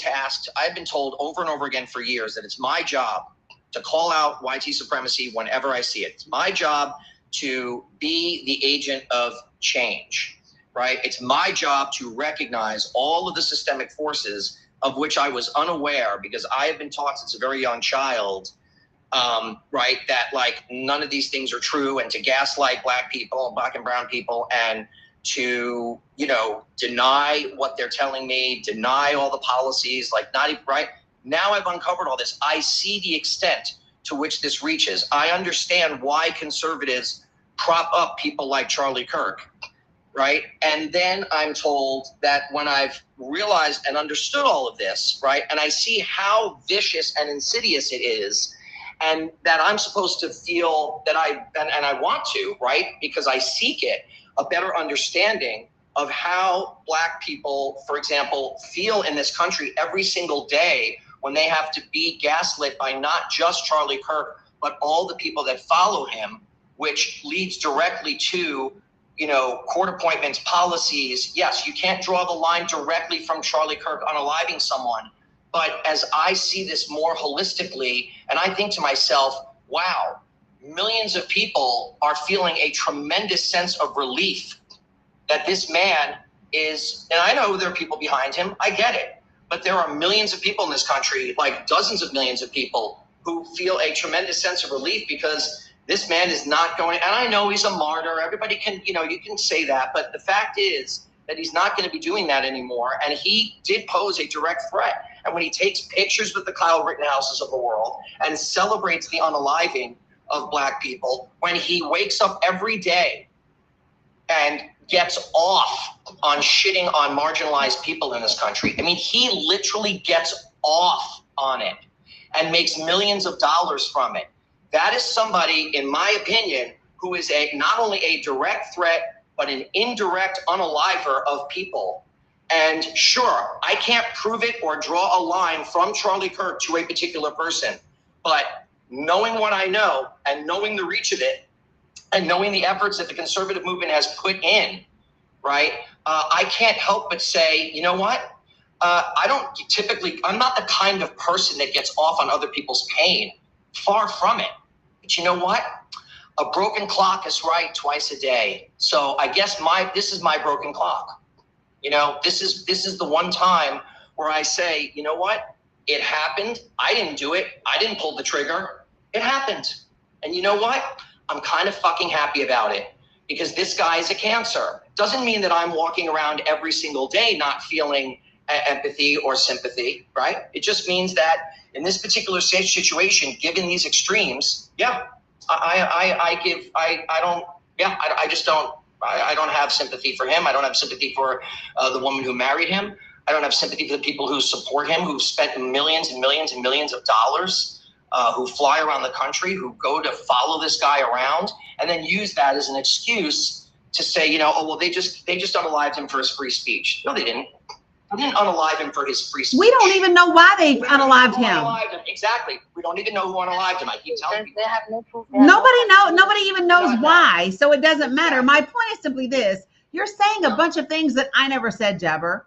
told over and over again for years that it's my job to call out YT supremacy whenever I see it. It's my job to be the agent of change, right? It's my job to recognize all of the systemic forces of which I was unaware because I have been taught since a very young child, right, that like none of these things are true, and to gaslight black and brown people, and to, deny what they're telling me, deny all the policies, like not even, right? Now I've uncovered all this. I see the extent to which this reaches. I understand why conservatives prop up people like Charlie Kirk, right? And then I'm told that when I've realized and understood all of this, right, and I see how vicious and insidious it is, and that I'm supposed to feel that and I want to, right, because I seek it, a better understanding of how black people, for example, feel in this country every single day when they have to be gaslit by not just Charlie Kirk, but all the people that follow him, which leads directly to, court appointments, policies. Yes, you can't draw the line directly from Charlie Kirk unaliving someone. But as I see this more holistically, and I think to myself, wow, millions of people are feeling a tremendous sense of relief that this man is, and I know there are people behind him, I get it, but there are millions of people in this country, like dozens of millions of people, who feel a tremendous sense of relief because this man is not going, and I know he's a martyr, everybody can, you can say that, but the fact is that he's not going to be doing that anymore, and he did pose a direct threat. And when he takes pictures with the Kyle Rittenhouses of the world and celebrates the unaliving of black people, when he wakes up every day and gets off on shitting on marginalized people in this country, I mean, he literally gets off on it and makes millions of dollars from it. That is somebody, in my opinion, who is not only a direct threat, but an indirect unaliver of people. And sure, I can't prove it or draw a line from Charlie Kirk to a particular person, but knowing what I know and knowing the reach of it and knowing the efforts that the conservative movement has put in, right, I can't help but say, you know what? I'm not the kind of person that gets off on other people's pain. Far from it. But you know what? A broken clock is right twice a day. So I guess this is my broken clock. You know, this is the one time where I say, you know what? It happened. I didn't do it. I didn't pull the trigger. It happened. And you know what? I'm kind of fucking happy about it, because this guy is a cancer. Doesn't mean that I'm walking around every single day not feeling empathy or sympathy, right? It just means that in this particular situation, given these extremes, yeah, I don't have sympathy for him. I don't have sympathy for the woman who married him. I don't have sympathy for the people who support him, who've spent millions and millions and millions of dollars, who fly around the country, who go to follow this guy around, and then use that as an excuse to say, you know, oh, well, they just unalived him for his free speech. No, they didn't. They didn't unalive him for his free speech. We don't even know why they unalived him. Exactly. We don't even know who unalived him. I keep telling you. They have no proof. Nobody even knows why. So it doesn't matter. My point is simply this. You're saying a bunch of things that I never said, Jabber.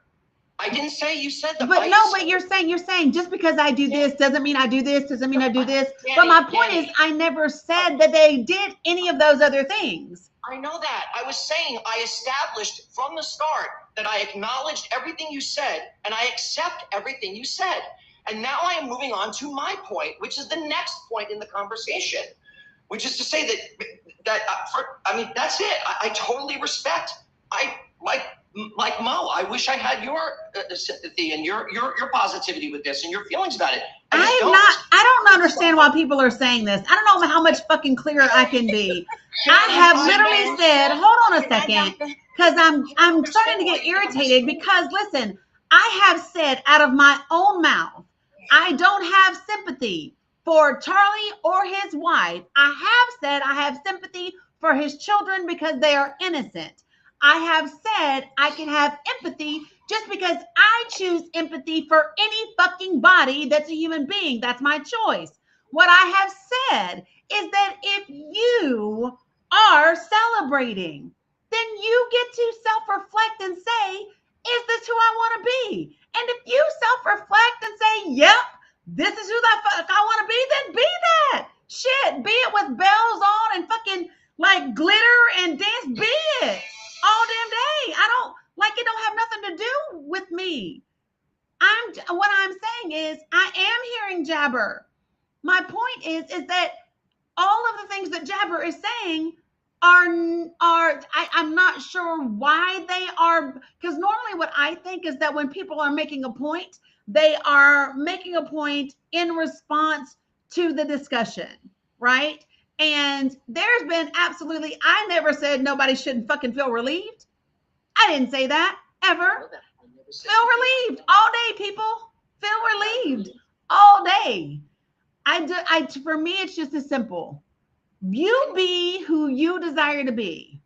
I didn't say you said that. But no, but you're saying just because I do this doesn't mean I do this, doesn't mean I do this. But my point is I never said that they did any of those other things. I know that. I was saying I established from the start that I acknowledged everything you said and I accept everything you said. And now I am moving on to my point, which is the next point in the conversation, which is to say that that's it. I totally respect. Like Mo, I wish I had your sympathy and your positivity with this and your feelings about it. I don't understand why people are saying this. I don't know how much fucking clearer I can be. I have literally said, hold on a second, because I'm starting to get irritated because listen, I have said out of my own mouth, I don't have sympathy for Charlie or his wife. I have said I have sympathy for his children because they are innocent. I have said I can have empathy just because I choose empathy for any fucking body that's a human being. That's my choice. What I have said is that if you are celebrating, then you get to self-reflect and say, is this who I want to be? And if you self-reflect and say, yep, this is who the fuck I want to be, then be that. Shit, be it with bells on and fucking like glitter and dance, be it. All damn day. It don't have nothing to do with me. What I'm saying is I am hearing Jabber. My point is that all of the things that Jabber is saying I'm not sure why they are, because normally what I think is that when people are making a point, they are making a point in response to the discussion, right? And there's been I never said nobody shouldn't fucking feel relieved. I didn't say that ever. Feel relieved all day, people. Feel relieved all day. For me, it's just as simple. You be who you desire to be.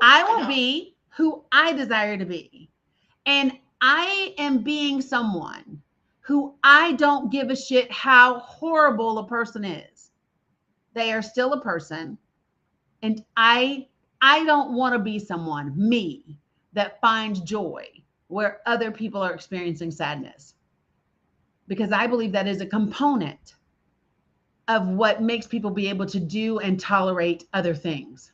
I will be who I desire to be. And I am being someone who I don't give a shit how horrible a person is. They are still a person. And I don't want to be someone, me, that finds joy where other people are experiencing sadness. Because I believe that is a component of what makes people be able to do and tolerate other things.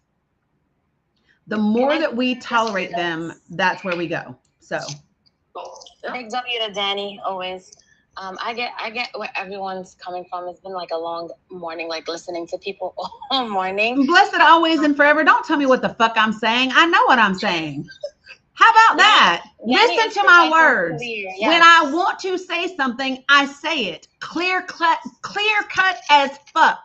The more that we tolerate them, that's where we go. So. Big W to Danny, always. I get where everyone's coming from. It's been like a long morning, like listening to people all morning. Blessed always and forever. Don't tell me what the fuck I'm saying. I know what I'm saying. How about that? Listen to my words. Yes. When I want to say something, I say it. Clear cut as fuck.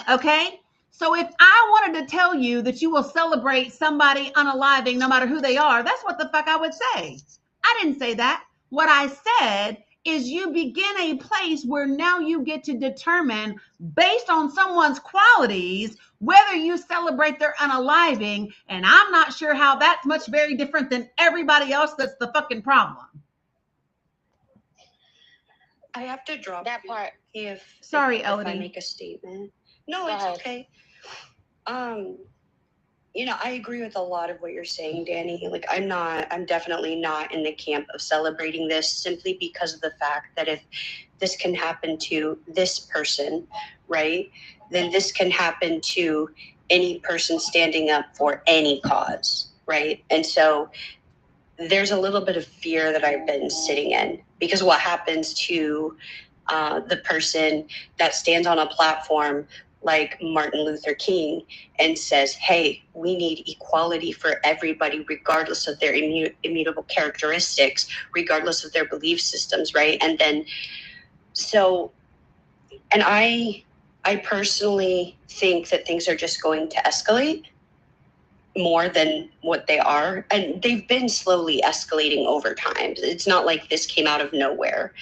Okay? So if I wanted to tell you that you will celebrate somebody unaliving no matter who they are, that's what the fuck I would say. I didn't say that. What I said is you begin a place where now you get to determine based on someone's qualities whether you celebrate their unaliving, and I'm not sure how that's much very different than everybody else that's the fucking problem. I have to drop that part. If Elodie. I make a statement. No, it's okay. You know, I agree with a lot of what you're saying, Danny. Like, I'm definitely not in the camp of celebrating this, simply because of the fact that if this can happen to this person, right, then this can happen to any person standing up for any cause, right? And so there's a little bit of fear that I've been sitting in, because what happens to the person that stands on a platform like Martin Luther King and says, hey, we need equality for everybody, regardless of their immutable characteristics, regardless of their belief systems, right? And then, so, and I personally think that things are just going to escalate more than what they are. And they've been slowly escalating over time. It's not like this came out of nowhere.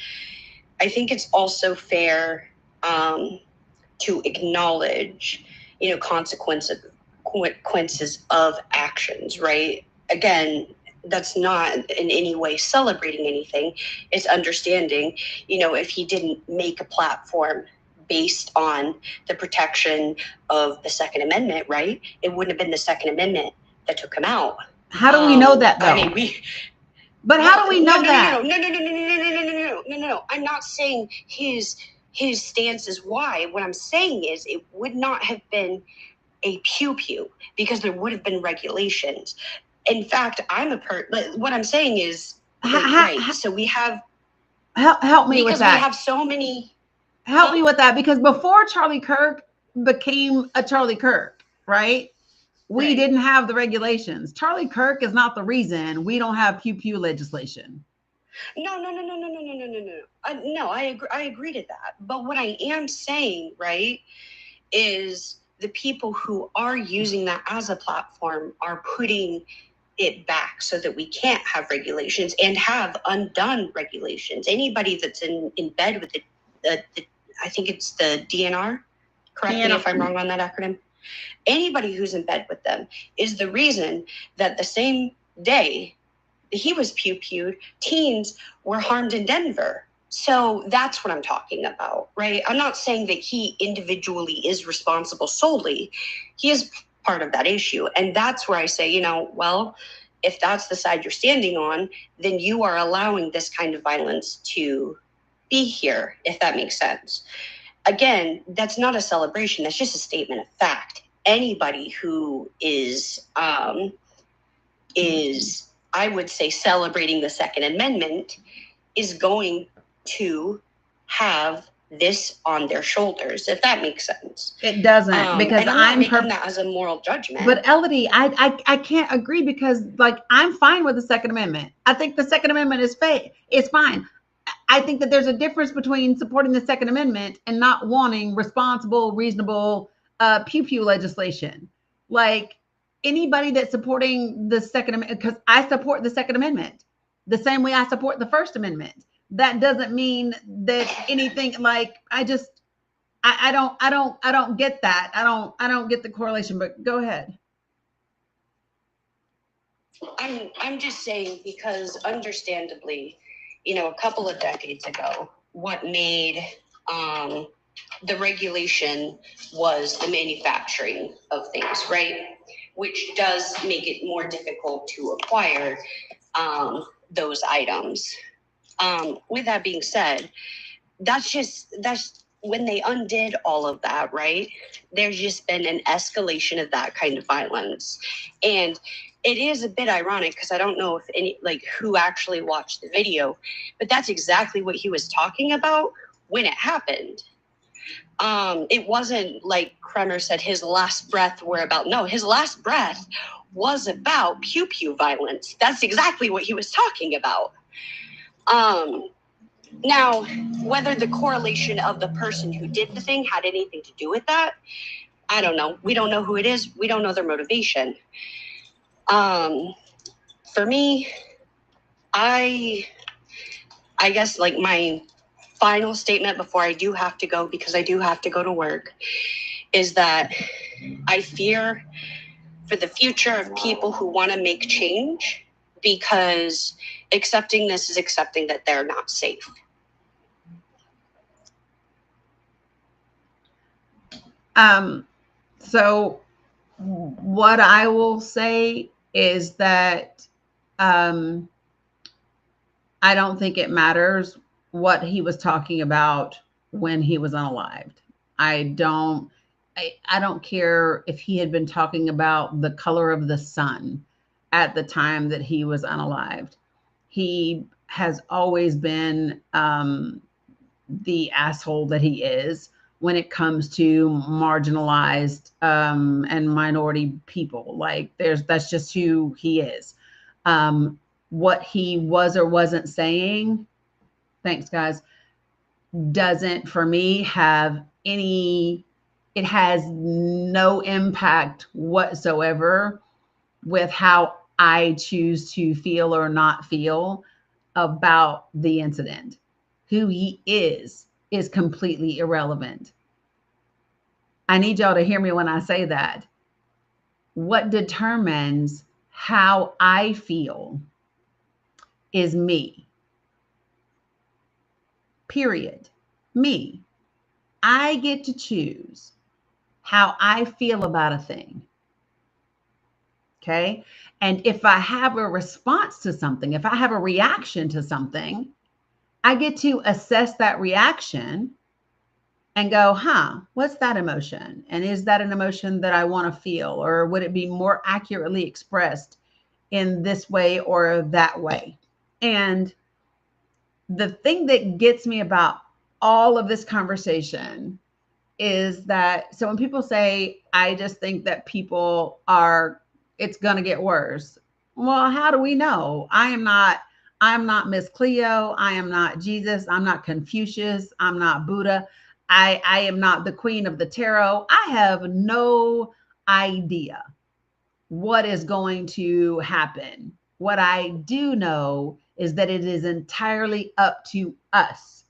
I think it's also fair to acknowledge, you know, consequences of actions, right? Again, that's not in any way celebrating anything. It's understanding, you know, if he didn't make a platform based on the protection of the Second Amendment, right? It wouldn't have been the Second Amendment that took him out. How do we know that, though? I mean, but how do we know that? No. I'm not saying his stance is why. What I'm saying is it would not have been a pew-pew because there would have been regulations. In fact, what I'm saying is, so we have... Help me with that. We have so many... Help me with that, because before Charlie Kirk became a Charlie Kirk, right? We didn't have the regulations. Charlie Kirk is not the reason we don't have pew-pew legislation. No. No, I agree to that. But what I am saying, right, is the people who are using that as a platform are putting it back so that we can't have regulations and have undone regulations. Anybody that's in bed with the I think it's the DNR, correct me if I'm wrong on that acronym. Anybody who's in bed with them is the reason that the same day that he was pew-pewed, teens were harmed in Denver. So that's what I'm talking about, right? I'm not saying that he individually is responsible solely. He is part of that issue. And that's where I say, you know, well, if that's the side you're standing on, then you are allowing this kind of violence to be here, if that makes sense. Again, that's not a celebration. That's just a statement of fact. Anybody who is, I would say, celebrating the Second Amendment is going to have this on their shoulders, if that makes sense. It doesn't, because I'm making that as a moral judgment. But Elodie, I can't agree, because like I'm fine with the Second Amendment. I think the Second Amendment is it's fine. I think that there's a difference between supporting the Second Amendment and not wanting responsible, reasonable pew-pew legislation. Like anybody that's supporting the Second Amendment, because I support the Second Amendment the same way I support the First Amendment. That doesn't mean that anything, like I don't get that. I don't get the correlation, but go ahead. I'm just saying, because understandably, you know, a couple of decades ago, what made the regulation was the manufacturing of things, right? Which does make it more difficult to acquire those items. With that being said, that's when they undid all of that, right? There's just been an escalation of that kind of violence. And it is a bit ironic, because I don't know if who actually watched the video, but that's exactly what he was talking about when it happened. It wasn't like Kremer said his last breath his last breath was about pew-pew violence. That's exactly what he was talking about. Now, whether the correlation of the person who did the thing had anything to do with that, I don't know. We don't know who it is. We don't know their motivation. For me, I guess like my final statement before I do have to go, because I do have to go to work, is that I fear for the future of people who want to make change, because accepting this is accepting that they're not safe. So what I will say is that I don't think it matters what he was talking about when he was unalived. I don't I don't care if he had been talking about the color of the sun at the time that he was unalived. He has always been the asshole that he is when it comes to marginalized and minority people. Like that's just who he is. What he was or wasn't saying, thanks guys, doesn't for me have any, it has no impact whatsoever with how I choose to feel or not feel about the incident. Who he is completely irrelevant. I need y'all to hear me when I say that. What determines how I feel is me. Period. Me. I get to choose how I feel about a thing. Okay. And if I have a response to something, if I have a reaction to something, I get to assess that reaction and go, what's that emotion? And is that an emotion that I want to feel? Or would it be more accurately expressed in this way or that way? And the thing that gets me about all of this conversation is that, so when people say, I just think that people are, it's going to get worse. Well, how do we know? I'm not Miss Cleo. I am not Jesus. I'm not Confucius. I'm not Buddha. I am not the queen of the tarot. I have no idea what is going to happen. What I do know is that it is entirely up to us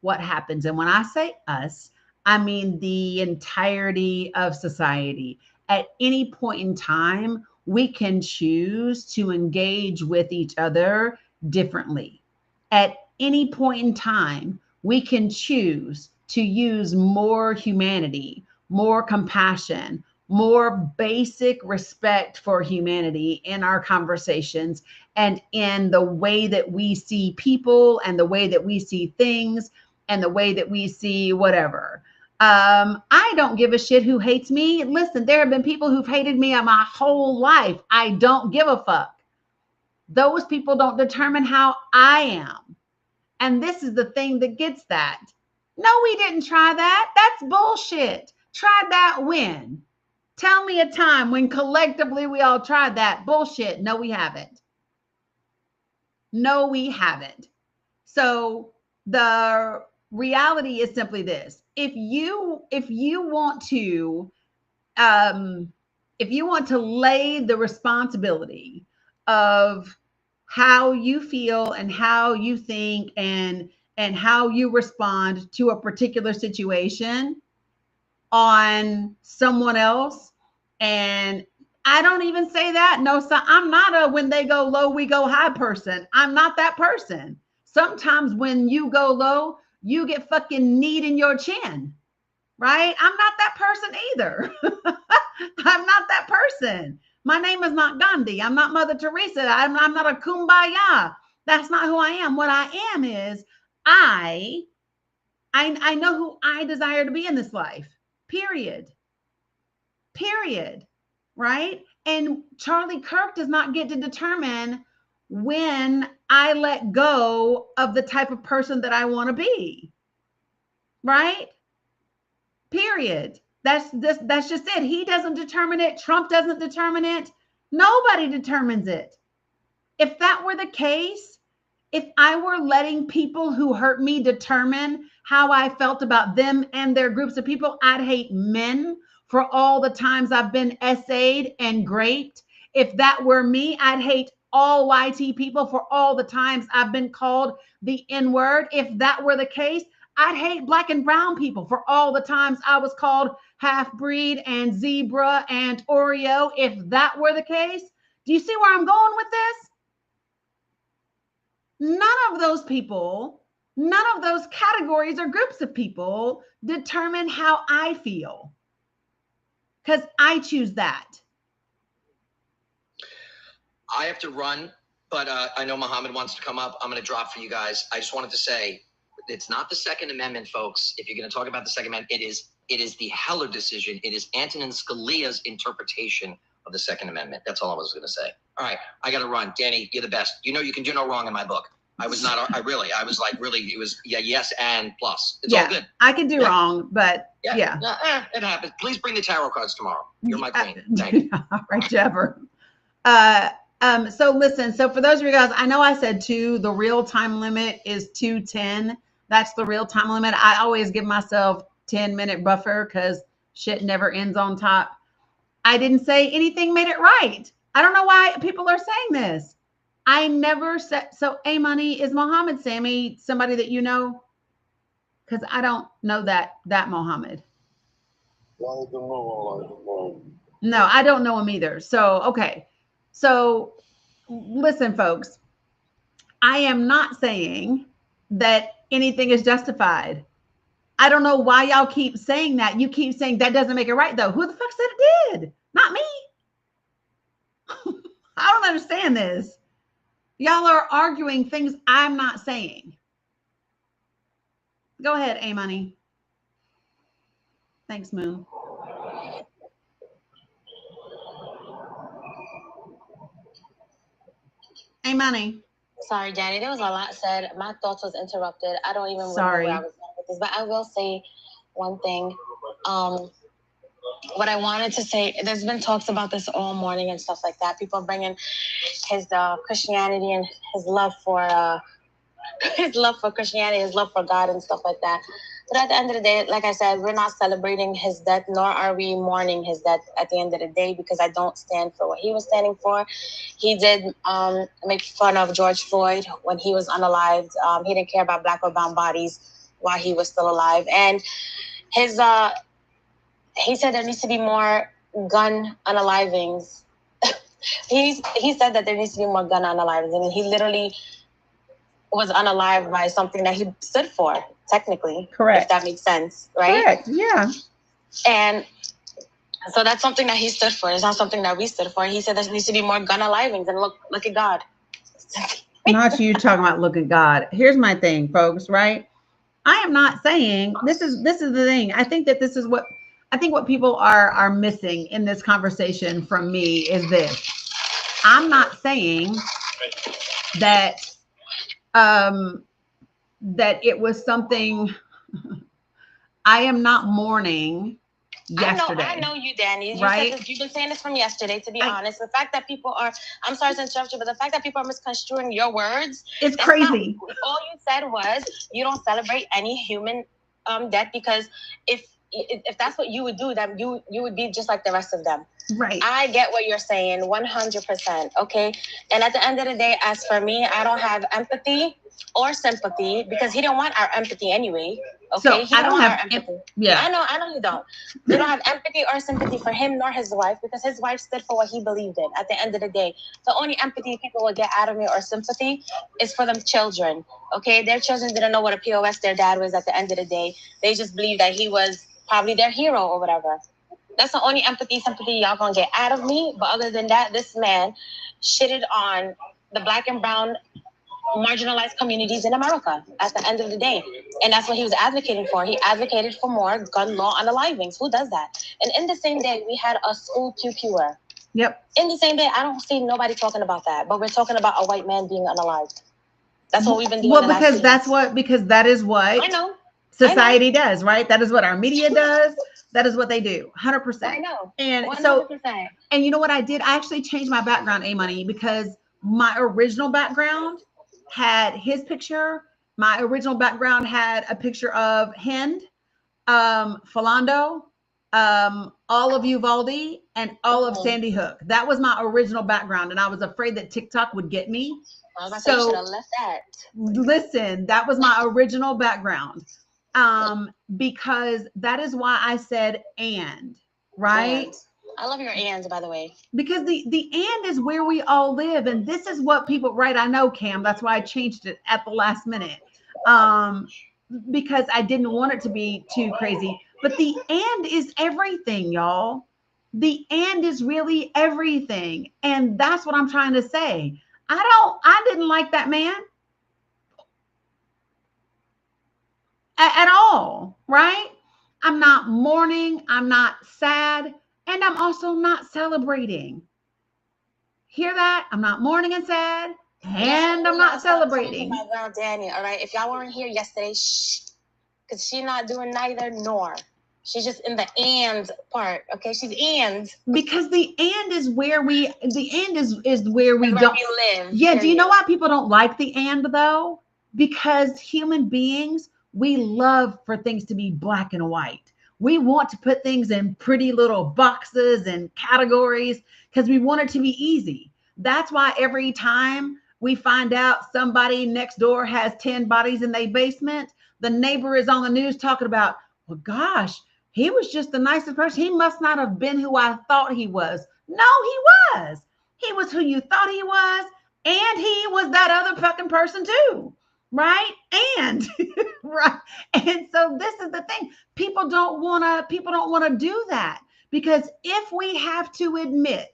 what happens. And when I say us, I mean the entirety of society. At any point in time, we can choose to engage with each other differently. At any point in time, we can choose to use more humanity, more compassion, more basic respect for humanity in our conversations and in the way that we see people and the way that we see things and the way that we see whatever. I don't give a shit who hates me. Listen, there have been people who've hated me my whole life. I don't give a fuck. Those people don't determine how I am. And this is the thing that gets that. No, we didn't try that. That's bullshit. Tried that when? Tell me a time when collectively we all tried that. Bullshit. No, we haven't. No, we haven't. So the reality is simply this. If you want to lay the responsibility of how you feel and how you think and how you respond to a particular situation on someone else, and I don't even say that. No, so I'm not a when they go low, we go high person. I'm not that person. Sometimes when you go low, you get fucking kneed in your chin, right? I'm not that person either. I'm not that person. My name is not Gandhi. I'm not Mother Teresa. I'm not a kumbaya. That's not who I am. What I am is I know who I desire to be in this life. Period. Right? And Charlie Kirk does not get to determine when I let go of the type of person that I want to be. Right? Period. That's just it. He doesn't determine it. Trump doesn't determine it. Nobody determines it. If that were the case, if I were letting people who hurt me determine how I felt about them and their groups of people, I'd hate men for all the times I've been essayed and graped. If that were me, I'd hate all YT people for all the times I've been called the N-word. If that were the case, I'd hate Black and brown people for all the times I was called half-breed and zebra and Oreo. If that were the case, do you see where I'm going with this? None of those people, none of those categories or groups of people determine how I feel. because I choose that. I have to run, but I know Muhammad wants to come up. I'm going to drop for you guys. I just wanted to say, it's not the Second Amendment, folks. If you're going to talk about the Second Amendment, it is the Heller decision. It is Antonin Scalia's interpretation of the Second Amendment. That's all I was going to say. All right, I got to run. Danny, you're the best. You know you can do no wrong in my book. I was not. I was like, really. It was yes and plus. It's all good. I can do wrong, but yeah. It happens. Please bring the tarot cards tomorrow. You're my queen. Thank you. All right, Jabber. So listen, so for those of you guys, I know I said 2, the real time limit is 2:10. That's the real time limit. I always give myself 10-minute buffer because shit never ends on top. I didn't say anything made it right. I don't know why people are saying this. I never said, so A Money, is Mohammed Sami somebody that you know? Because I don't know that Mohammed. No, I don't know him either. So, okay. So listen, folks, I am not saying that anything is justified. I don't know why y'all keep saying that. You keep saying that doesn't make it right, though. Who the fuck said it did? Not me. I don't understand this. Y'all are arguing things I'm not saying. Go ahead, A Money. Thanks, Moon. A Money. Sorry, Danny. There was a lot said. My thoughts was interrupted. I don't even remember Sorry. where I was going with this, but I will say one thing. What I wanted to say, there's been talks about this all morning and stuff like that. People bringing his Christianity and his love for Christianity, his love for God and stuff like that. But at the end of the day, like I said, we're not celebrating his death, nor are we mourning his death at the end of the day, because I don't stand for what he was standing for. He did make fun of George Floyd when he was unalived. He didn't care about black or brown bodies while he was still alive. And his he said there needs to be more gun unalivings. He said that there needs to be more gun unalivings. I mean, he literally was unalived by something that he stood for, technically. Correct. If that makes sense, right? Correct, yeah. And so that's something that he stood for. It's not something that we stood for. He said there needs to be more gun alivings, and look at God. Not you talking about look at God. Here's my thing, folks, right? I am not saying this is the thing. I think that this is what people are missing in this conversation from me is this. I'm not saying that that it was something. I am not mourning yesterday. I know you, Danny. Right? You've been saying this from yesterday, to be honest. The fact that people are, I'm sorry to interrupt you, but the fact that people are misconstruing your words. It's crazy. All you said was you don't celebrate any human death, because if that's what you would do, then you would be just like the rest of them. Right. I get what you're saying 100%. Okay. And at the end of the day, as for me, I don't have empathy or sympathy, because he don't want our empathy anyway. Okay. So I don't have empathy. Yeah. I know you don't. You don't have empathy or sympathy for him nor his wife, because his wife stood for what he believed in. At the end of the day, the only empathy people will get out of me or sympathy is for them children. Okay. Their children didn't know what a POS their dad was at the end of the day. They just believed that he was probably their hero or whatever. That's the only empathy, sympathy y'all gonna get out of me. But other than that, this man shitted on the black and brown marginalized communities in America at the end of the day. And that's what he was advocating for. He advocated for more gun law unalivings. Who does that? And in the same day, we had a school pew-pewer. Yep. In the same day, I don't see nobody talking about that. But we're talking about a white man being unalived. That's what we've been doing. Well, because that is what I know. Society does, right? That is what our media does. That is what they do. 100%. I know. And 100%. so, and you know what I did? I actually changed my background, A Money, because my original background had his picture. My original background had a picture of Hind, Philando, all of Uvalde, and all of Sandy Hook. That was my original background, and I was afraid that TikTok would get me. So you should have left that. Listen, that was my original background. Because that is why I said and, right? And. I love your ands, by the way. Because the and is where we all live. And this is what people, right? I know, Cam, that's why I changed it at the last minute. Because I didn't want it to be too crazy. But the and is everything, y'all. The and is really everything. And that's what I'm trying to say. I didn't like that man at all, right? I'm not mourning, I'm not sad, and I'm also not celebrating. Hear that? I'm not mourning and sad, and I'm not celebrating. My girl Danny, all right? If y'all weren't here yesterday, shh, because she's not doing neither nor. She's just in the and part, okay? She's and. Because the and is where we, the end is where we Where don't we live. Yeah, do you know period. why people don't like the and though? Because human beings, we love for things to be black and white. We want to put things in pretty little boxes and categories because we want it to be easy. That's why every time we find out somebody next door has 10 bodies in their basement, the neighbor is on the news talking about, well, gosh, he was just the nicest person. He must not have been who I thought he was. No, he was. He was who you thought he was. And he was that other fucking person too, right? And right. And so this is the thing. People don't want to do that, because if we have to admit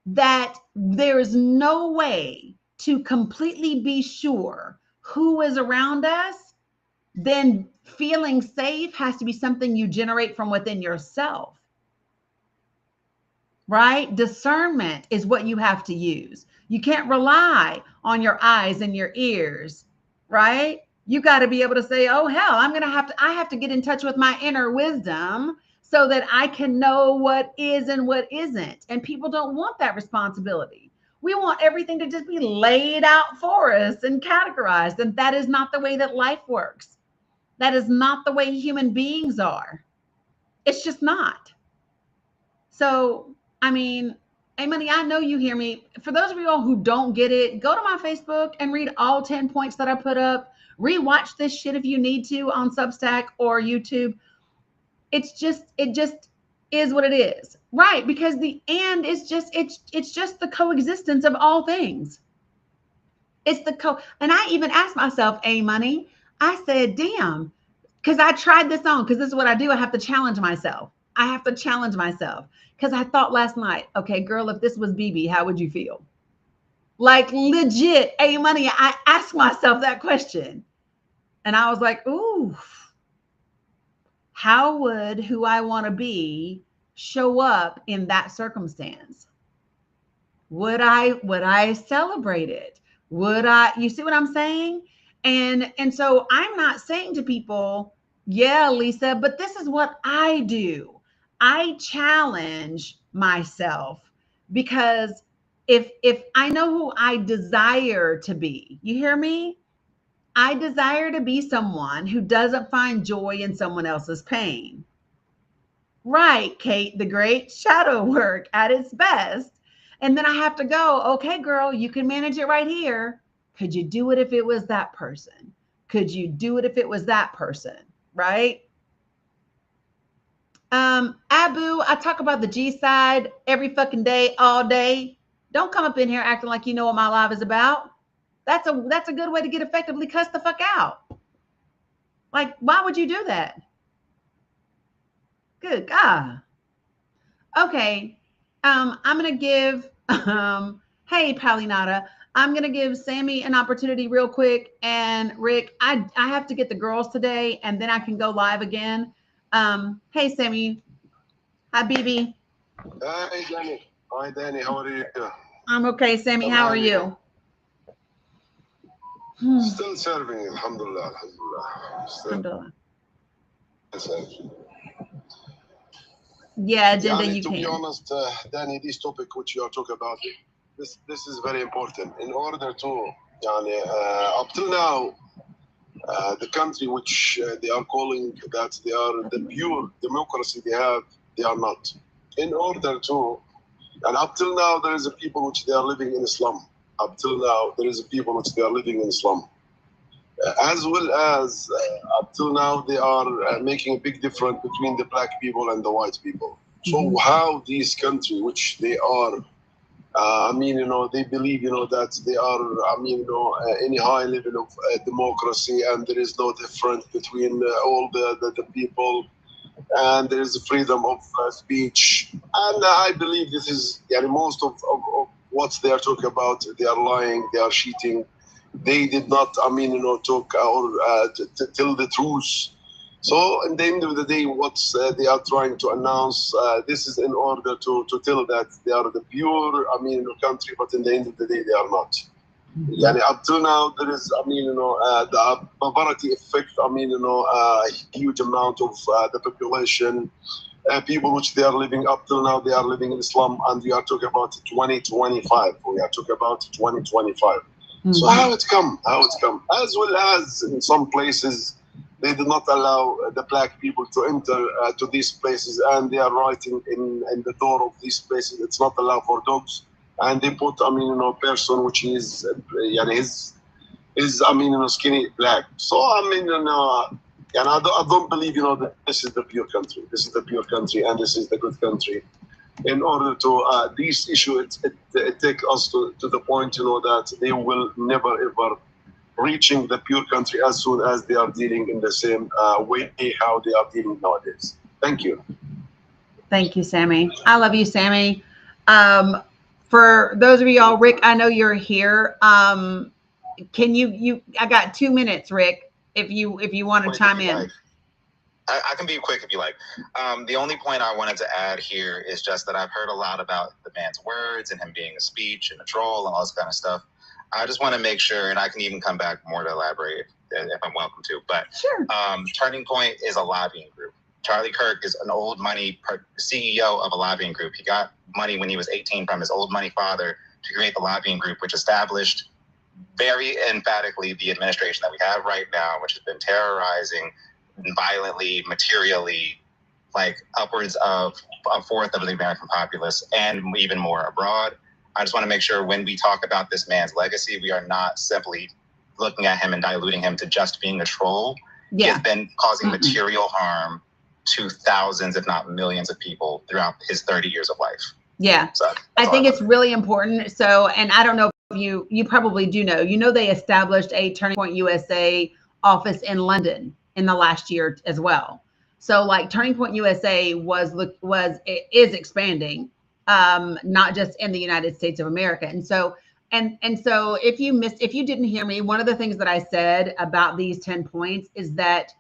that there is no way to completely be sure who is around us, then feeling safe has to be something you generate from within yourself. Right? Discernment is what you have to use. You can't rely on your eyes and your ears, right? You got to be able to say, oh, hell, I have to get in touch with my inner wisdom so that I can know what is and what isn't. And people don't want that responsibility. We want everything to just be laid out for us and categorized. And that is not the way that life works. That is not the way human beings are. It's just not. So, I mean, hey, Money, I know you hear me. For those of you all who don't get it, go to my Facebook and read all 10 points that I put up. Rewatch this shit if you need to on Substack or YouTube. It just is what it is, right? Because the and is just, it's just the coexistence of all things. It's and I even asked myself, Money, I said, damn, because I tried this on, because this is what I do. I have to challenge myself. Because I thought last night, okay, girl, if this was BB, how would you feel? Like legit, Money, I asked myself that question. And I was like, ooh, how would who I want to be show up in that circumstance? Would I celebrate it? You see what I'm saying? And so I'm not saying to people, yeah, Lisa, but this is what I do. I challenge myself, because if I know who I desire to be, you hear me? I desire to be someone who doesn't find joy in someone else's pain. Right, Kate the Great, shadow work at its best. And then I have to go, okay, girl, you can manage it right here. Could you do it if it was that person? Could you do it if it was that person? Right? Abu, I talk about the G side every fucking day, all day. Don't come up in here acting like you know what my live is about. That's a good way to get effectively cussed the fuck out. Like, why would you do that? Good God. Okay. I'm gonna give hey Palinata, I'm gonna give Sammy an opportunity real quick, and Rick, I have to get the girls today and then I can go live again. Hey Sammy. Hi BB. Hi Danny. Hi Danny, how are you? I'm okay, Sammy. How are you? Still serving, alhamdulillah, alhamdulillah. Still. Yeah, agenda Yani, you to can. be honest, Danny, this topic which you are talking about, this is very important. In order to, up till now, the country which they are calling that they are the pure democracy they are not. In order to, and up till now, there is a people which they are living in Islam. Up till now, there is a people which they are living in Islam. As well as up till now, they are making a big difference between the black people and the white people. So how these countries, which they are, they believe, that they are, any high level of democracy, and there is no difference between all the people. and there is freedom of speech. And I believe this is most of what they are talking about. They are lying, they are cheating. They did not, talk or tell the truth. So, in the end of the day, what they are trying to announce, this is in order to tell that they are the pure, country, but in the end of the day, they are not. Up till now, there is, the poverty effect, a huge amount of the population, people which they are living up till now, they are living in Islam, and we are talking about 2025. We are talking about 2025. So how it come? As well as in some places, they do not allow the black people to enter to these places, and they are writing in the door of these places, it's not allowed for dogs. And they put, person which is, skinny black. So, and I don't believe, that this is the pure country. This is the pure country, and this is the good country. In order to, this issue, it takes us to the point, that they will never, ever reaching the pure country as soon as they are dealing in the same way how they are dealing nowadays. Thank you. Thank you, Sammy. I love you, Sammy. For those of y'all, Rick, I know you're here. Can you I got 2 minutes, Rick, if you want to chime in. Like. I can be quick if you like. The only point I wanted to add here is just that I've heard a lot about the man's words and him being a speech and a troll and all this kind of stuff. I just want to make sure, and I can even come back more to elaborate if I'm welcome to, but sure. Turning Point is a lobbying group. Charlie Kirk is an old money CEO of a lobbying group. He got money when he was 18 from his old money father to create the lobbying group, which established very emphatically the administration that we have right now, which has been terrorizing violently, materially, like upwards of a fourth of the American populace and even more abroad. I just want to make sure when we talk about this man's legacy, we are not simply looking at him and diluting him to just being a troll. Yeah. He has been causing material harm to thousands, if not millions of people throughout his 30 years of life. Yeah. So I think it's really important. So, and I don't know if you probably do know, they established a Turning Point USA office in London in the last year as well. So like Turning Point USA is expanding, not just in the United States of America. And so if you didn't hear me, one of the things that I said about these 10 points is that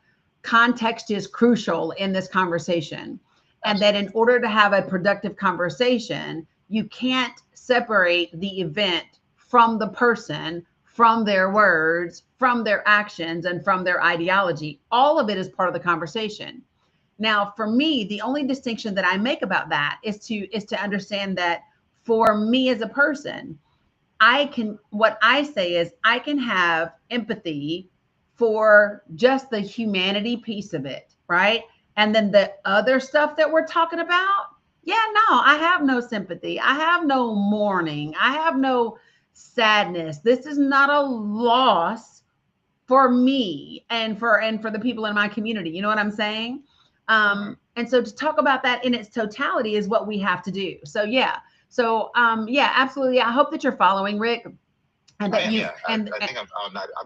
context is crucial in this conversation. And that in order to have a productive conversation, you can't separate the event from the person, from their words, from their actions, and from their ideology. All of it is part of the conversation. Now, for me, the only distinction that I make about that is to understand that for me as a person, what I say is I can have empathy for just the humanity piece of it, right? And then the other stuff that we're talking about, I have no sympathy. I have no mourning. I have no sadness. This is not a loss for me and for the people in my community. You know what I'm saying? And so to talk about that in its totality is what we have to do. So absolutely. I hope that you're following, Rick. And that I think I'm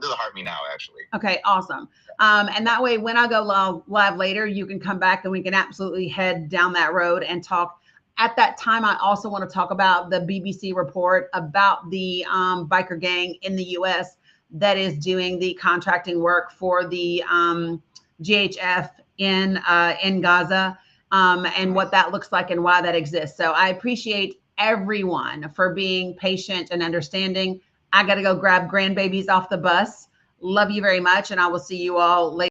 doing Heart Me Now, actually. Okay, awesome. And that way, when I go live later, you can come back and we can absolutely head down that road and talk. At that time, I also want to talk about the BBC report about the biker gang in the U.S. that is doing the contracting work for the GHF in Gaza and what that looks like and why that exists. So I appreciate everyone for being patient and understanding. I got to go grab grandbabies off the bus. Love you very much. And I will see you all later.